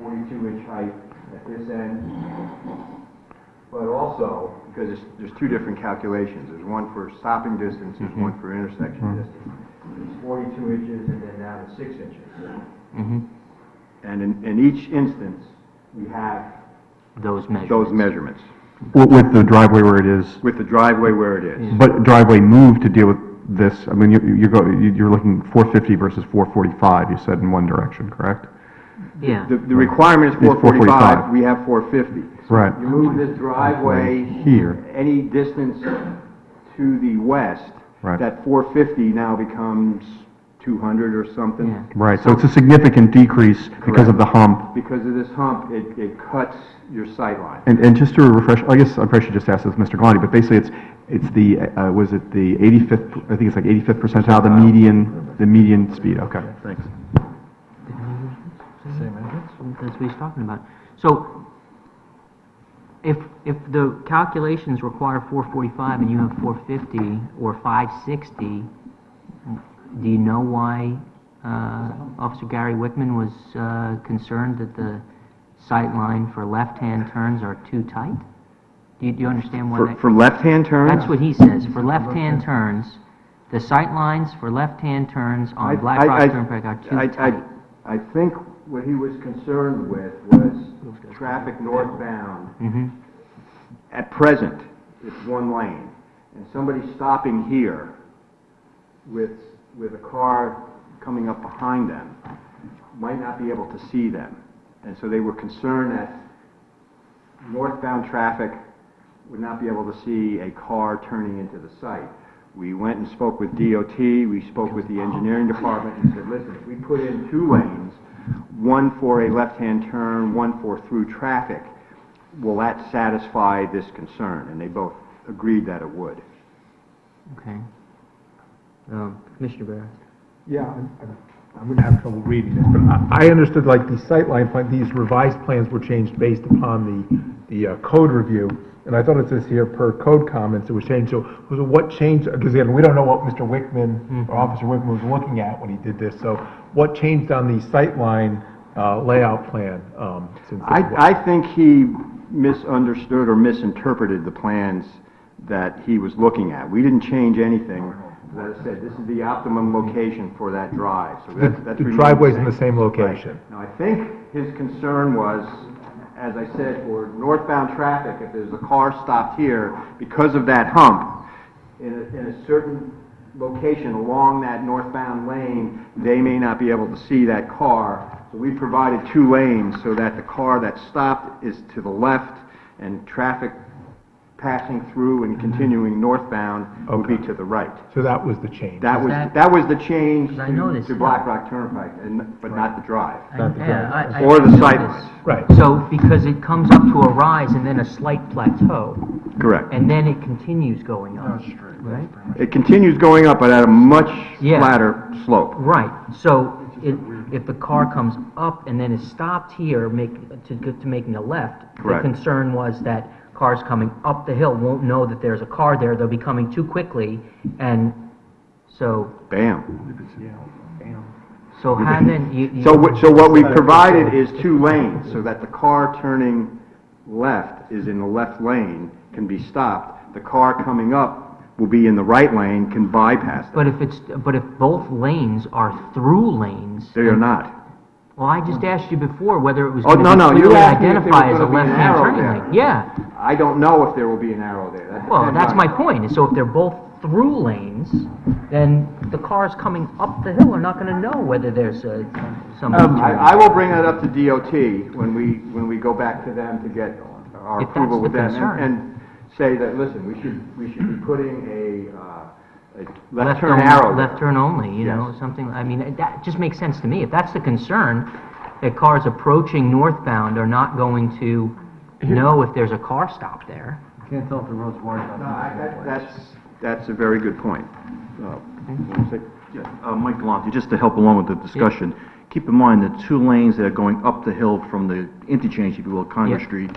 42-inch height at this end. But also, because there's two different calculations. There's one for stopping distance, there's one for intersection distance. It's 42 inches and then down to 6 inches. Mm-hmm. And in each instance, we have Those measurements. those measurements. With the driveway where it is, With the driveway where it is. but driveway moved to deal with this, I mean, you're looking 450 versus 445, you said in one direction, correct? Yeah. The requirement is It's 445, we have 450. Right. You move this driveway Here. any distance to the west, Right. that 450 now becomes 200 or something. Yeah. Right, so it's a significant decrease because of the hump. Because of this hump, it cuts your sight line. And just to refresh, I guess I probably should just ask this, Mr. Galante, but basically it's the, was it the 85th, I think it's like 85th percentile, the median speed, okay, thanks. Same entrance? That's what he's talking about. So, if the calculations require 445 and you have 450 or 560, do you know why Officer Gary Wickman was concerned that the sight line for left-hand turns are too tight? Do you understand why that... For left-hand turns? That's what he says. For left-hand turns, the sight lines for left-hand turns on Black Rock Turnpike are too tight. I think what he was concerned with was traffic northbound. Mm-hmm. At present, it's one lane, and somebody stopping here with a car coming up behind them might not be able to see them. And so they were concerned that northbound traffic would not be able to see a car turning into the site. We went and spoke with DOT, we spoke with the engineering department and said, listen, if we put in 2 lanes, one for a left-hand turn, one for through traffic, will that satisfy this concern? And they both agreed that it would. Okay. Commissioner Barrett? Yeah, I'm going to have trouble reading this, but I understood like the sightline plan, these revised plans were changed based upon the code review, and I thought it says here per code comments it was changed. So what changed? Because again, we don't know what Mr. Wickman or Officer Wickman was looking at when he did this. So what changed on the sightline layout plan? I think he misunderstood or misinterpreted the plans that he was looking at. We didn't change anything. As I said, this is the optimum location for that drive. So that's the driveway's in the same location. Right. Now, I think his concern was, as I said, for northbound traffic, if there's a car stopped here, because of that hump, in a certain location along that northbound lane, they may not be able to see that car. So we provided 2 lanes so that the car that stopped is to the left and traffic passing through and continuing northbound would be to the right. So that was the change. That was the change to Black Rock Turnpike, but not the drive. Or the sightlines. Right. So, because it comes up to a rise and then a slight plateau. Correct. And then it continues going up. Right? It continues going up, but at a much flatter slope. Right. So, if the car comes up and then is stopped here to making the left, Correct. The concern was that cars coming up the hill won't know that there's a car there. They'll be coming too quickly, and so... Bam. So how then... So what we provided is 2 lanes, so that the car turning left is in the left lane, can be stopped. The car coming up will be in the right lane, can bypass that. But if both lanes are through lanes... They are not. Well, I just asked you before whether it was Oh, going to no, be you clearly asked me if there was identified as a gonna be an left-hand arrow turning there. lane. Yeah. I don't know if there will be an arrow there. That Well, depends that's on- my point. So if they're both through lanes, then the cars coming up the hill are not going to know whether there's some... I will bring that up to DOT when we go back to them to get our If that's approval with the them concern. and say that, listen, we should be putting a left turn arrow there. Left turn only, you know, something, I mean, that just makes sense to me. If that's the concern, that cars approaching northbound are not going to know if there's a car stop there. Can't tell if the road's wide enough. That's a very good point. Mike Galante, just to help along with the discussion, keep in mind the 2 lanes that are going up the hill from the interchange, if you will, Congress Street,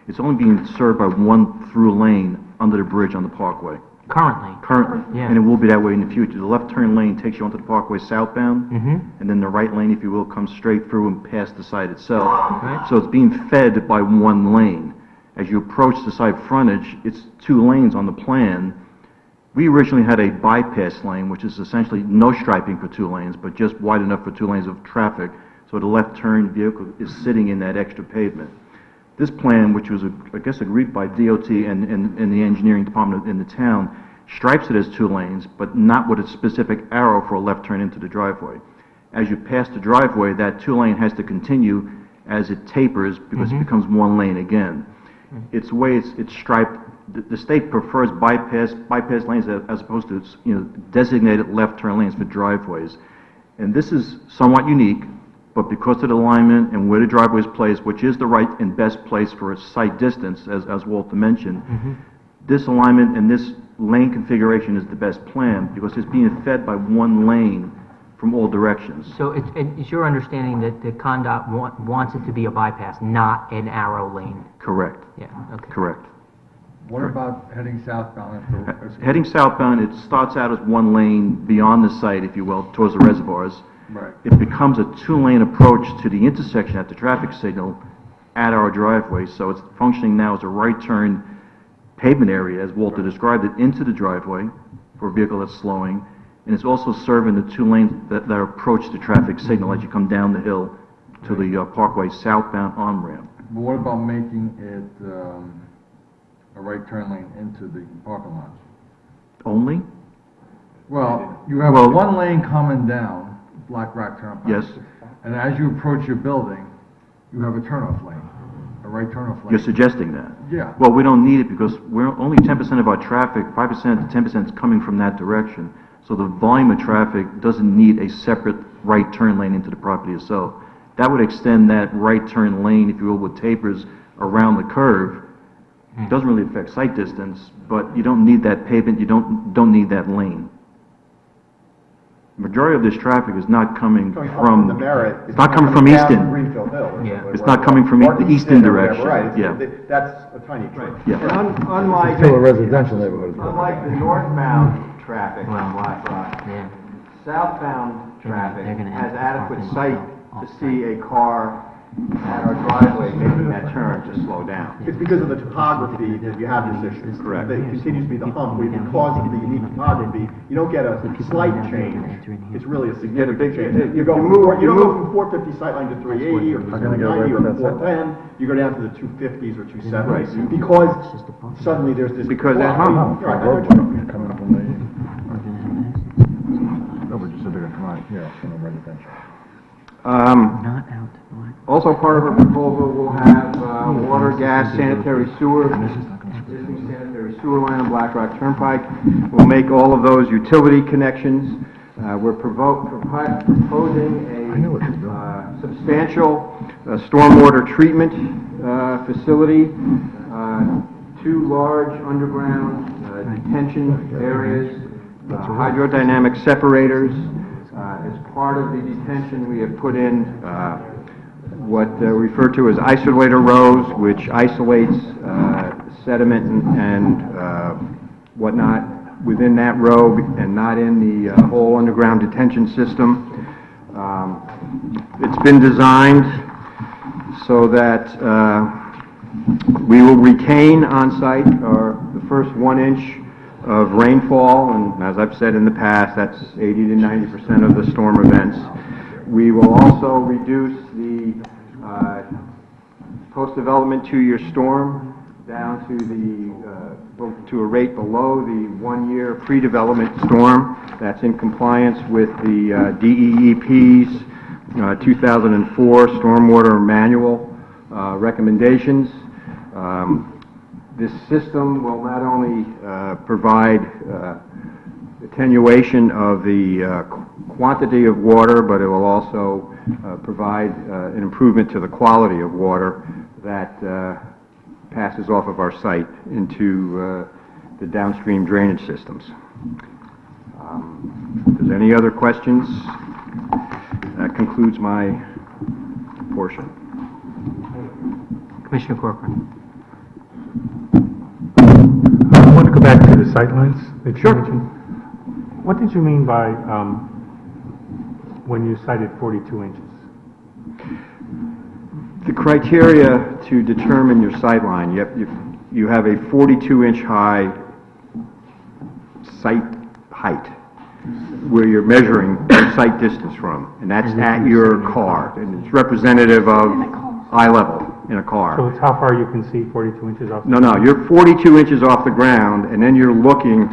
it's only being served by 1 through lane under the bridge on the Parkway. Currently. Yeah. And it will be that way in the future. The left turn lane takes you onto the Parkway southbound, and then the right lane, if you will, comes straight through and past the site itself. Right. So it's being fed by 1 lane. As you approach the site frontage, it's 2 lanes on the plan. We originally had a bypass lane, which is essentially no striping for 2 lanes, but just wide enough for 2 lanes of traffic, so the left turn vehicle is sitting in that extra pavement. This plan, which was, I guess, agreed by DOT and the engineering department in the town, stripes it as 2 lanes, but not with a specific arrow for a left turn into the driveway. As you pass the driveway, that 2 lane has to continue as it tapers because it becomes 1 lane again. It's the way it's striped. The state prefers bypass lanes as opposed to designated left turn lanes for driveways. And this is somewhat unique, but because of the alignment and where the driveway is placed, which is the right and best place for a site distance, as Walter mentioned, this alignment and this lane configuration is the best plan because it's being fed by 1 lane from all directions. So it's your understanding that the CONDOT wants it to be a bypass, not an arrow lane? Correct. Yeah, okay. Correct. What about heading southbound? Heading southbound, it starts out as 1 lane beyond the site, if you will, towards the reservoirs. Right. It becomes a 2-lane approach to the intersection at the traffic signal at our driveway, so it's functioning now as a right turn pavement area, as Walter described it, into the driveway for a vehicle that's slowing, and it's also serving the 2 lanes that approach the traffic signal as you come down the hill to the Parkway southbound on-ramp. But what about making it a right turn lane into the parking lot? Only? Well, you have 1 lane coming down Black Rock Turnpike. Yes. And as you approach your building, you have a turnoff lane, a right turn off lane. You're suggesting that? Yeah. Well, we don't need it because we're only 10% of our traffic, 5% to 10% is coming from that direction. So the volume of traffic doesn't need a separate right turn lane into the property itself. That would extend that right turn lane, if you will, with tapers around the curve. It doesn't really affect sight distance, but you don't need that pavement, you don't need that lane. Majority of this traffic is not coming from, the Merritt. it's not coming from down Easton. Greenfield Hill. Yeah. It's not coming from Or the Easton or whatever, direction. Right, Yeah. that's a tiny trip. Yeah. And unlike. Still a residential neighborhood. Unlike the northbound traffic Well, on Black Rock, Yeah. southbound traffic they're gonna has have to adequate park sight themselves to see a car at our driveway making that turn to slow down. It's because of the topography that you have this issue. Correct. That it continues to be the hump, where because of the unique topography, you don't get a slight change. It's really a significant change. You don't go from 450 sightline to 380 or 390 or 410, you go down to the 250s or 270s. Because suddenly there's this. Because that hump. Right, I know what you're talking about. Coming from the, no, but you said they're gonna come out, yeah, from the residential. Not out. Also part of our proposal will have water, gas, sanitary sewer, existing sanitary sewer line on Black Rock Turnpike. We'll make all of those utility connections. We're proposing a substantial stormwater treatment facility, 2 large underground detention areas, hydrodynamic separators. As part of the detention, we have put in what we refer to as isolator rows, which isolates sediment and whatnot within that row and not in the whole underground detention system. It's been designed so that we will retain on site the first 1 inch of rainfall, and as I've said in the past, that's 80 to 90% of the storm events. We will also reduce the post-development 2-year storm down to a rate below the 1-year pre-development storm. That's in compliance with the DEEP's 2004 Stormwater Manual recommendations. This system will not only provide attenuation of the quantity of water, but it will also provide an improvement to the quality of water that passes off of our site into the downstream drainage systems. If there's any other questions, that concludes my portion. Commissioner Corcoran. I want to go back to the sightlines that you mentioned. What did you mean by, when you cited 42 inches? The criteria to determine your sightline, you have a 42-inch high sight height where you're measuring your sight distance from, and that's at your car, and it's representative of eye level in a car. So it's how far you can see 42 inches off? No, you're 42 inches off the ground, and then you're looking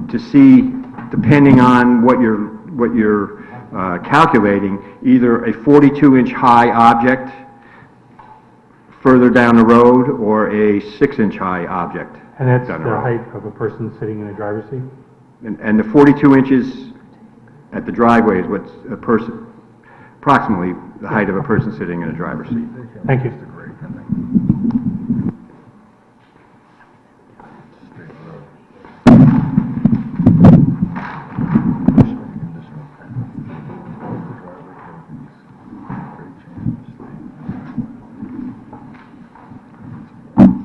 to see, depending on what you're calculating, either a 42-inch high object further down the road or a 6-inch high object. And that's down the road. height of a person sitting in a driver's seat? And the 42 inches at the driveway is what's approximately the height of a person sitting in a driver's seat. Thank you.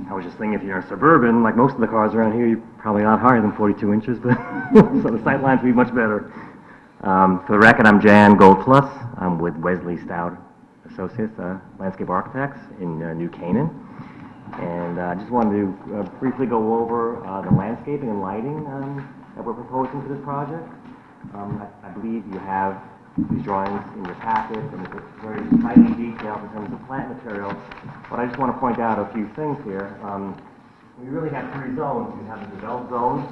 I was just thinking, if you're suburban, like most of the cars around here, you're probably not higher than 42 inches, but so the sight lines would be much better. For the record, I'm Jan Goldplus. I'm with Wesley Stout Associates, Landscape Architects in New Canaan. And I just wanted to briefly go over the landscaping and lighting that we're proposing for this project. I believe you have these drawings in your packet, and it's very highly detailed in terms of plant material. But I just want to point out a few things here. We really have 3 zones. We have the developed zone,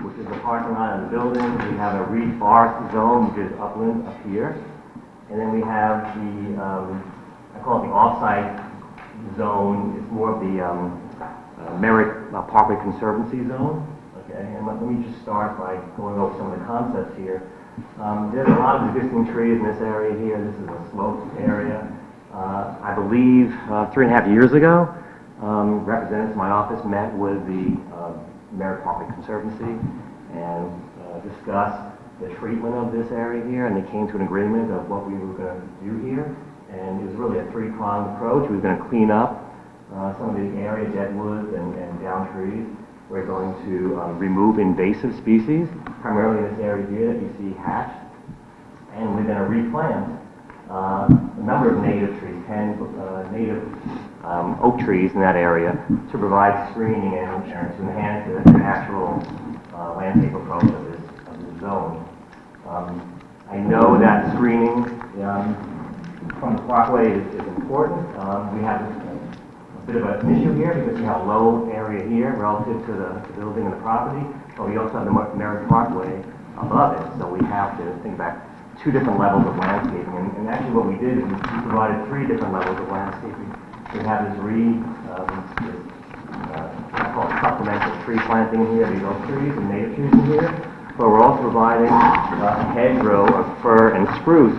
which is the parking lot of the building. We have a reed forest zone, which is upland up here. And then we have the, I call it the off-site zone is more of the Merrick Parkway Conservancy zone. Okay, and let me just start by going over some of the concepts here. There's a lot of existing trees in this area here. This is a sloped area. I believe 3.5 years ago, representatives of my office met with the Merrick Parkway Conservancy and discussed the treatment of this area here, and they came to an agreement of what we were going to do here. And it was really a three-pronged approach. We were going to clean up some of the area, dead woods and down trees. We're going to remove invasive species, primarily in this area here that you see hatched. And we're going to replant a number of native trees, 10 native oak trees in that area to provide screening and to enhance the natural landscape approach of this zone. I know that screening from the parkway is important. We have a bit of an issue here because we have a low area here relative to the building and the property, but we also have the Merrick Parkway above it, so we have to think about two different levels of landscaping. And actually what we did is we provided three different levels of landscaping. We have this I call it supplemental tree planting in here, these oak trees and native trees in here, but we're also providing a hedgerow of fir and spruce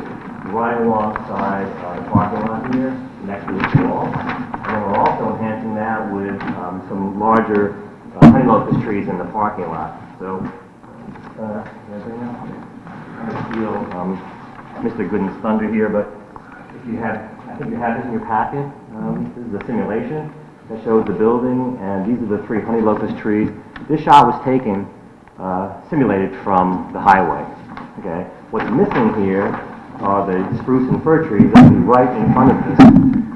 right alongside the parking lot here, next to this wall. And then we're also enhancing that with some larger honey locust trees in the parking lot. So, I feel Mr. Gooden's thunder here, but if you have, I think you have this in your packet. This is a simulation that shows the building, and these are the 3 honey locust trees. This shot was taken, simulated from the highway. Okay, what's missing here are the spruce and fir trees that will be right in front of this,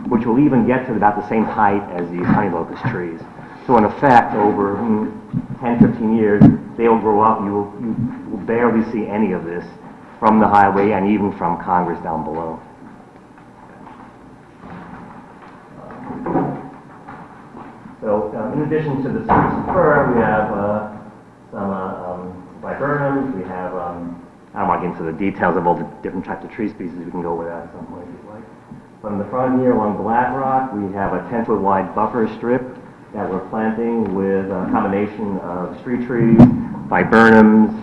which will even get to about the same height as these honey locust trees. So in effect, over 10, 15 years, they will grow up. You will barely see any of this from the highway and even from Congress down below. So in addition to the spruce and fir, we have some viburnums. We have, I don't want to get into the details of all the different types of tree species. We can go over that at some point if you'd like. But in the front here along Black Rock, we have a 10-foot wide buffer strip that we're planting with a combination of street trees, viburnums,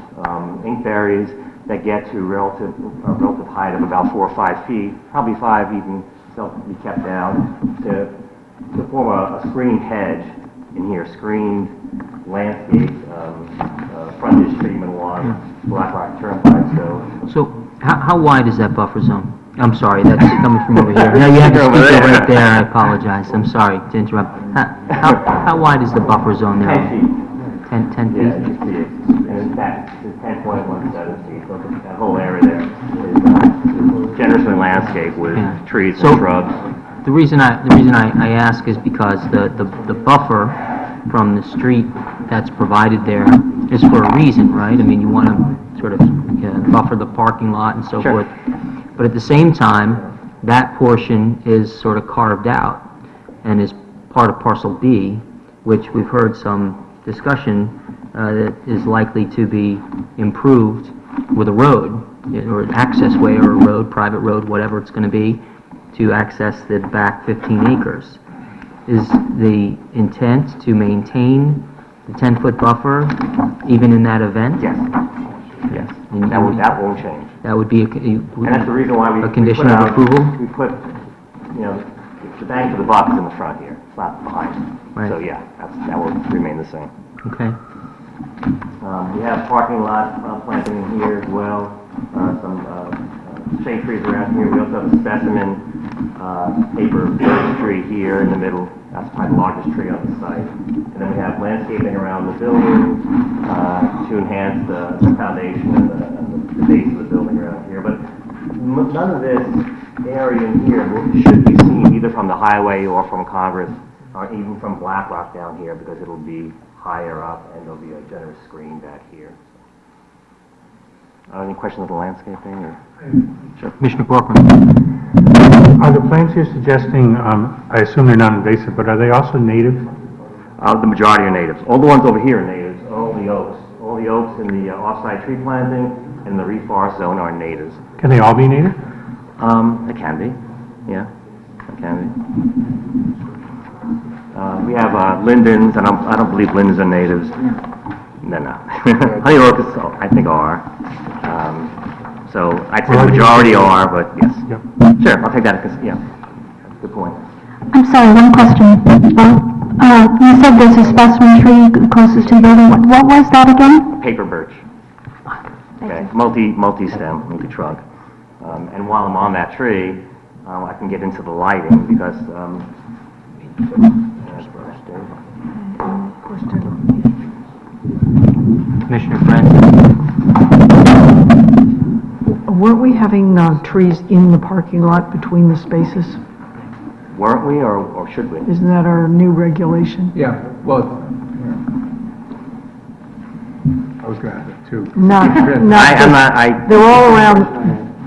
inkberries that get to a relative height of about 4 or 5 feet, probably 5 even, so be kept down, to form a screened hedge in here, screened landscape, frontage treatment along Black Rock Turnpike. So how wide is that buffer zone? I'm sorry, that's coming from over here. No, you have the speaker right there, I apologize. I'm sorry to interrupt. How wide is the buffer zone there? 10 feet. 10 feet? Yeah, you see it. And in fact, it's 10.17 feet. So that whole area there is generously landscaped with trees and shrubs. The reason I ask is because the buffer from the street that's provided there is for a reason, right? I mean, you want to sort of buffer the parking lot and so forth. But at the same time, that portion is sort of carved out and is part of Parcel B, which we've heard some discussion that is likely to be improved with a road, or an access way or a road, private road, whatever it's going to be, to access the back 15 acres. Is the intent to maintain the 10-foot buffer even in that event? Yes. Yes. That won't change. That would be and that's the reason why a condition of approval? We put, the bang for the buck is in the front here. It's not behind. Right. So yeah, that will remain the same. Okay. We have parking lot planting in here as well. Some shade trees around here. We also have a specimen paper birch tree here in the middle. That's probably the largest tree on the site. And then we have landscaping around the building to enhance the foundation and the base of the building around here. But none of this area in here should be seen either from the highway or from Congress or even from Black Rock down here because it'll be higher up and there'll be a generous screen back here. Any questions of the landscaping? Or? Sure. Commissioner Corcoran. Are the plants you're suggesting, I assume they're not invasive, but are they also native? The majority are natives. All the ones over here are natives, all the oaks. All the oaks in the off-site tree planting and the reforest zone are natives. Can they all be native? It can be, yeah, it can be. We have lindens, and I don't believe lindens are natives. No. Honey locusts, I think, are. So I'd say the majority are, but yes. Sure, I'll take that, because, yeah, good point. I'm sorry, one question. You said there's a specimen tree closest to the building. What was that again? Paper birch. Okay, multi-stem, multi-trunk. And while I'm on that tree, I can get into the lighting, because, Commissioner Francis? Weren't we having trees in the parking lot between the spaces? weren't we, or should we? Isn't that our new regulation? Yeah, well, I was going to add that too. Not they're all around,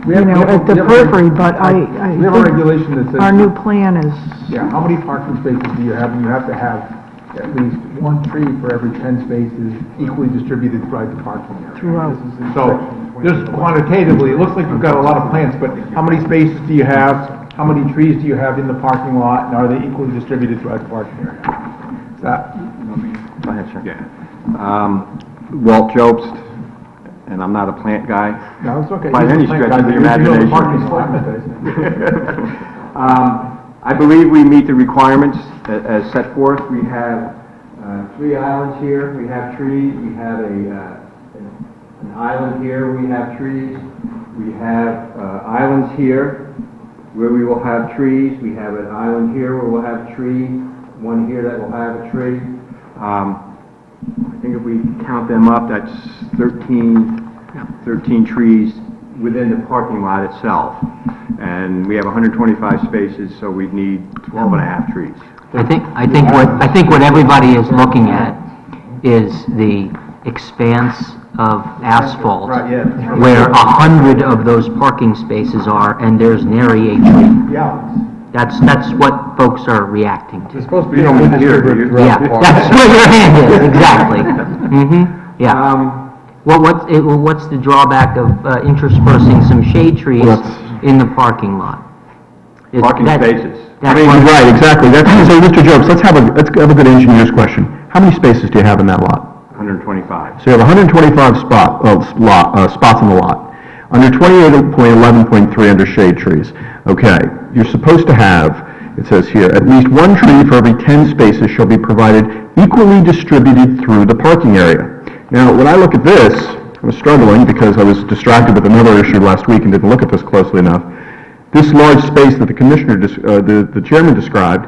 you know, at the periphery, but I We have a regulation that says... our new plan is... Yeah, how many parking spaces do you have? And you have to have at least one tree for every 10 spaces equally distributed throughout the parking area. Throughout. So, just quantitatively, it looks like you've got a lot of plants, but how many spaces do you have? How many trees do you have in the parking lot? And are they equally distributed throughout the parking area? Go ahead, sir. Yeah. Walt Jobst, and I'm not a plant guy. No, it's okay. By any stretch of the imagination. I believe we meet the requirements as set forth. We have 3 islands here. We have trees. We have an island here. We have trees. We have islands here where we will have trees. We have an island here where we'll have a tree. One here that will have a tree. I think if we count them up, that's 13 trees within the parking lot itself. And we have 125 spaces, so we need 12 and a half trees. I think what everybody is looking at is the expanse of asphalt, Right, yeah. where 100 of those parking spaces are, and there's nary a tree. Yeah. That's what folks are reacting to. It's supposed to be distributed throughout Yeah, the park. that's where your hand is, exactly. Mm-hmm, yeah. What's the drawback of interspersing some shade trees in the parking lot? Parking spaces. Right, exactly. So, Mr. Jobs, let's have a good engineer's question. How many spaces do you have in that lot? 125. So you have 125 spots in the lot. Under 28.11.3 under shade trees, okay, you're supposed to have, it says here, at least one tree for every 10 spaces shall be provided equally distributed through the parking area. Now, when I look at this, I was struggling because I was distracted with another issue last week and didn't look at this closely enough. This large space that the commissioner, the chairman described,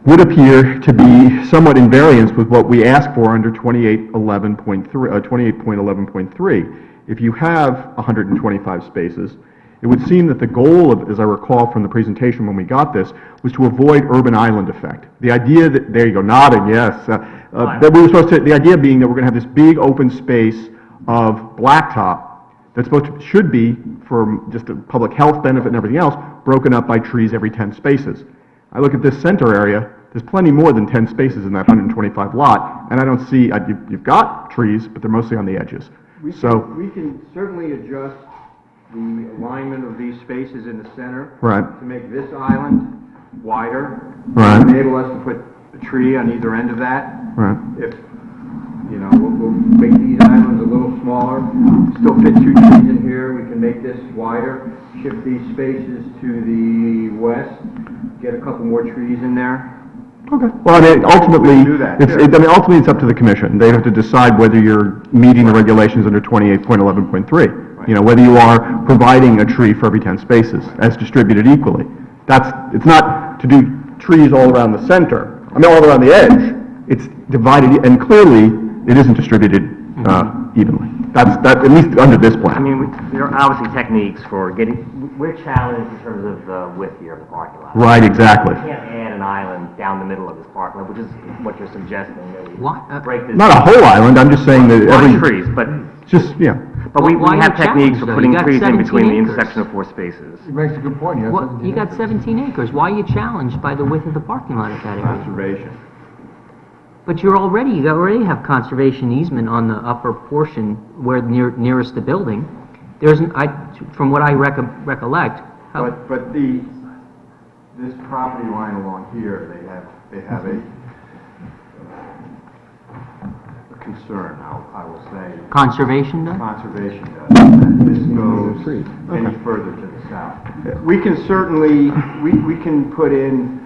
would appear to be somewhat in variance with what we ask for under 28.11.3. If you have 125 spaces, it would seem that the goal of, as I recall from the presentation when we got this, was to avoid urban island effect. The idea that, there you go, nodding, yes, that we were supposed to, the idea being that we're going to have this big open space of blacktop that's should be, for just a public health benefit and everything else, broken up by trees every 10 spaces. I look at this center area, there's plenty more than 10 spaces in that 125 lot, and I don't see, you've got trees, but they're mostly on the edges. We can certainly adjust the alignment of these spaces in the center. Right. To make this island wider. Right. Enable us to put a tree on either end of that. Right. If, you know, we'll make these islands a little smaller, still fit 2 trees in here, we can make this wider, shift these spaces to the west, get a couple more trees in there. Okay. Well, I mean, ultimately, Do that, ultimately it's up to the commission. They have to decide whether you're meeting the regulations under 28.11.3. You know, whether you are providing a tree for every 10 spaces as distributed equally. It's not to do trees all around the center, all around the edge. It's divided, and clearly, it isn't distributed evenly. That's at least under this plan. I mean, there are obviously techniques for we're challenged in terms of the width here of the parking lot. Right, exactly. You can't add an island down the middle of this parking lot, which is what you're suggesting, that we break this. Not a whole island, I'm just saying that every... trees, but... Just, yeah. But we have techniques for putting trees in between the acres. intersection of 4 spaces. He makes a good point. You got 17 acres. Why are you challenged by the width of the parking lot at that area? Conservation. But you already have conservation easement on the upper portion where nearest the building. From what I recollect. But the this property line along here, they have a concern, I will say. Conservation does? Conservation does. That this goes any further to the south. We can certainly, we can put in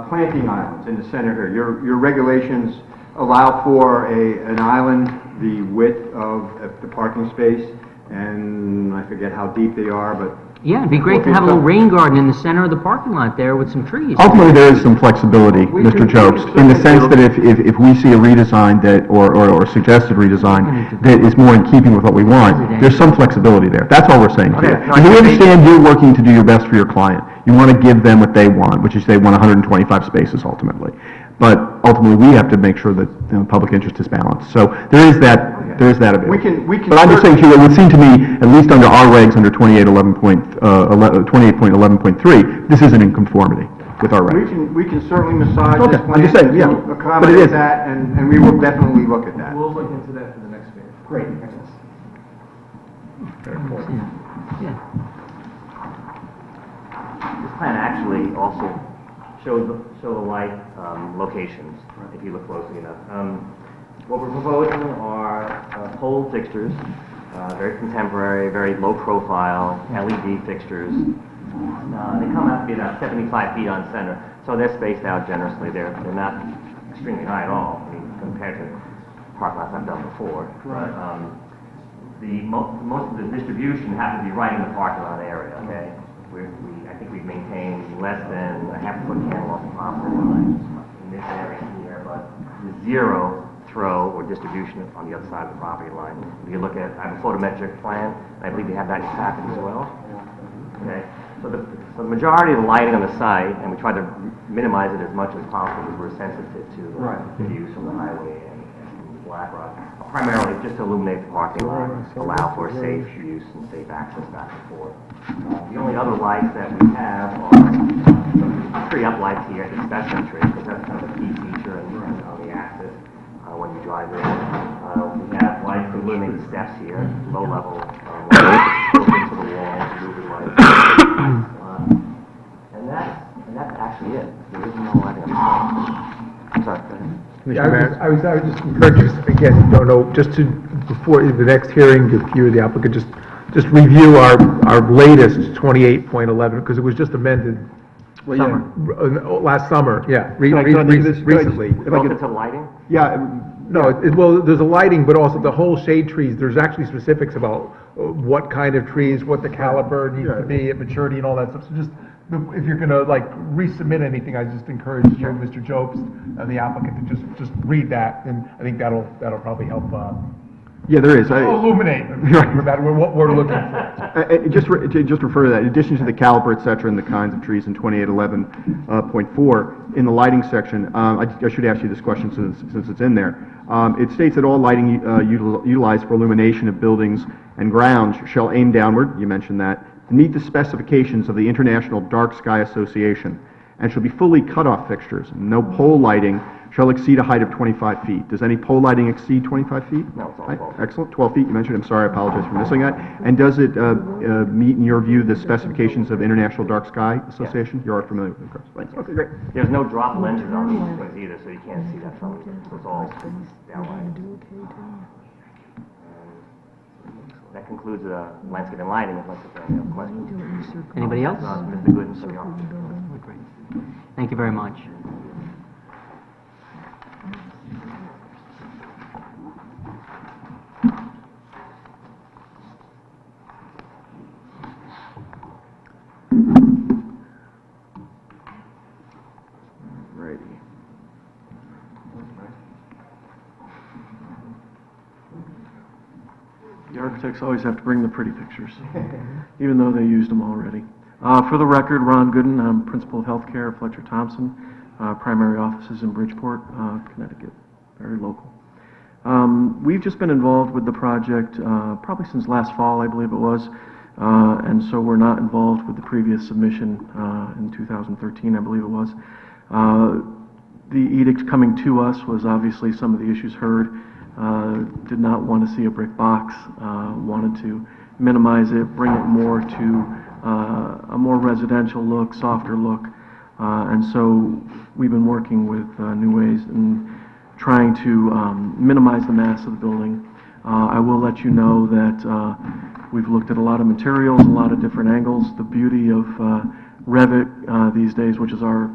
planting islands in the center here. Your regulations allow for an island the width of the parking space, and I forget how deep they are, but... Yeah, it'd be great to have a little rain garden in the center of the parking lot there with some trees. Ultimately, there is some flexibility, Mr. Jobs, in the sense that if we see a redesign that, or suggested redesign that is more in keeping with what we want, there's some flexibility there. That's all we're saying to you. And we understand you're working to do your best for your client. You want to give them what they want, which is they want 125 spaces ultimately. But ultimately, we have to make sure that the public interest is balanced. So there is that available. But I'm just saying to you, it would seem to me, at least under our regs, under 28.11.3, this isn't in conformity with our regs. We can certainly massage this I'm just saying, yeah, to but it accommodate is. that, and we will definitely look at that. We'll look into that for the next meeting. Great. Yeah. This plan actually also show the light locations, if you look closely enough. What we're proposing are pole fixtures, very contemporary, very low profile, LED fixtures. They come out to be about 75 feet on center, so they're spaced out generously. They're not extremely high at all, I mean, compared to parking lots I've done before. Right. But most of the distribution happens to be right in the parking lot area, okay? I think we've maintained less than a half-foot candle off the property line in this area here, but zero throw or distribution on the other side of the property line. If you look at, I have a photometric plan, and I believe you have that in your packet as well. Okay, so the majority of the lighting on the site, and we try to minimize it as much as possible because we're sensitive to the views from the highway and Black Rock, primarily just to illuminate the parking lot, allow for safe use and safe access back and forth. The only other lights that we have are some tree up lights here, the specimen tree, because that's kind of a key feature on the axis when you drive in. We have lights to illuminate the steps here, low level lights built into the walls, moving lights. And that's actually it. There is no lighting on the site. I'm sorry, go ahead. Yeah, I was just encourage you, again, don't know, just to, before the next hearing, if you or the applicant, just review our latest 28.11, because it was just amended last summer, yeah, recently. Relative to lighting? Yeah, no, well, there's a lighting, but also the whole shade trees, there's actually specifics about what kind of trees, what the caliber needs to be at maturity and all that stuff, so just, if you're gonna like resubmit anything, I just encourage you, Mr. Jobs, the applicant, to just read that, and I think that'll probably help, Yeah, there is. illuminate about what we're looking for. Just refer to that, in addition to the caliber, et cetera, and the kinds of trees in 2811.4, in the lighting section, I should ask you this question since it's in there. It states that all lighting utilized for illumination of buildings and grounds shall aim downward, you mentioned that, to meet the specifications of the International Dark Sky Association, and shall be fully cut-off fixtures. No pole lighting shall exceed a height of 25 feet. Does any pole lighting exceed 25 feet? No, it's all 12 feet. Excellent, 12 feet, you mentioned, I'm sorry, I apologize for missing that. And does it meet, in your view, the specifications of International Dark Sky Association? You are familiar with them, of course. Thanks. Okay, great. There's no drop lenses on these things either, so you can't see that from, so it's all downlight. That concludes landscape and lighting, unless there's any other questions. Anybody else? Mr. Gooden, for the office. Great. Thank you very much. Righty. The architects always have to bring the pretty pictures, even though they used them already. For the record, Ron Gooden, I'm Principal of Healthcare at Fletcher Thompson. Primary offices in Bridgeport, Connecticut, very local. We've just been involved with the project probably since last fall, I believe it was, and so we're not involved with the previous submission in 2013, I believe it was. The edict coming to us was obviously some of the issues heard. Did not want to see a brick box, wanted to minimize it, bring it more to a more residential look, softer look. And so we've been working with New Ways and trying to minimize the mass of the building. I will let you know that we've looked at a lot of materials, a lot of different angles. The beauty of Revit these days, which is our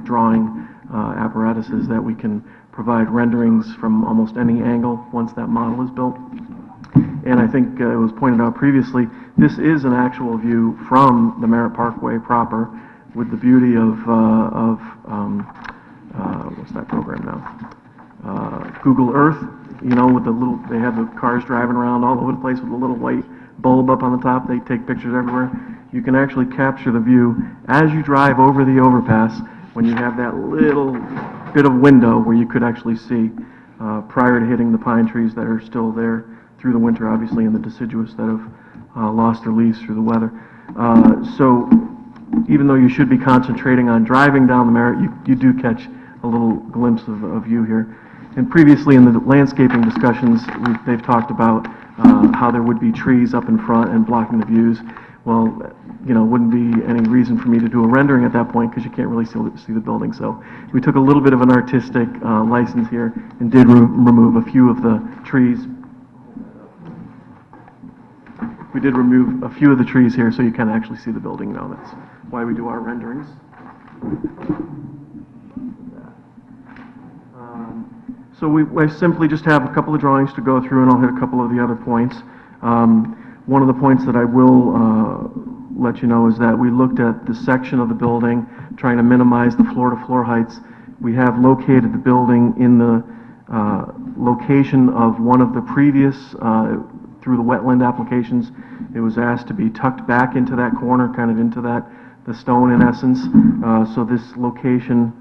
drawing apparatus, is that we can provide renderings from almost any angle once that model is built. And I think it was pointed out previously, this is an actual view from the Merritt Parkway proper, with the beauty of what's that program now? Google Earth, you know, with the little, they have the cars driving around all over the place with a little white bulb up on the top. They take pictures everywhere. You can actually capture the view as you drive over the overpass when you have that little bit of window where you could actually see prior to hitting the pine trees that are still there through the winter, obviously, and the deciduous that have lost their leaves through the weather. So even though you should be concentrating on driving down the Merritt, you do catch a little glimpse of view here. And previously in the landscaping discussions, they've talked about how there would be trees up in front and blocking the views. Well, you know, wouldn't be any reason for me to do a rendering at that point because you can't really see the building. So we took a little bit of an artistic license here and did remove a few of the trees. We did remove a few of the trees here so you can actually see the building now. That's why we do our renderings. So I simply just have a couple of drawings to go through, and I'll hit a couple of the other points. One of the points that I will let you know is that we looked at the section of the building, trying to minimize the floor-to-floor heights. We have located the building in the location of one of the previous, through the wetland applications. It was asked to be tucked back into that corner, kind of into that, the stone in essence. So this location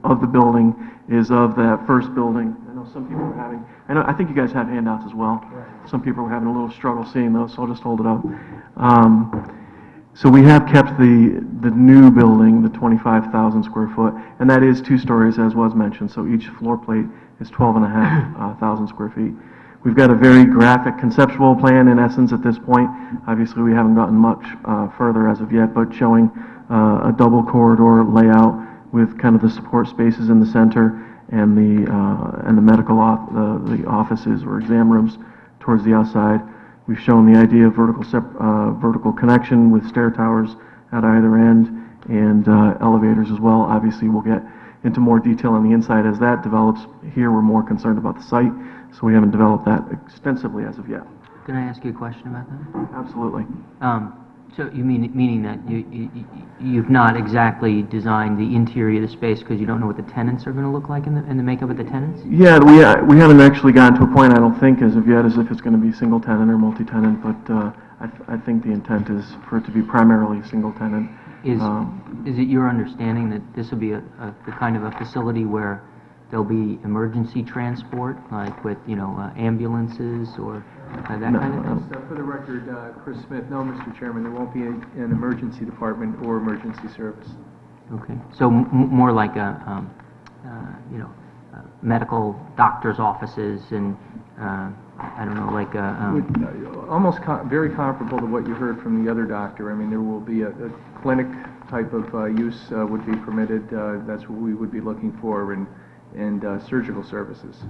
of the building is of that first building. I know some people were having, I think you guys have handouts as well. Right. Some people were having a little struggle seeing those, so I'll just hold it up. So we have kept the new building, the 25,000 square foot, and that is 2 stories, as was mentioned, so each floor plate is 12,500 square feet. We've got a very graphic conceptual plan in essence at this point. Obviously, we haven't gotten much further as of yet, but showing a double corridor layout with kind of the support spaces in the center and the medical the offices or exam rooms towards the outside. We've shown the idea of vertical connection with stair towers at either end and elevators as well. Obviously, we'll get into more detail on the inside as that develops. Here, we're more concerned about the site, so we haven't developed that extensively as of yet. Can I ask you a question about that? Absolutely. So you meaning that you've not exactly designed the interior of the space because you don't know what the tenants are going to look like in the makeup of the tenants? Yeah, we haven't actually gotten to a point, I don't think, as of yet, as if it's going to be single tenant or multi-tenant, but I think the intent is for it to be primarily single tenant. Is it your understanding that this will be the kind of a facility where there'll be emergency transport, like with, you know, ambulances or that kind of thing? For the record, Chris Smith, no, Mr. Chairman, there won't be an emergency department or emergency service. Okay, so more like a, you know, medical doctor's offices and, I don't know, like almost very comparable to what you heard from the other doctor. I mean, there will be a clinic type of use would be permitted. That's what we would be looking for, and surgical services.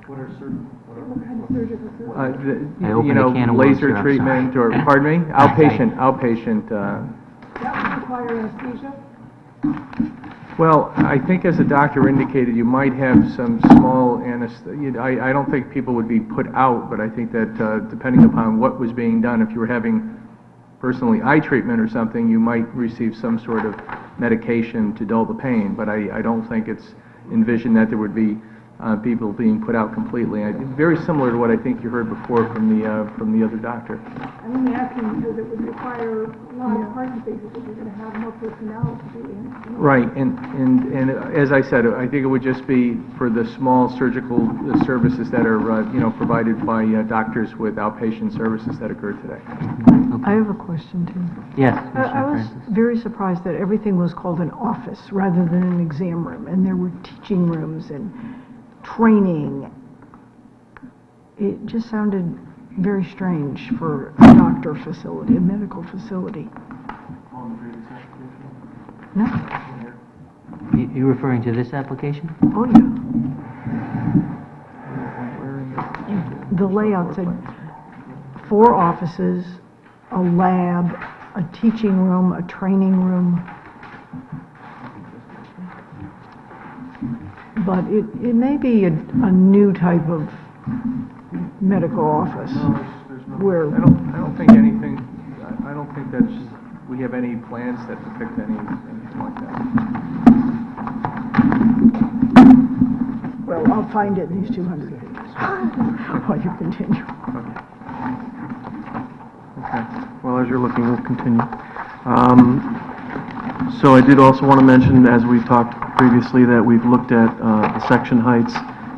What are surgical? What kind of surgical services? You know, laser treatment, or pardon me, outpatient. That would require anesthesia? Well, I think as the doctor indicated, you might have some small anesthesia. I don't think people would be put out, but I think that depending upon what was being done, if you were having personally eye treatment or something, you might receive some sort of medication to dull the pain, but I don't think it's envisioned that there would be people being put out completely. Very similar to what I think you heard before from the other doctor. I'm only asking because it would require a lot of parking spaces if you're going to have more personnel to be in. Right, and as I said, I think it would just be for the small surgical services that are you know, provided by doctors with outpatient services that occur today. I have a question too. Yes. I was very surprised that everything was called an office rather than an exam room, and there were teaching rooms and training. It just sounded very strange for a doctor facility, a medical facility. No? You referring to this application? Oh, yeah. The layout said 4 offices, a lab, a teaching room, a training room. But it may be a new type of medical office where... I don't think anything, I don't think we have any plans that depict anything like that. Well, I'll find it in these 200 pages while you continue. Okay. Well, as you're looking, we'll continue. So I did also want to mention, as we talked previously, that we've looked at the section heights,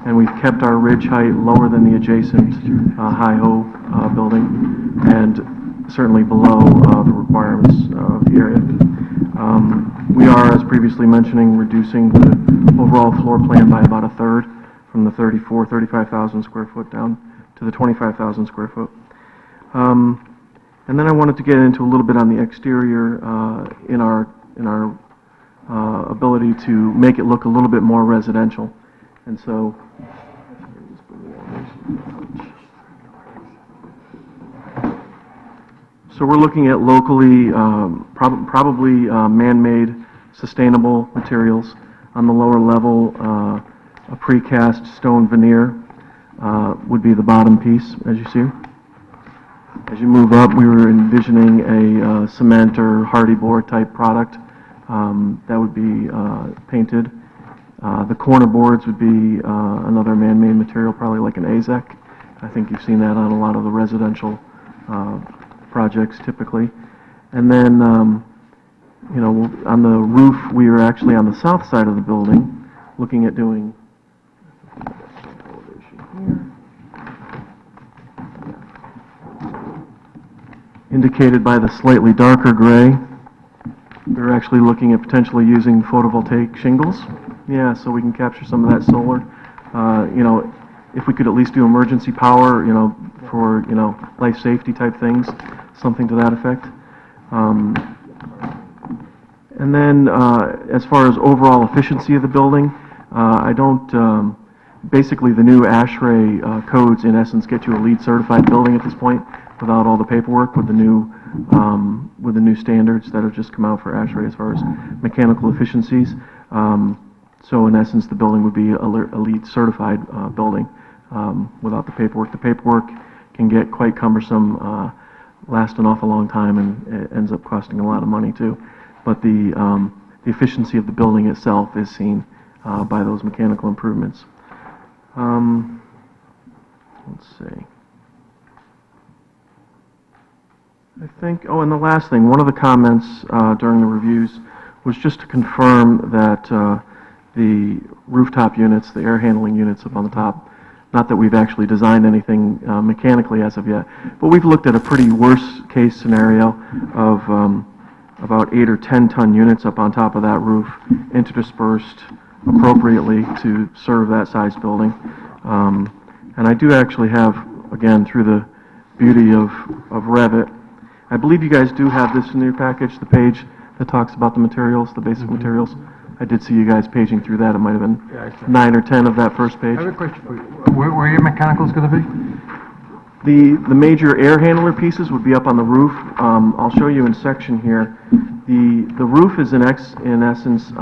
and we've kept our ridge height lower than the adjacent Hi-Ho building, and certainly below the requirements of the area. We are, as previously mentioning, reducing the overall floor plan by about a third, from the 35,000 square foot down to the 25,000 square foot. And then I wanted to get into a little bit on the exterior in our ability to make it look a little bit more residential. And so, we're looking at locally, probably man-made, sustainable materials. On the lower level, a precast stone veneer would be the bottom piece, as you see. As you move up, we were envisioning a cement or hardy board type product that would be painted. The corner boards would be another man-made material, probably like an AZEK. I think you've seen that on a lot of the residential projects typically. And then, you know, on the roof, we were actually on the south side of the building looking at doing indicated by the slightly darker gray. We're actually looking at potentially using photovoltaic shingles. Yeah, so we can capture some of that solar. You know, if we could at least do emergency power, you know, for, you know, life safety type things, something to that effect. And then, as far as overall efficiency of the building, I don't, basically the new ASHRAE codes in essence get you a LEED certified building at this point without all the paperwork with the new standards that have just come out for ASHRAE as far as mechanical efficiencies. So in essence, the building would be a LEED certified building without the paperwork. The paperwork can get quite cumbersome, last an awful long time, and it ends up costing a lot of money too. But the efficiency of the building itself is seen by those mechanical improvements. Let's see. I think, oh, and the last thing, one of the comments during the reviews was just to confirm that the rooftop units, the air handling units up on the top, not that we've actually designed anything mechanically as of yet, but we've looked at a pretty worst case scenario of about 8 or 10 ton units up on top of that roof, interdispersed appropriately to serve that size building. And I do actually have, again, through the beauty of Revit, I believe you guys do have this in your package, the page that talks about the materials, the basic materials. I did see you guys paging through that. It might have been 9 or 10 of that first page. I have a question for you. Where are your mechanicals going to be? The major air handler pieces would be up on the roof. I'll show you in section here. The roof is in essence,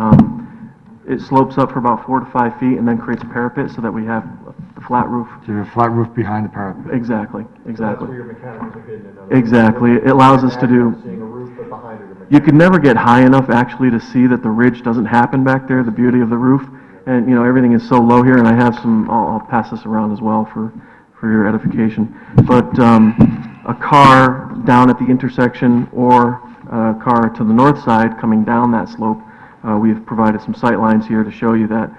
it slopes up for about 4 to 5 feet and then creates a parapet so that we have the flat roof. So you have a flat roof behind the parapet. Exactly, exactly. So that's where your mechanicals are hidden. Exactly. It allows us to do... Seeing a roof, but behind it You could never get high enough actually to see that the ridge doesn't happen back there, the beauty of the roof. And, you know, everything is so low here, and I have some, I'll pass this around as well for your edification. But a car down at the intersection or a car to the north side coming down that slope, we've provided some sight lines here to show you that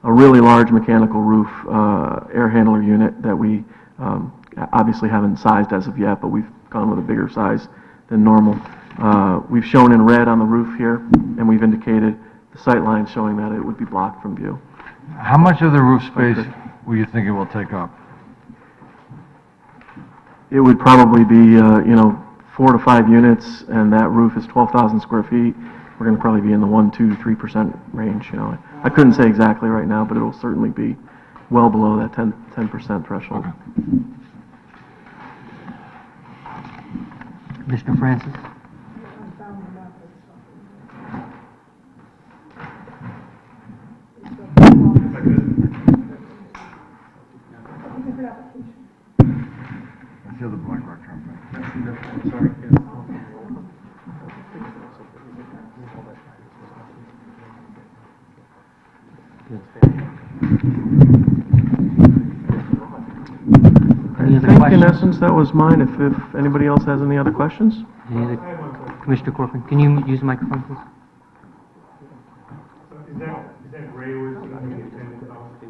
a really large mechanical roof air handler unit that we obviously haven't sized as of yet, but we've gone with a bigger size than normal. We've shown in red on the roof here, and we've indicated the sight line showing that it would be blocked from view. How much of the roof space will you think it will take up? It would probably be, you know, 4 to 5 units, and that roof is 12,000 square feet. we're going to probably be in the 1, 2, 3% range, you know. I couldn't say exactly right now, but it'll certainly be well below that 10% threshold. Mr. Francis? That's the other Black Rock company. Sorry. Any I other think in questions? essence that was mine. If anybody else has any other questions? Any other, Commissioner Corcoran, can you use the microphone, please? Is that gray was in the attendance policy?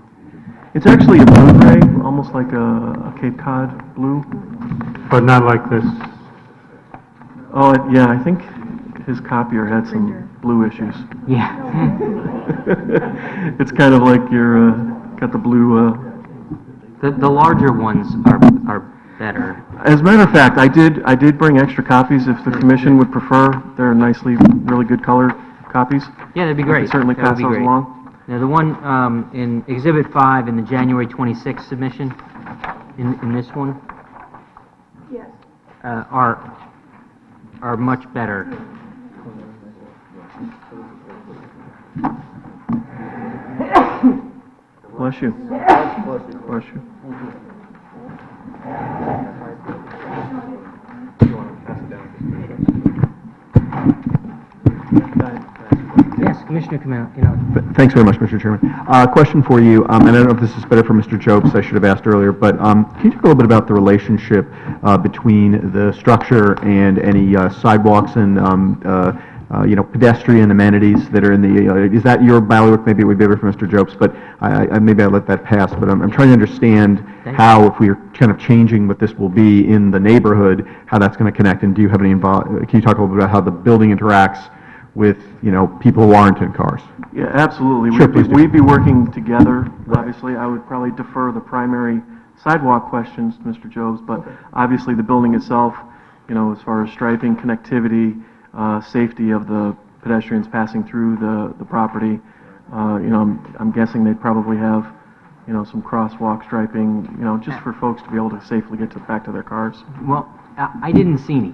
It's actually a blue gray, almost like a Cape Cod blue. But not like this. Oh, yeah, I think his copier had some blue issues. Yeah. It's kind of like you're got the blue. The larger ones are better. As a matter of fact, I did bring extra copies if the commission would prefer. They're nicely, really good color copies. Yeah, that'd be I great. could certainly That would pass be those great. along. Now, the one in Exhibit 5 in the January 26th submission, in this one, Yes. are much better. Bless you. Bless you. Yes, Commissioner Camillo. Thanks very much, Mr. Chairman. Question for you, and I don't know if this is better for Mr. Jobs, I should have asked earlier, but can you talk a little bit about the relationship between the structure and any sidewalks and, pedestrian amenities that are in the, is that your bailiwick? Maybe it would be better for Mr. Jobs, but maybe I'll let that pass, but I'm trying to understand how, if we are kind of changing what this will be in the neighborhood, how that's going to connect, and do you have any can you talk a little bit about how the building interacts with, people who aren't in cars? Yeah, absolutely. Sure, please do. We'd be working together, obviously. I would probably defer the primary sidewalk questions to Mr. Jobs, but obviously the building itself, as far as striping, connectivity, safety of the pedestrians passing through the property, I'm guessing they'd probably have, some crosswalk striping, just for folks to be able to safely get back to their cars. Well, I didn't see any.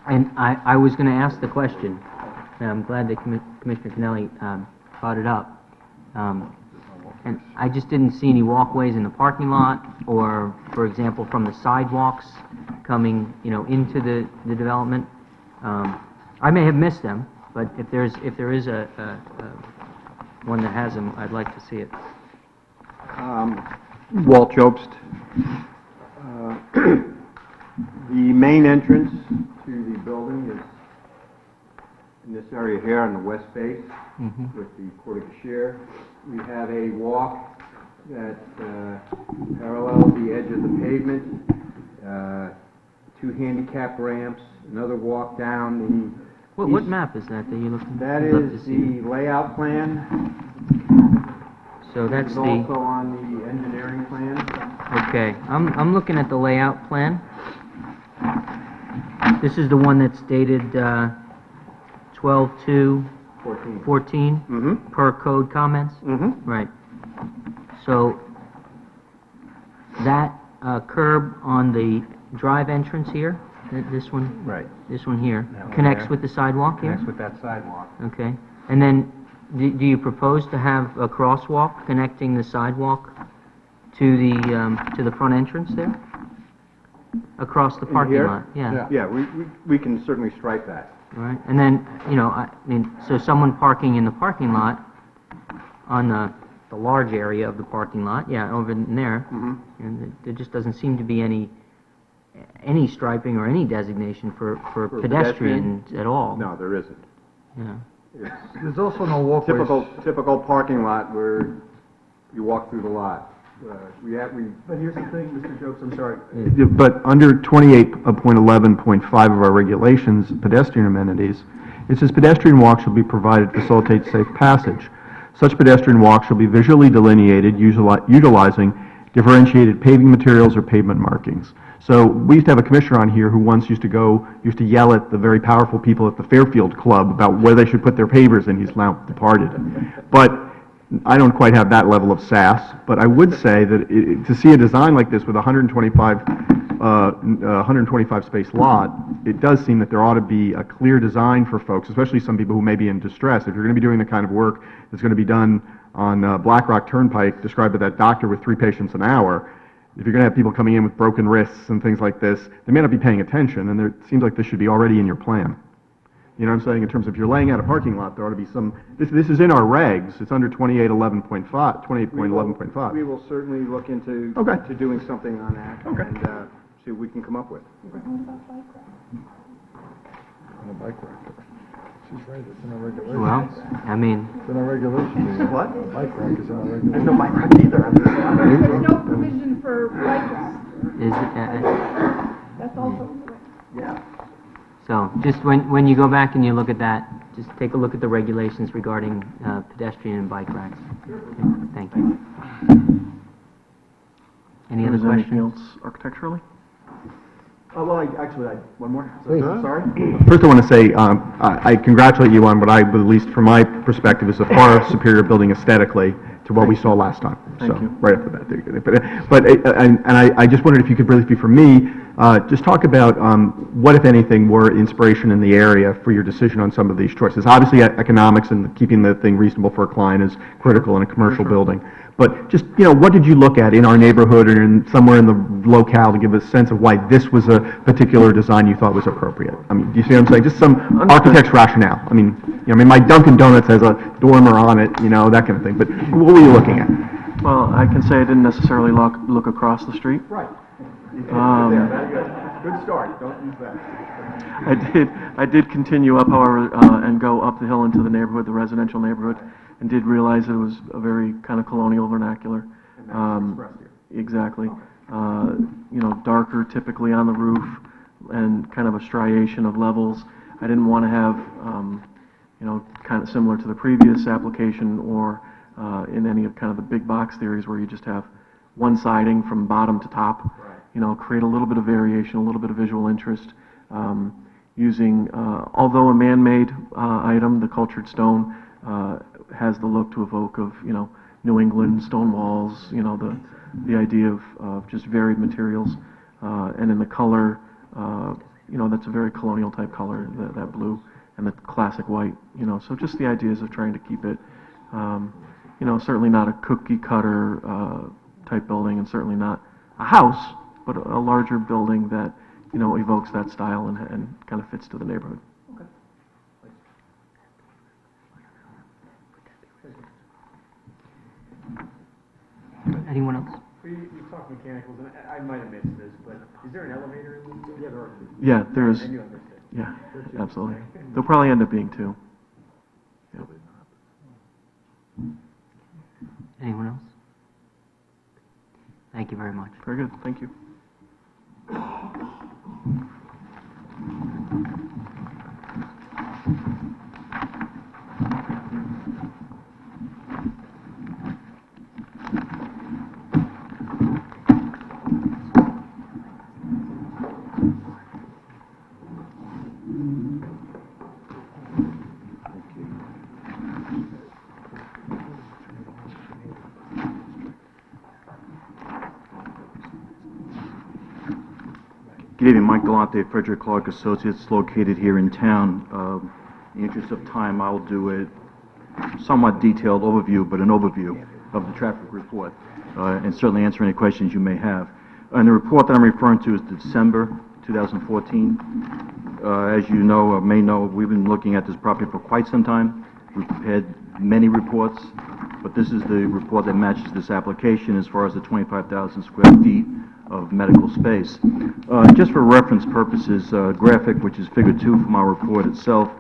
And I was going to ask the question, and I'm glad that Commissioner Kennelly brought it up. And I just didn't see any walkways in the parking lot, or, for example, from the sidewalks coming, into the development. I may have missed them, but if there is a one that has them, I'd like to see it. Walt Jobst. The main entrance to the building is in this area here on the west face with the porte cochere. We have a walk that parallels the edge of the pavement, 2 handicap ramps, another walk down the... What map is that you're looking at? That is the layout plan. So that's It's the... also on the engineering plan. Okay, I'm looking at the layout plan. This is the one that's dated 12/2/14 per code comments? Right. So that curb on the drive entrance here, this one? Right. This one here, That one connects there. with the sidewalk here? Connects with that sidewalk. Okay. And then, do you propose to have a crosswalk connecting the sidewalk to the front entrance there? Across the parking Here? lot? Yeah. Yeah, we can certainly stripe that. Right, and then, so someone parking in the parking lot on the large area of the parking lot, yeah, over in there, and there just doesn't seem to be any striping or any designation for pedestrians at all. No, there isn't. Yeah. There's also no walkways. Typical parking lot where you walk through the lot. But here's the thing, Mr. Jobs, I'm sorry. But under 28.11.5 of our regulations, pedestrian amenities, it says pedestrian walks shall be provided to facilitate safe passage. Such pedestrian walks shall be visually delineated utilizing differentiated paving materials or pavement markings. So we used to have a commissioner on here who once used to yell at the very powerful people at the Fairfield Club about where they should put their pavers, and he's now departed. But I don't quite have that level of sass, but I would say that to see a design like this with a 125 space lot, it does seem that there ought to be a clear design for folks, especially some people who may be in distress. If you're going to be doing the kind of work that's going to be done on Black Rock Turnpike, described by that doctor with 3 patients an hour, if you're going to have people coming in with broken wrists and things like this, they may not be paying attention, and it seems like this should be already in your plan. You know what I'm saying? In terms of if you're laying out a parking lot, there ought to be some, this is in our regs, it's under 28.11.5. We will certainly look into to doing something on that and see what we can come up with. On a bike rack. She's right, it's in our regulations. Well, I mean... It's in our regulations. What? Bike rack is in our regulations. There's no bike rack either. There's no provision for bike racks. Is That's also correct. Yeah. So, just when you go back and you look at that, just take a look at the regulations regarding pedestrian and bike racks. Thank you. Any other Is there anything questions? else architecturally? One more. Sorry? First, I want to say I congratulate you on what I, at least from my perspective, is a far superior building aesthetically to what we saw last time. Thank you. Right off the bat. I just wondered if you could briefly, for me, just talk about what, if anything, were inspiration in the area for your decision on some of these choices. Obviously, economics and keeping the thing reasonable for a client is critical in a commercial building. But just, what did you look at in our neighborhood or somewhere in the locale to give a sense of why this was a particular design you thought was appropriate? I mean, do you see what I'm saying? Just some architect's rationale. I mean, my Dunkin' Donuts has a dormer on it, that kind of thing. But what were you looking at? Well, I can say I didn't necessarily look across the street. Right. Good start. Don't use that. I did continue up, however, and go up the hill into the neighborhood, the residential neighborhood, and did realize that it was a very kind of colonial vernacular. Exactly. Darker typically on the roof and kind of a striation of levels. I didn't want to have, kind of similar to the previous application or in any of kind of the big box theories where you just have one siding from bottom to top. Create a little bit of variation, a little bit of visual interest, using, although a man-made item, the cultured stone has the look to evoke of, New England stone walls, the idea of just varied materials, and in the color, that's a very colonial type color, that blue, and the classic white, so just the ideas of trying to keep it, certainly not a cookie cutter type building, and certainly not a house, but a larger building that, evokes that style and kind of fits to the neighborhood. Anyone else? You talked mechanicals, and I might have missed this, but is there an elevator in this building? Yeah, there are. Yeah, there is. I knew I missed it. Yeah, absolutely. There'll probably end up being 2. Yeah. Anyone else? Thank you very much. Very good, thank you. Good evening, Mike Galante, Frederick Clark Associates, located here in town. In the interest of time, I'll do a somewhat detailed overview, but an overview of the traffic report, and certainly answer any questions you may have. And the report that I'm referring to is December 2014. As you know, or may know, we've been looking at this property for quite some time. We've prepared many reports, but this is the report that matches this application as far as the 25,000 square feet of medical space. Just for reference purposes, graphic, which is figure 2 from our report itself,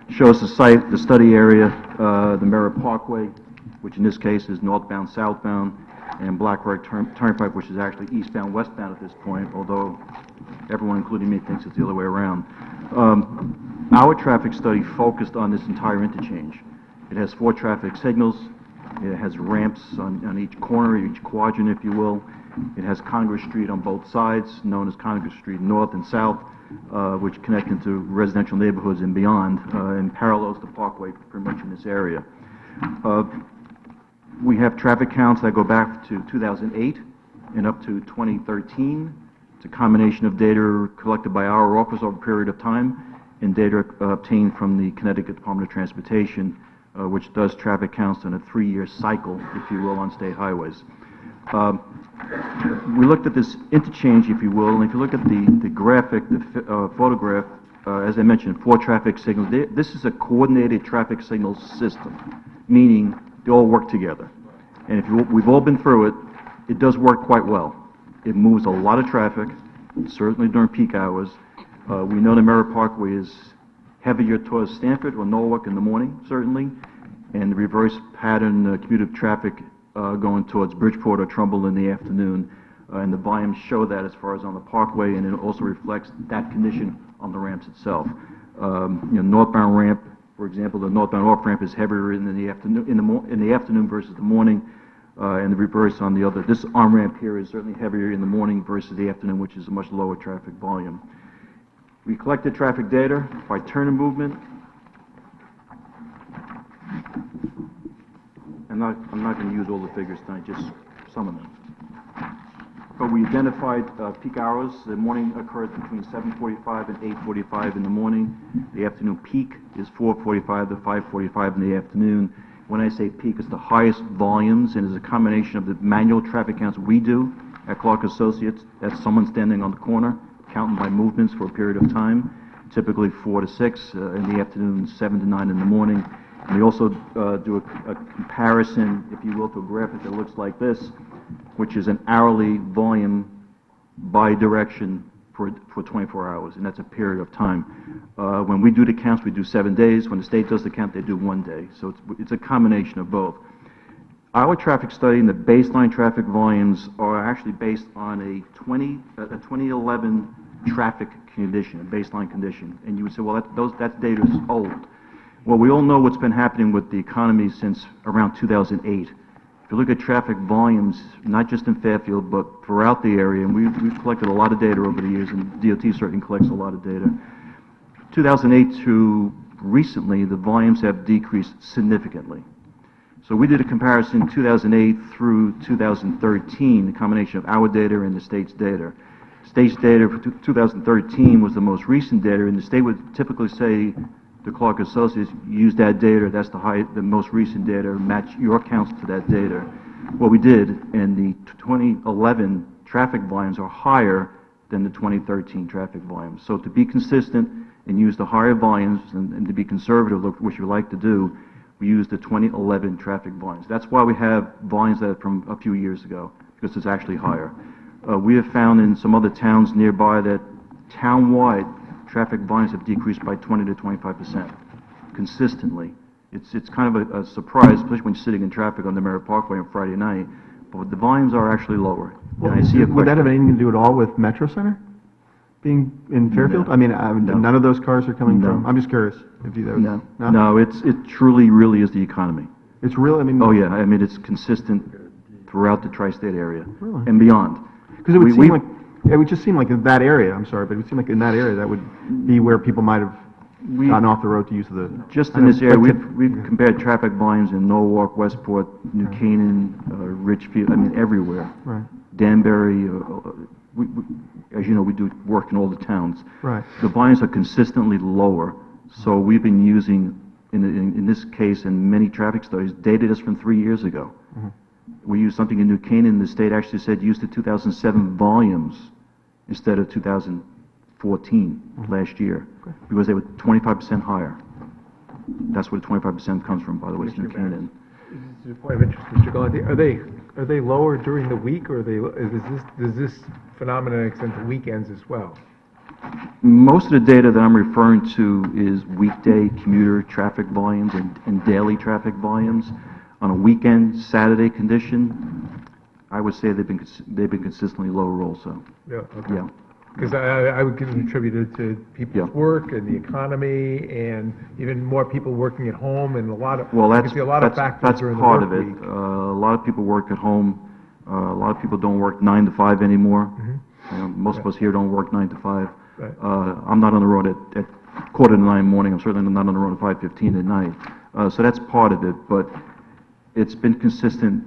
shows the site, the study area, the Merritt Parkway, which in this case is northbound, southbound, and Black Rock Turnpike, which is actually eastbound, westbound at this point, although everyone, including me, thinks it's the other way around. Our traffic study focused on this entire interchange. It has 4 traffic signals. It has ramps on each corner, each quadrant, if you will. It has Congress Street on both sides, known as Congress Street North and South, which connect into residential neighborhoods and beyond, and parallels the Parkway pretty much in this area. We have traffic counts that go back to 2008 and up to 2013. It's a combination of data collected by our office over a period of time and data obtained from the Connecticut Department of Transportation, which does traffic counts on a 3-year cycle, if you will, on state highways. We looked at this interchange, if you will, and if you look at the graphic, the photograph, as I mentioned, 4 traffic signals. This is a coordinated traffic signal system, meaning they all work together. And if we've all been through it, it does work quite well. It moves a lot of traffic, certainly during peak hours. We know the Merritt Parkway is heavier towards Stanford or Norwalk in the morning, certainly, and the reverse pattern commutative traffic going towards Bridgeport or Trumbull in the afternoon. And the volumes show that as far as on the Parkway, and it also reflects that condition on the ramps itself. Northbound ramp, for example, the northbound off-ramp is heavier in the afternoon, in the afternoon versus the morning, and the reverse on the other. This on-ramp here is certainly heavier in the morning versus the afternoon, which is a much lower traffic volume. We collected traffic data by turn and movement. I'm not going to use all the figures tonight, just some of them. But we identified peak hours. The morning occurs between 7:45 and 8:45 in the morning. The afternoon peak is 4:45 to 5:45 in the afternoon. When I say peak, it's the highest volumes, and it's a combination of the manual traffic counts we do at Clark Associates. That's someone standing on the corner, counting by movements for a period of time, typically 4 to 6 in the afternoon, 7 to 9 in the morning. And we also do a comparison, if you will, to a graphic that looks like this, which is an hourly volume by direction for 24 hours, and that's a period of time. When we do the counts, we do 7 days. When the state does the count, they do 1 day. So it's a combination of both. Our traffic study and the baseline traffic volumes are actually based on a 2011 traffic condition, a baseline condition. And you would say, well, that data is old. Well, we all know what's been happening with the economy since around 2008. If you look at traffic volumes, not just in Fairfield, but throughout the area, and we've collected a lot of data over the years, and DOT certainly collects a lot of data. 2008 to recently, the volumes have decreased significantly. So we did a comparison 2008 through 2013, a combination of our data and the state's data. State's data for 2013 was the most recent data, and the state would typically say to Clark Associates, use that data, that's the most recent data, match your counts to that data. What we did, and the 2011 traffic volumes are higher than the 2013 traffic volumes. So to be consistent and use the higher volumes and to be conservative, which we like to do, we use the 2011 traffic volumes. That's why we have volumes that are from a few years ago, because it's actually higher. We have found in some other towns nearby that town-wide traffic volumes have decreased by 20 to 25% consistently. It's kind of a surprise, especially when you're sitting in traffic on the Merritt Parkway on Friday night, but the volumes are actually lower. Well, and I see a would that have question. anything to do at all with Metro Center being in Fairfield? No. I mean, No. none of those cars are coming No. from, I'm just curious if you, No, it truly, really is the economy. It's real, I mean. Oh, yeah, I mean, it's consistent throughout the tri-state area Really? and beyond. Because it would We- seem like, it would just seem like in that area, I'm sorry, but it would seem like in that area, that would be where people might have gotten off the road to use the. Just I in know, this area, like we've compared traffic volumes in Norwalk, Westport, New Canaan, Richfield, I mean, everywhere. Right. Danbury, as you know, we do work in all the towns. Right. The volumes are consistently lower, so we've been using, in this case, in many traffic studies, data that's from 3 years ago. Mhm. We used something in New Canaan, the state actually said use the 2007 volumes instead of 2014 last year, because they were 25% higher. That's where the 25% comes from, by the way, it's New Canaan. This is a point of interest, Mr. Galante. Are they lower during the week, or does this phenomenon extend to weekends as well? Most of the data that I'm referring to is weekday commuter traffic volumes and daily traffic volumes. On a weekend, Saturday condition, I would say they've been consistently lower also. Yeah, okay. Yeah. Because I would contribute it to people's work and the economy, and even more people working at home, and a lot of, Well, I can see a lot of factors that's during the part work of it. week. A lot of people work at home. A lot of people don't work 9 to 5 anymore. Mm-hmm. You know, most of us here don't work 9 to 5. Right. I'm not on the road at 8:45 in the morning. I'm certainly not on the road at 5:15 at night. So that's part of it, but it's been consistent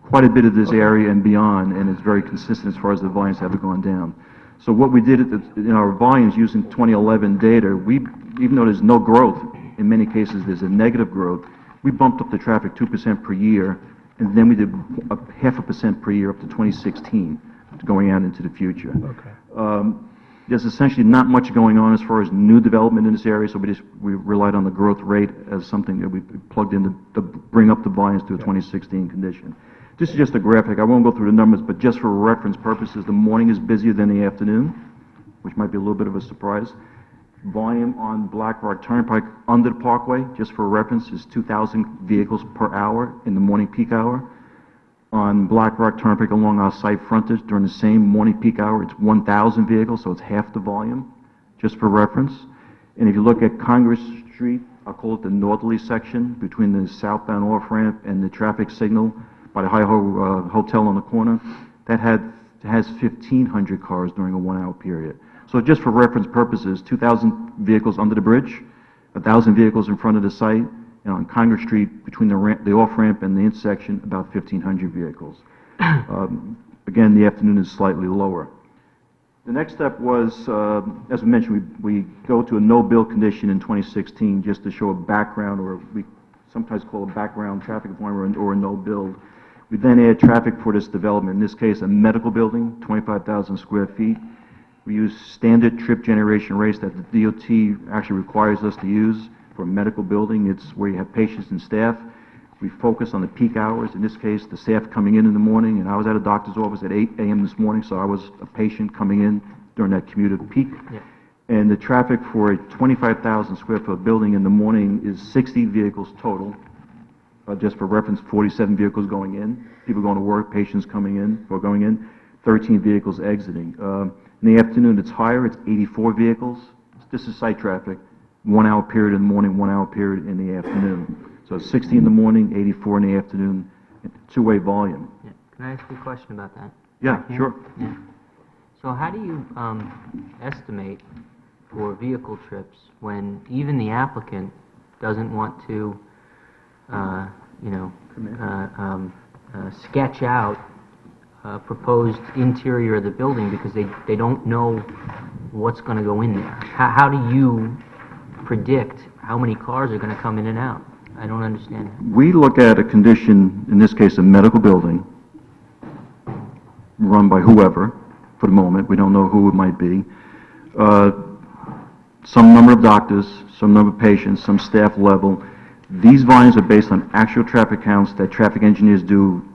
quite a bit of this area and beyond, and it's very consistent as far as the volumes haven't gone down. So what we did in our volumes using 2011 data, even though there's no growth, in many cases there's a negative growth, we bumped up the traffic 2% per year, and then we did a 0.5% per year up to 2016, going out into the future. Okay. There's essentially not much going on as far as new development in this area, so we relied on the growth rate as something that we plugged in to bring up the volumes to a 2016 condition. This is just a graphic. I won't go through the numbers, but just for reference purposes, the morning is busier than the afternoon, which might be a little bit of a surprise. Volume on Black Rock Turnpike under the Parkway, just for reference, is 2,000 vehicles per hour in the morning peak hour. On Black Rock Turnpike along our site frontage during the same morning peak hour, it's 1,000 vehicles, so it's half the volume, just for reference. And if you look at Congress Street, I'll call it the northerly section between the southbound off-ramp and the traffic signal by the Hi-Ho Hotel on the corner, that has 1,500 cars during a 1 hour period. So just for reference purposes, 2,000 vehicles under the bridge, 1,000 vehicles in front of the site, and on Congress Street, between the off-ramp and the intersection, about 1,500 vehicles. Again, the afternoon is slightly lower. The next step was, as we mentioned, we go to a no-build condition in 2016 just to show a background, or we sometimes call a background traffic appointment or a no-build. We then add traffic for this development, in this case, a medical building, 25,000 square feet. We use standard trip generation rates that the DOT actually requires us to use for a medical building. It's where you have patients and staff. We focus on the peak hours, in this case, the staff coming in the morning, and I was at a doctor's office at 8 a.m. this morning, so I was a patient coming in during that commuter peak. Yeah. And the traffic for a 25,000 square foot building in the morning is 60 vehicles total. Just for reference, 47 vehicles going in, people going to work, patients coming in, or going in, 13 vehicles exiting. In the afternoon, it's higher, it's 84 vehicles. This is site traffic, 1 hour period in the morning, 1 hour period in the afternoon. So 60 in the morning, 84 in the afternoon, two-way volume. Yeah. Can I ask you a question about that? Yeah, sure. Yeah. So how do you estimate for vehicle trips when even the applicant doesn't want to, sketch out proposed interior of the building because they don't know what's going to go in there? How do you predict how many cars are going to come in and out? I don't understand that. We look at a condition, in this case, a medical building, run by whoever, for the moment, we don't know who it might be. Some number of doctors, some number of patients, some staff level. These volumes are based on actual traffic counts that traffic engineers do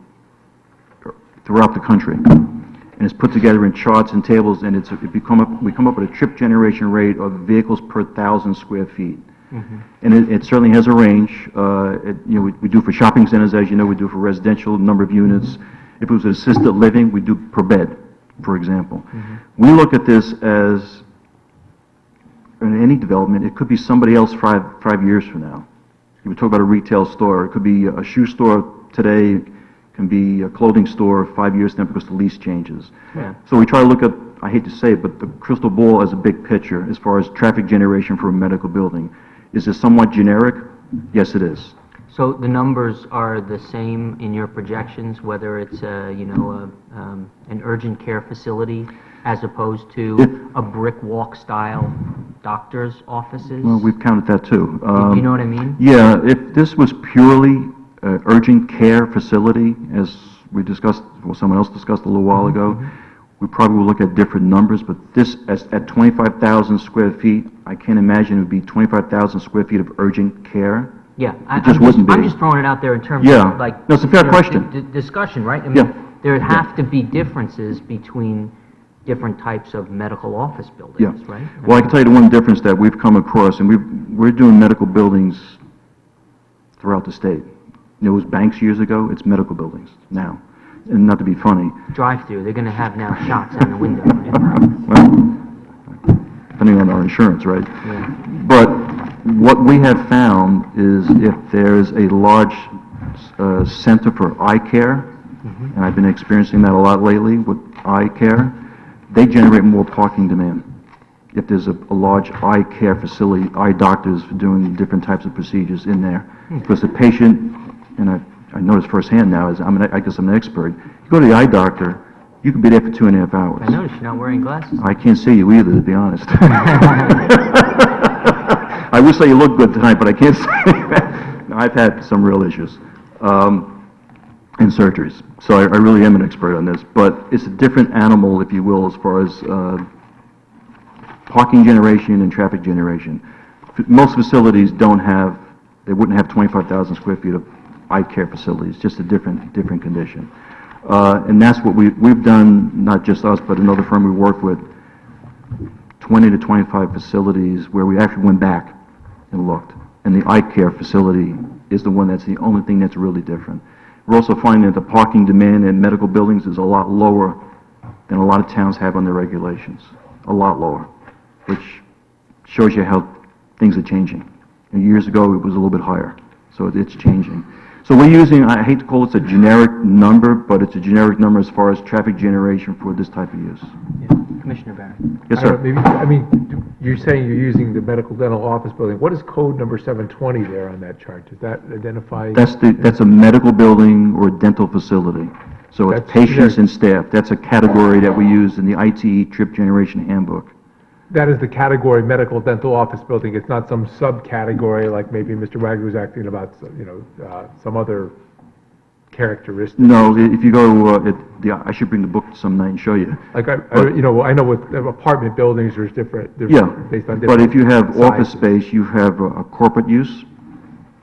throughout the country. And it's put together in charts and tables, and we come up with a trip generation rate of vehicles per 1,000 square feet. Mm-hmm. And it certainly has a range. We do for shopping centers, as you know, we do for residential, number of units. If it was an assisted living, we do per bed, for example. Mm-hmm. We look at this as, in any development, it could be somebody else five years from now. We talk about a retail store. It could be a shoe store today, it can be a clothing store 5 years from now because the lease changes. Yeah. So we try to look at, I hate to say it, but the crystal ball as a big picture as far as traffic generation for a medical building. Is it somewhat generic? Yes, it is. So the numbers are the same in your projections, whether it's an urgent care facility as opposed to a brick walk style doctor's offices? Well, we've counted that too. Do you know what I mean? Yeah, if this was purely urgent care facility, as we discussed, or someone else discussed a little while ago, we probably will look at different numbers, but this, at 25,000 square feet, I can't imagine it would be 25,000 square feet of urgent care. Yeah, It just wouldn't be. I'm just throwing it out there in terms Yeah. of like... No, it's a fair question. Discussion, right? I mean, Yeah. there have to be differences between different types of medical office buildings, Yeah. right? Well, I can tell you the one difference that we've come across, and we're doing medical buildings throughout the state. It was banks years ago, it's medical buildings now. And not to be funny, Drive-through, they're going to have now shots on the window, right? well, depending on our insurance, right? Yeah. But what we have found is if there's a large center for eye care, and I've been experiencing that a lot lately with eye care, they generate more parking demand. If there's a large eye care facility, eye doctors doing different types of procedures in there. Because the patient, and I notice firsthand now, I guess I'm an expert, you go to the eye doctor, you can be there for 2.5 hours. I noticed you're not wearing glasses. I can't see you either, to be honest. I wish that you looked good tonight, but I can't see. No, I've had some real issues in surgeries, so I really am an expert on this. But it's a different animal, if you will, as far as parking generation and traffic generation. Most facilities don't have, they wouldn't have 25,000 square feet of eye care facilities, just a different condition. And that's what we've done, not just us, but another firm we work with, 20 to 25 facilities where we actually went back and looked. And the eye care facility is the one that's the only thing that's really different. We're also finding that the parking demand in medical buildings is a lot lower than a lot of towns have on their regulations. A lot lower, which shows you how things are changing. And years ago, it was a little bit higher, so it's changing. So we're using, I hate to call it a generic number, but it's a generic number as far as traffic generation for this type of use. Yeah. Commissioner Barron. Yes, I sir. don't know, maybe, you're saying you're using the medical dental office building. What is code number 720 there on that chart? Does that identify? That's a medical building or a dental facility. So it's That's patients generic. and staff. That's a category that we use in the ITE trip generation handbook. That is the category medical dental office building. It's not some subcategory like maybe Mr. Wagner was acting about, some other characteristic. No, if you go, I should bring the book some night and show you. Like, I know with apartment buildings, there's different, Yeah, based on different but if you have office sizes. space, you have a corporate use,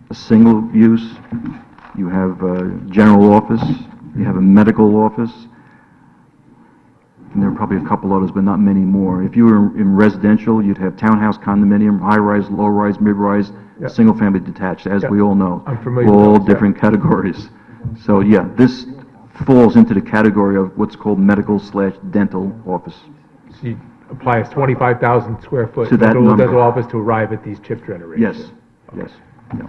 a single use, you have a general office, you have a medical office, and there are probably a couple others, but not many more. If you were in residential, you'd have townhouse, condominium, high-rise, low-rise, mid-rise, Yeah. single-family detached, as Yeah. we all know. I'm familiar with All those, yeah. different categories. So, yeah, this falls into the category of what's called medical/dental office. So you apply a 25,000 square foot To that medical number. dental office to arrive at these chip generations? Yes, yes, yeah.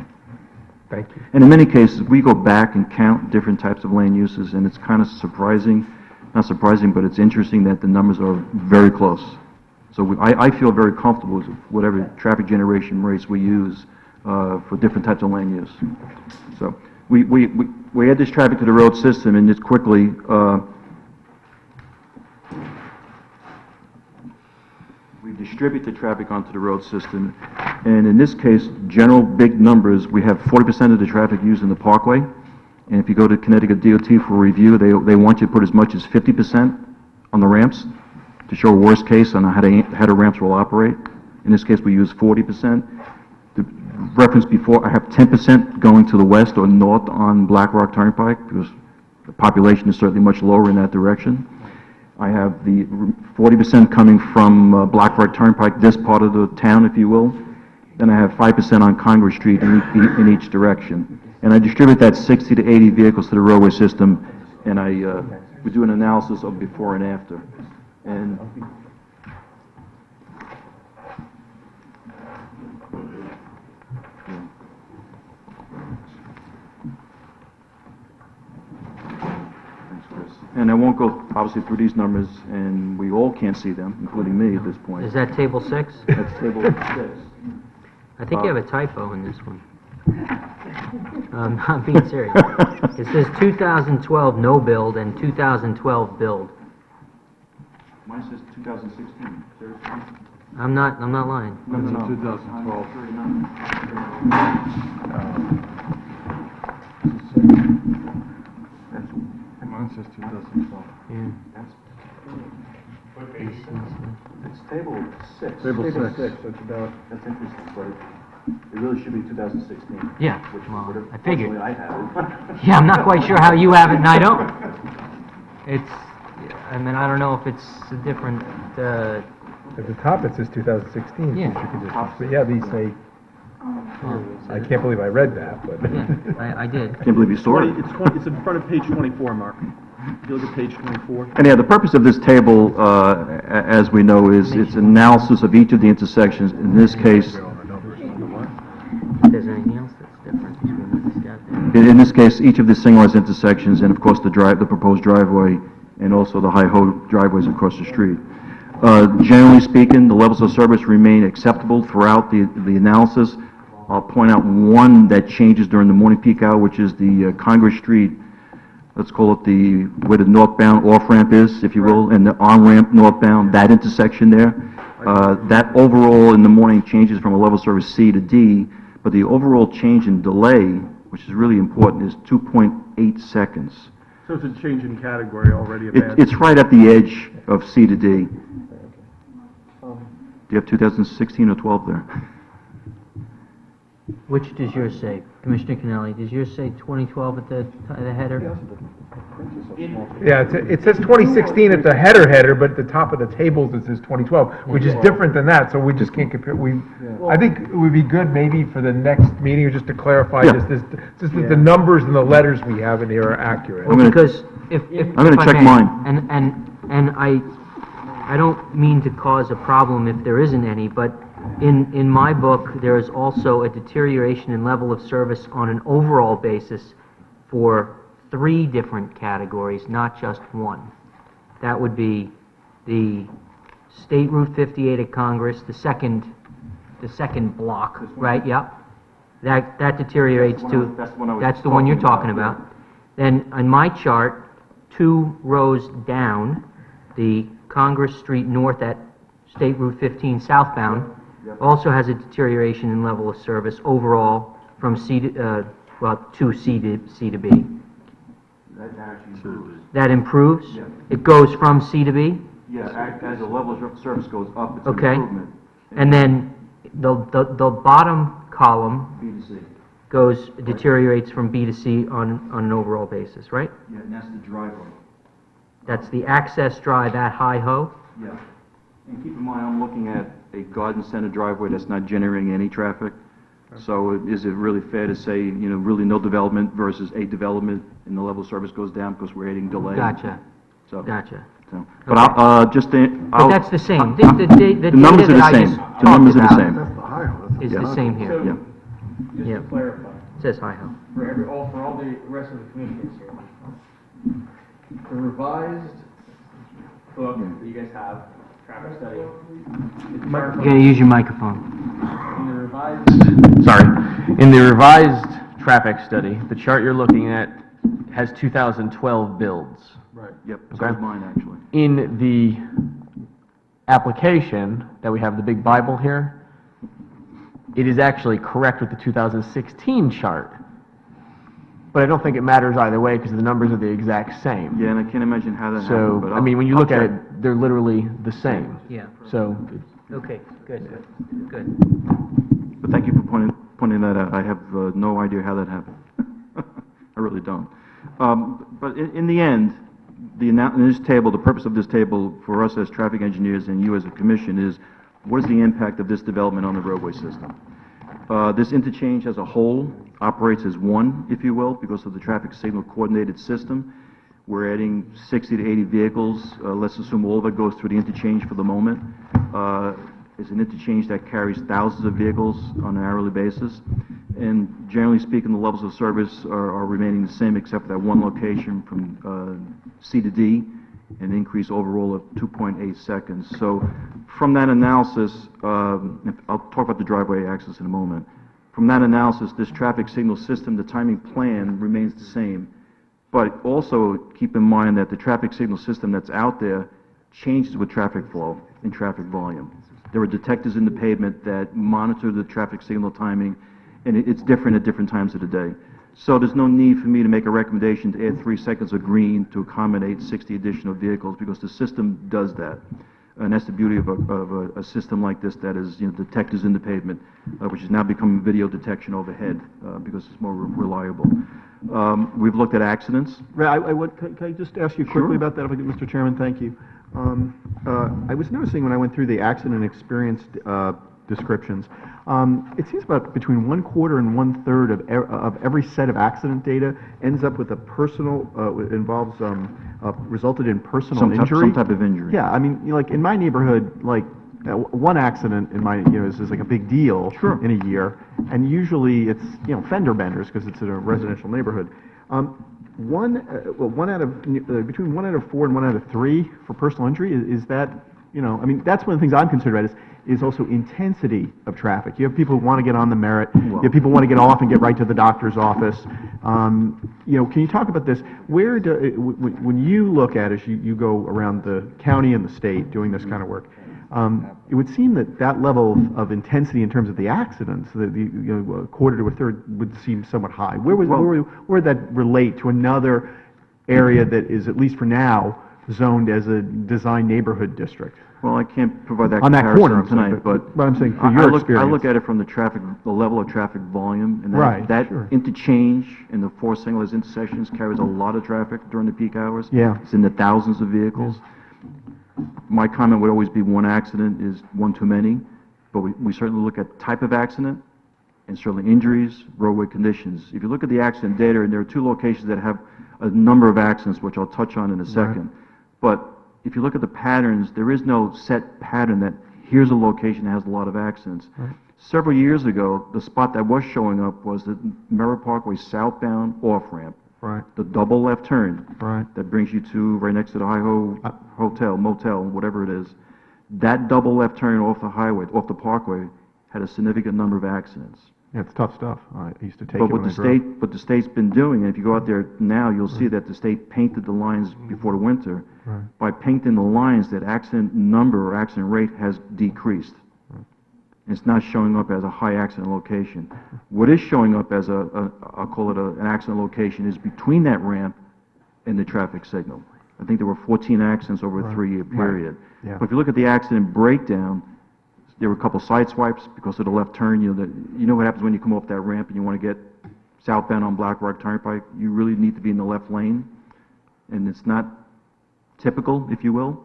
Thank you. And in many cases, we go back and count different types of land uses, and it's kind of surprising, not surprising, but it's interesting that the numbers are very close. So I feel very comfortable with whatever traffic generation rates we use for different types of land use. So we add this traffic to the road system, and just quickly, we distribute the traffic onto the road system, and in this case, general big numbers, we have 40% of the traffic used in the parkway, and if you go to Connecticut DOT for review, they want you to put as much as 50% on the ramps to show a worst case on how the ramps will operate. In this case, we use 40%. The reference before, I have 10% going to the west or north on Black Rock Turnpike, because the population is certainly much lower in that direction. I have the 40% coming from Black Rock Turnpike, this part of the town, if you will. Then I have 5% on Congress Street in each direction. And I distribute that 60 to 80 vehicles to the roadway system, and we do an analysis of before and after. And I won't go, obviously, through these numbers, and we all can't see them, including me at this point. Is that table 6? That's table 6. I think you have a typo in this one. I'm being serious. It says 2012 no build and 2012 build. Mine says 2016. I'm not lying. No. 2012. Mine says 2012. Yeah. It's table 6. Table 6. So it's about, that's interesting, but it really should be 2016. Yeah, Which well, would have, I figured. fortunately, I have it. Yeah, I'm not quite sure how you have it and I don't. I don't know if it's a different, At the top, it says 2016. Yeah. future conditions. But yeah, these say, I can't believe I read that, but. yeah, I did. Can't believe you saw it. It's in front of page 24, Mark. If you look at page 24. And yeah, the purpose of this table, as we know, is it's analysis of each of the intersections. In this case, If there's anything else that's different between what this got there. In this case, each of the signalized intersections, and of course the proposed driveway, and also the high-ho driveways across the street. Generally speaking, the levels of service remain acceptable throughout the analysis. I'll point out one that changes during the morning peak hour, which is the Congress Street, let's call it where the northbound off-ramp is, if you will, and the on-ramp northbound, that intersection there. That overall in the morning changes from a level of service C to D, but the overall change in delay, which is really important, is 2.8 seconds. So it's a change in category already. It's right at the edge of C to D. Do you have 2016 or 12 there? Which does yours say? Commissioner Kennelly, does yours say 2012 at the header? Yeah, it says 2016 at the header, but at the top of the tables it says 2012, which is different than that, so we just can't compare. I think it would be good maybe for the next meeting, just to clarify just that the numbers and the letters we have in here are accurate. Well, because if I'm going to I check may, mine. And I don't mean to cause a problem if there isn't any, but in my book, there is also a deterioration in level of service on an overall basis for 3 different categories, not just one. That would be the State Route 58 at Congress, the second block, right? Yep. That deteriorates to, that's the one you're talking about. Then on my chart, 2 rows down, the Congress Street North at State Route 15 southbound also has a deterioration in level of service overall from C to, to C to B. That improves? Yeah. It goes from C to B? Yeah, as the level of service goes up, it's Okay. an improvement. And then the bottom column B to C. deteriorates from B to C on an overall basis, right? Yeah, and that's the driveway. That's the access drive at Hi-Ho? Yeah. And keep in mind, I'm looking at a garden center driveway that's not generating any traffic. So is it really fair to say, really no development versus a development and the level of service goes down because we're adding delay? Gotcha. So, Gotcha. so, but But that's the same. The numbers data are that the I same. just The numbers are the talked same. about is the same here. Yeah. Yeah. Just to clarify, It says Hi-Ho. for all the rest of the commissioners here, the revised book that you guys have, traffic study. You gotta use your microphone. In the revised traffic study, the chart you're looking at has 2012 builds. Right. Yep, so is mine actually. In the application that we have, the big Bible here, it is actually correct with the 2016 chart. But I don't think it matters either way because the numbers are the exact same. Yeah, and I can't imagine how that So, happened. But I mean, when you I'll look at check. it, they're literally the same. Yeah. So, Okay, good. But thank you for pointing that out. I have no idea how that happened. I really don't. But in the end, in this table, the purpose of this table for us as traffic engineers and you as a commission is, what is the impact of this development on the roadway system? This interchange as a whole operates as one, if you will, because of the traffic signal coordinated system. We're adding 60 to 80 vehicles. Let's assume all of it goes through the interchange for the moment. It's an interchange that carries thousands of vehicles on an hourly basis. And generally speaking, the levels of service are remaining the same except for that one location from C to D, an increase overall of 2.8 seconds. So from that analysis, I'll talk about the driveway access in a moment. From that analysis, this traffic signal system, the timing plan remains the same. But also keep in mind that the traffic signal system that's out there changes with traffic flow and traffic volume. There are detectors in the pavement that monitor the traffic signal timing, and it's different at different times of the day. So there's no need for me to make a recommendation to add 3 seconds of green to accommodate 60 additional vehicles because the system does that. And that's the beauty of a system like this that is, detectors in the pavement, which is now becoming video detection overhead because it's more reliable. We've looked at accidents. Can I just ask you quickly about that, Mr. Chairman? Thank you. I was noticing when I went through the accident experience descriptions, it seems about between 1/4 and 1/3 of every set of accident data ends up with a personal, resulted in personal injury. Some type of injury. Yeah, I mean, like in my neighborhood, like one accident in my, is like a big deal in a year, and usually it's, fender benders, because it's in a residential neighborhood. One out of, between 1 out of 4 and 1 out of 3 for personal injury, is that, that's one of the things I'm concerned about is also intensity of traffic. You have people who want to get on the merit, you have people who want to get off and get right to the doctor's office. Can you talk about this? When you look at it, you go around the county and the state doing this kind of work, it would seem that level of intensity in terms of the accidents, a quarter to a third, would seem somewhat high. Where would that relate to another area that is, at least for now, zoned as a design neighborhood district? Well, I can't provide that On that comparison corner, tonight, but I'm saying for your experience. I look at it from the level of traffic volume, and Right, that sure. interchange in the 4 signalized intersections carries a lot of traffic during the peak hours. Yeah. It's in the thousands of vehicles. My comment would always be one accident is one too many, but we certainly look at type of accident and certainly injuries, roadway conditions. If you look at the accident data, and there are 2 locations that have a number of accidents, which I'll touch on in a second, but if you look at the patterns, there is no set pattern that here's a location that has a lot of accidents. Right. Several years ago, the spot that was showing up was the Merritt Parkway southbound off-ramp. Right. The double left turn. Right. That brings you to right next to the Hi-Ho Hotel, motel, whatever it is. That double left turn off the highway, off the parkway, had a significant number of accidents. Yeah, it's tough stuff. I used to take But it what when I grew up. what the state's been doing, and if you go out there now, you'll see that the state painted the lines before the winter. Right. By painting the lines, that accident number or accident rate has decreased. It's not showing up as a high accident location. What is showing up as I'll call it an accident location, is between that ramp and the traffic signal. I think there were 14 accidents over a 3-year period. Yeah. But if you look at the accident breakdown, there were a couple side swipes because of the left turn. You know what happens when you come off that ramp and you want to get southbound on Black Rock Turnpike? You really need to be in the left lane, and it's not typical, if you will.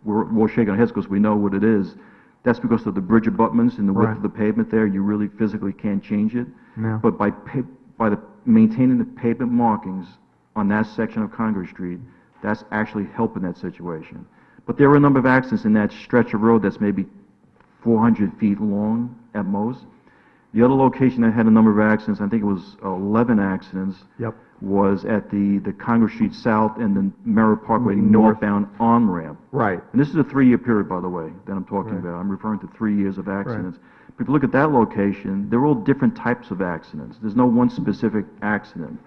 We're shaking our heads because we know what it is. That's because of the bridge abutments and the width of the pavement there. You really physically can't change it. No. But by maintaining the pavement markings on that section of Congress Street, that's actually helping that situation. But there were a number of accidents in that stretch of road that's maybe 400 feet long at most. The other location that had a number of accidents, I think it was 11 accidents, was at the Congress Street South and the Merritt Parkway northbound on-ramp. Right. And this is a 3-year period, by the way, that I'm talking about. I'm referring to 3 years of accidents. But if you look at that location, they're all different types of accidents. There's no one specific accident.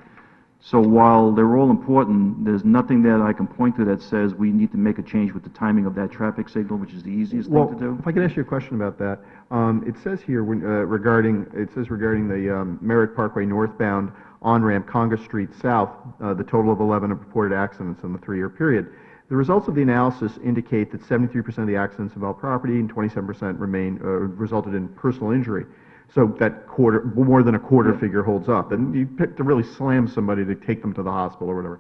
So while they're all important, there's nothing that I can point to that says we need to make a change with the timing of that traffic signal, which is the easiest thing to do. If I could ask you a question about that. It says here regarding the Merritt Parkway northbound on-ramp Congress Street South, the total of 11 reported accidents in the 3-year period. The results of the analysis indicate that 73% of the accidents involved property and 27% resulted in personal injury. So that more than a quarter figure holds up. And you pick to really slam somebody to take them to the hospital or whatever.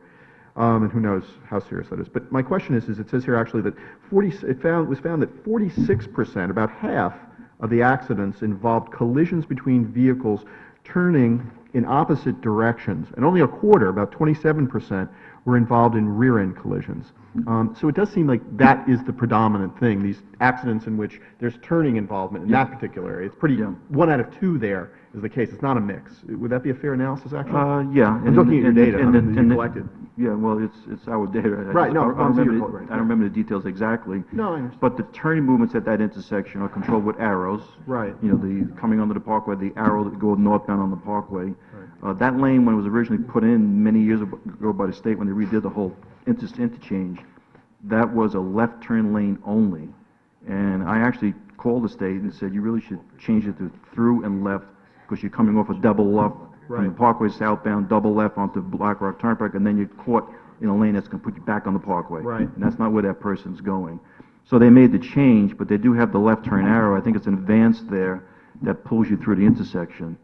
And who knows how serious that is. But my question is it says here actually that it was found that 46%, about half of the accidents involved collisions between vehicles turning in opposite directions. And only a quarter, about 27%, were involved in rear-end collisions. So it does seem like that is the predominant thing, these accidents in which there's turning involvement in that particular area. It's pretty, 1 out of 2 there is the case. It's not a mix. Would that be a fair analysis, actually? Yeah. I'm looking at your data that you collected. Yeah, well, it's our data. Right, no, I don't remember the details exactly. No, I understand. But the turning movements at that intersection are controlled with arrows. Right. The coming onto the parkway, the arrow that goes northbound on the parkway. That lane, when it was originally put in many years ago by the state, when they redid the whole interchange, that was a left turn lane only. And I actually called the state and said, you really should change it to through and left, because you're coming off a double left from the parkway southbound, double left onto Black Rock Turnpike, and then you're caught in a lane that's going to put you back on the parkway. Right. And that's not where that person's going. So they made the change, but they do have the left turn arrow. I think it's an advanced there that pulls you through the intersection.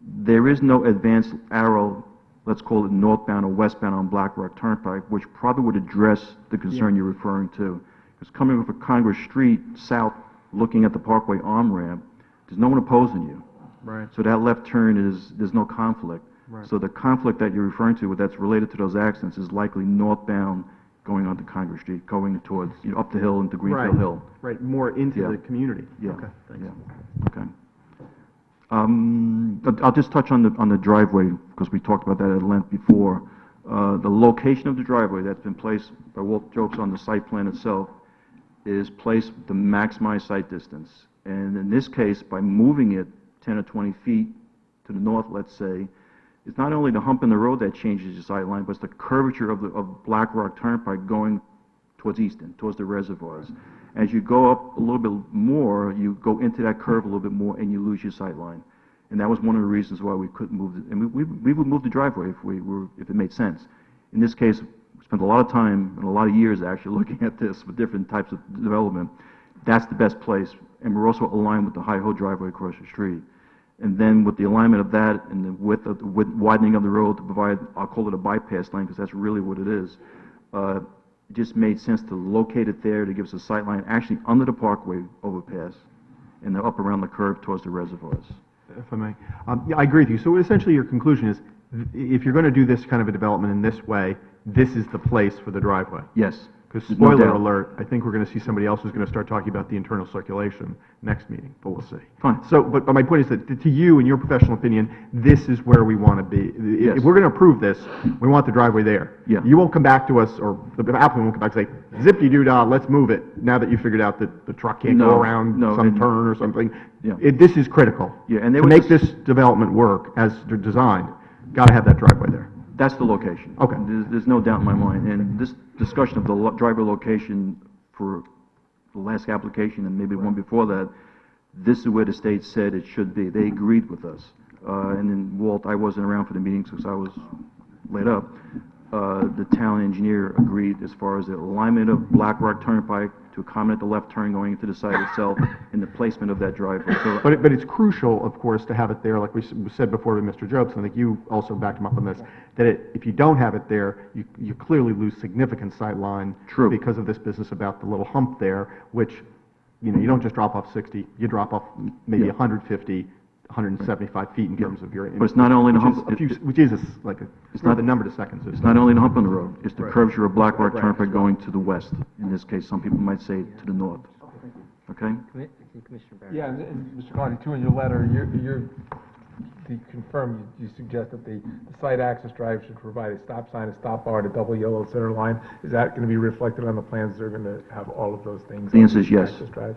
There is no advanced arrow, let's call it northbound or westbound on Black Rock Turnpike, which probably would address the concern you're referring to. Because coming off of Congress Street south, looking at the Parkway on-ramp, there's no one opposing you. Right. So that left turn there's no conflict. Right. So the conflict that you're referring to that's related to those accidents is likely northbound going onto Congress Street, going towards, up the hill into Greenfield Right. Hill. Right, more into Yeah. the community. Yeah, Okay, thanks. yeah, okay. I'll just touch on the driveway, because we talked about that at length before. The location of the driveway that's been placed by Walt Jokes on the site plan itself is placed to maximize site distance. And in this case, by moving it 10 or 20 feet to the north, let's say, it's not only the hump in the road that changes your sight line, but it's the curvature of Black Rock Turnpike going towards Easton, towards the reservoirs. As you go up a little bit more, you go into that curve a little bit more, and you lose your sight line. And that was one of the reasons why we couldn't move it. And we would move the driveway if it made sense. In this case, we spent a lot of time and a lot of years actually looking at this with different types of development. That's the best place. And we're also aligned with the Hi-Ho driveway across the street. And then with the alignment of that and the width of the widening of the road to provide, I'll call it a bypass lane, because that's really what it is. It just made sense to locate it there to give us a sight line actually under the Parkway overpass and then up around the curve towards the reservoirs. If I may. Yeah, I agree with you. So essentially your conclusion is, if you're going to do this kind of a development in this way, this is the place for the driveway? Yes. Because There's no spoiler doubt. alert, I think we're going to see somebody else who's going to start talking about the internal circulation next meeting, but we'll see. Fine. So, but my point is that to you, in your professional opinion, this is where we want to be. Yes. If we're going to approve this, we want the driveway there. Yeah. You won't come back to us, or the applicant won't come back and say, zippity-doo-dah, let's move it, now that you figured out that the truck can't go No, around no, some and- turn or something. Yeah. This is critical. Yeah, and they To were make just- this development work as they're designed, got to have that driveway there. That's the location. Okay. There's no doubt in my mind. And this discussion of the driveway location for the last application and maybe one before that, this is where the state said it should be. They agreed with us. And then Walt, I wasn't around for the meetings because I was laid up. The town engineer agreed as far as the alignment of Black Rock Turnpike to accommodate the left turn going into the site itself and the placement of that driveway. So But it's crucial, of course, to have it there, like we said before with Mr. Jobs, and I think you also backed him up on this, that if you don't have it there, you clearly lose significant sight line. True. Because of this business about the little hump there, which, you don't just drop off 60, you drop off maybe Yeah. 150, 175 feet in terms of your... But it's not only the hump- Which is it's not the number of seconds. it's not only the hump on the road, it's the Right. curvature of Black Rock Right. Turnpike going to the west. In this case, some people might say to the north. Okay? Commissioner Barrett. Yeah, and Mr. Carney, too, in your letter, to confirm, you suggest that the site access drive should provide a stop sign, a stop bar, and a double yellow center line. Is that going to be reflected on the plans? They're going to have all of those things? The on answer is yes. access drive?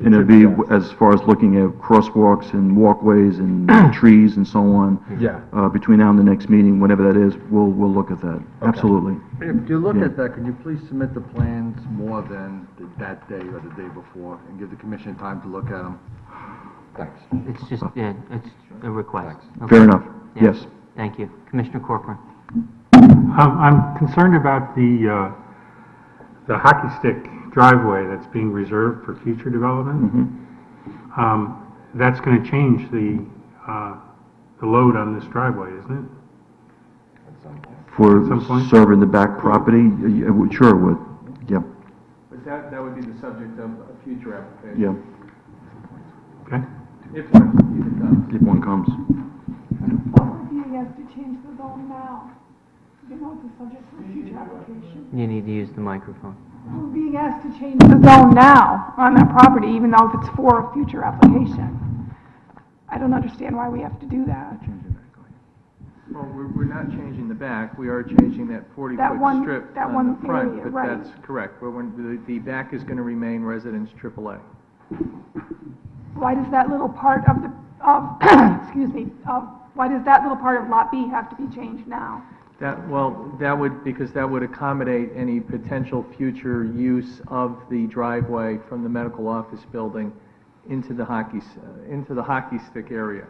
And it'll be, as far as looking at crosswalks and walkways and trees and so on. Yeah. Between now and the next meeting, whatever that is, we'll look at that. Absolutely. If you look Yeah. at that, could you please submit the plans more than that day or the day before, and give the commission time to look at them? Thanks. It's just, yeah, it's a request. Okay. Fair enough. Yeah. Yes. Thank you. Commissioner Corcoran. I'm concerned about the hockey stick driveway that's being reserved for future development. That's going to change the load on this driveway, isn't it? For At some point? serving the back property, sure it would. Yeah, But that would be the subject of a future application. yeah, Okay. If one, if one comes. We're being asked to change the zone now. You know, it's a subject for a future application. You need to use the microphone. We're being asked to change the zone now on that property, even though if it's for a future application. I don't understand why we have to do that. Well, we're not changing the back, we are changing that That 40-foot one- strip that on one the front, area, but right. that's correct. But when the back is going to remain residence AAA. Why does that little part of excuse me, why does that little part of Lot B have to be changed now? Because that would accommodate any potential future use of the driveway from the medical office building into the hockey stick area.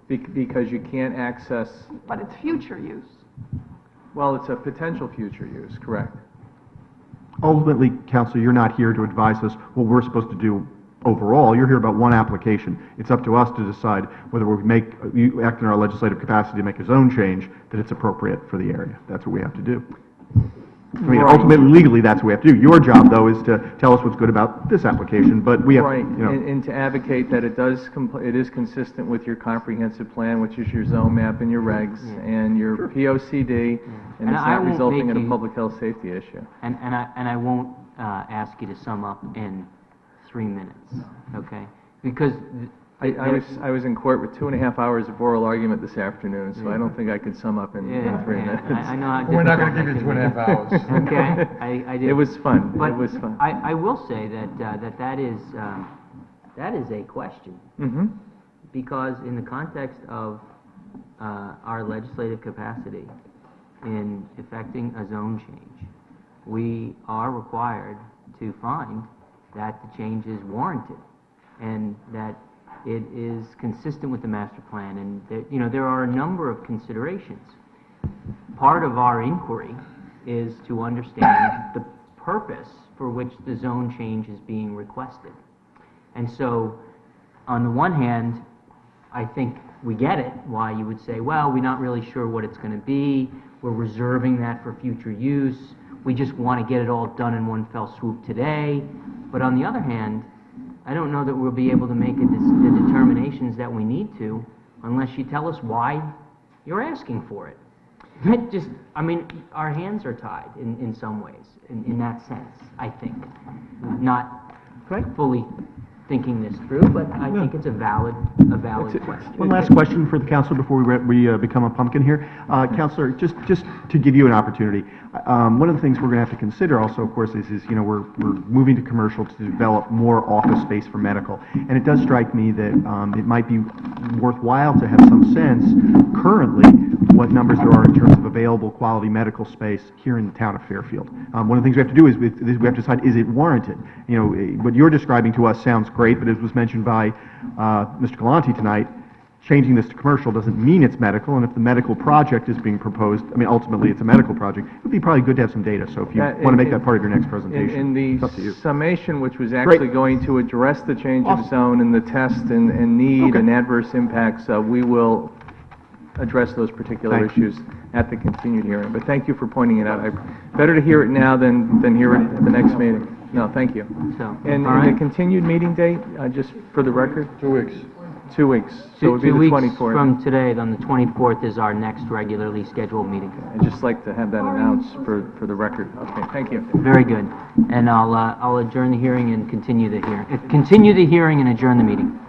Because you can't access, But it's future use. well, it's a potential future use, correct? Ultimately, Counselor, you're not here to advise us what we're supposed to do overall. You're here about one application. It's up to us to decide whether you act in our legislative capacity to make a zone change, that it's appropriate for the area. That's what we have to do. I mean, Right. ultimately, legally, that's what we have to do. Your job, though, is to tell us what's good about this application, but we have, Right, you know. and to advocate that it is consistent with your comprehensive plan, which is your zone map and your regs, and your POCD, and And it's I not won't resulting make in a you- public health safety issue. And I won't ask you to sum up in 3 minutes, okay? Because I was in court with 2.5 hours of oral argument this afternoon, so I don't think I could sum up in 3 minutes. I know how We're not gonna difficult give you that 2.5 can be. hours. Okay, I did. It was fun, But it was fun. I will say that is a question. Mm-hmm. Because in the context of our legislative capacity in effecting a zone change, we are required to find that the change is warranted and that it is consistent with the master plan, and there are a number of considerations. Part of our inquiry is to understand the purpose for which the zone change is being requested. And so, on the one hand, I think we get it, why you would say, well, we're not really sure what it's going to be, we're reserving that for future use, we just want to get it all done in one fell swoop today. But on the other hand, I don't know that we'll be able to make the determinations that we need to unless you tell us why you're asking for it. Our hands are tied in some ways, in that sense, I think. Not fully thinking this through, but I think it's a valid question. One last question for the council before we become a pumpkin here. Councilor, just to give you an opportunity, one of the things we're going to have to consider also, of course, is we're moving to commercial to develop more office space for medical. And it does strike me that it might be worthwhile to have some sense currently what numbers there are in terms of available quality medical space here in the town of Fairfield. One of the things we have to do is we have to decide, is it warranted? What you're describing to us sounds great, but as was mentioned by Mr. Galanti tonight, changing this to commercial doesn't mean it's medical, and if the medical project is being proposed, ultimately it's a medical project, it would be probably good to have some data. So if you want to make that part of your next presentation, In it's up to the you. summation, which was actually going to address the change of zone and the test and need and adverse impacts, we will address those particular issues at the continued hearing. But thank you for pointing it out. Better to hear it now than hear it at the next meeting. No, thank you. And the continued meeting date, just for the record? 2 weeks. 2 weeks. So it would be the 2 weeks 24th. from today, then the 24th is our next regularly scheduled meeting. I'd just like to have that announced for the record. Okay, thank you. Very good. And I'll adjourn the hearing and continue the hearing and adjourn the meeting.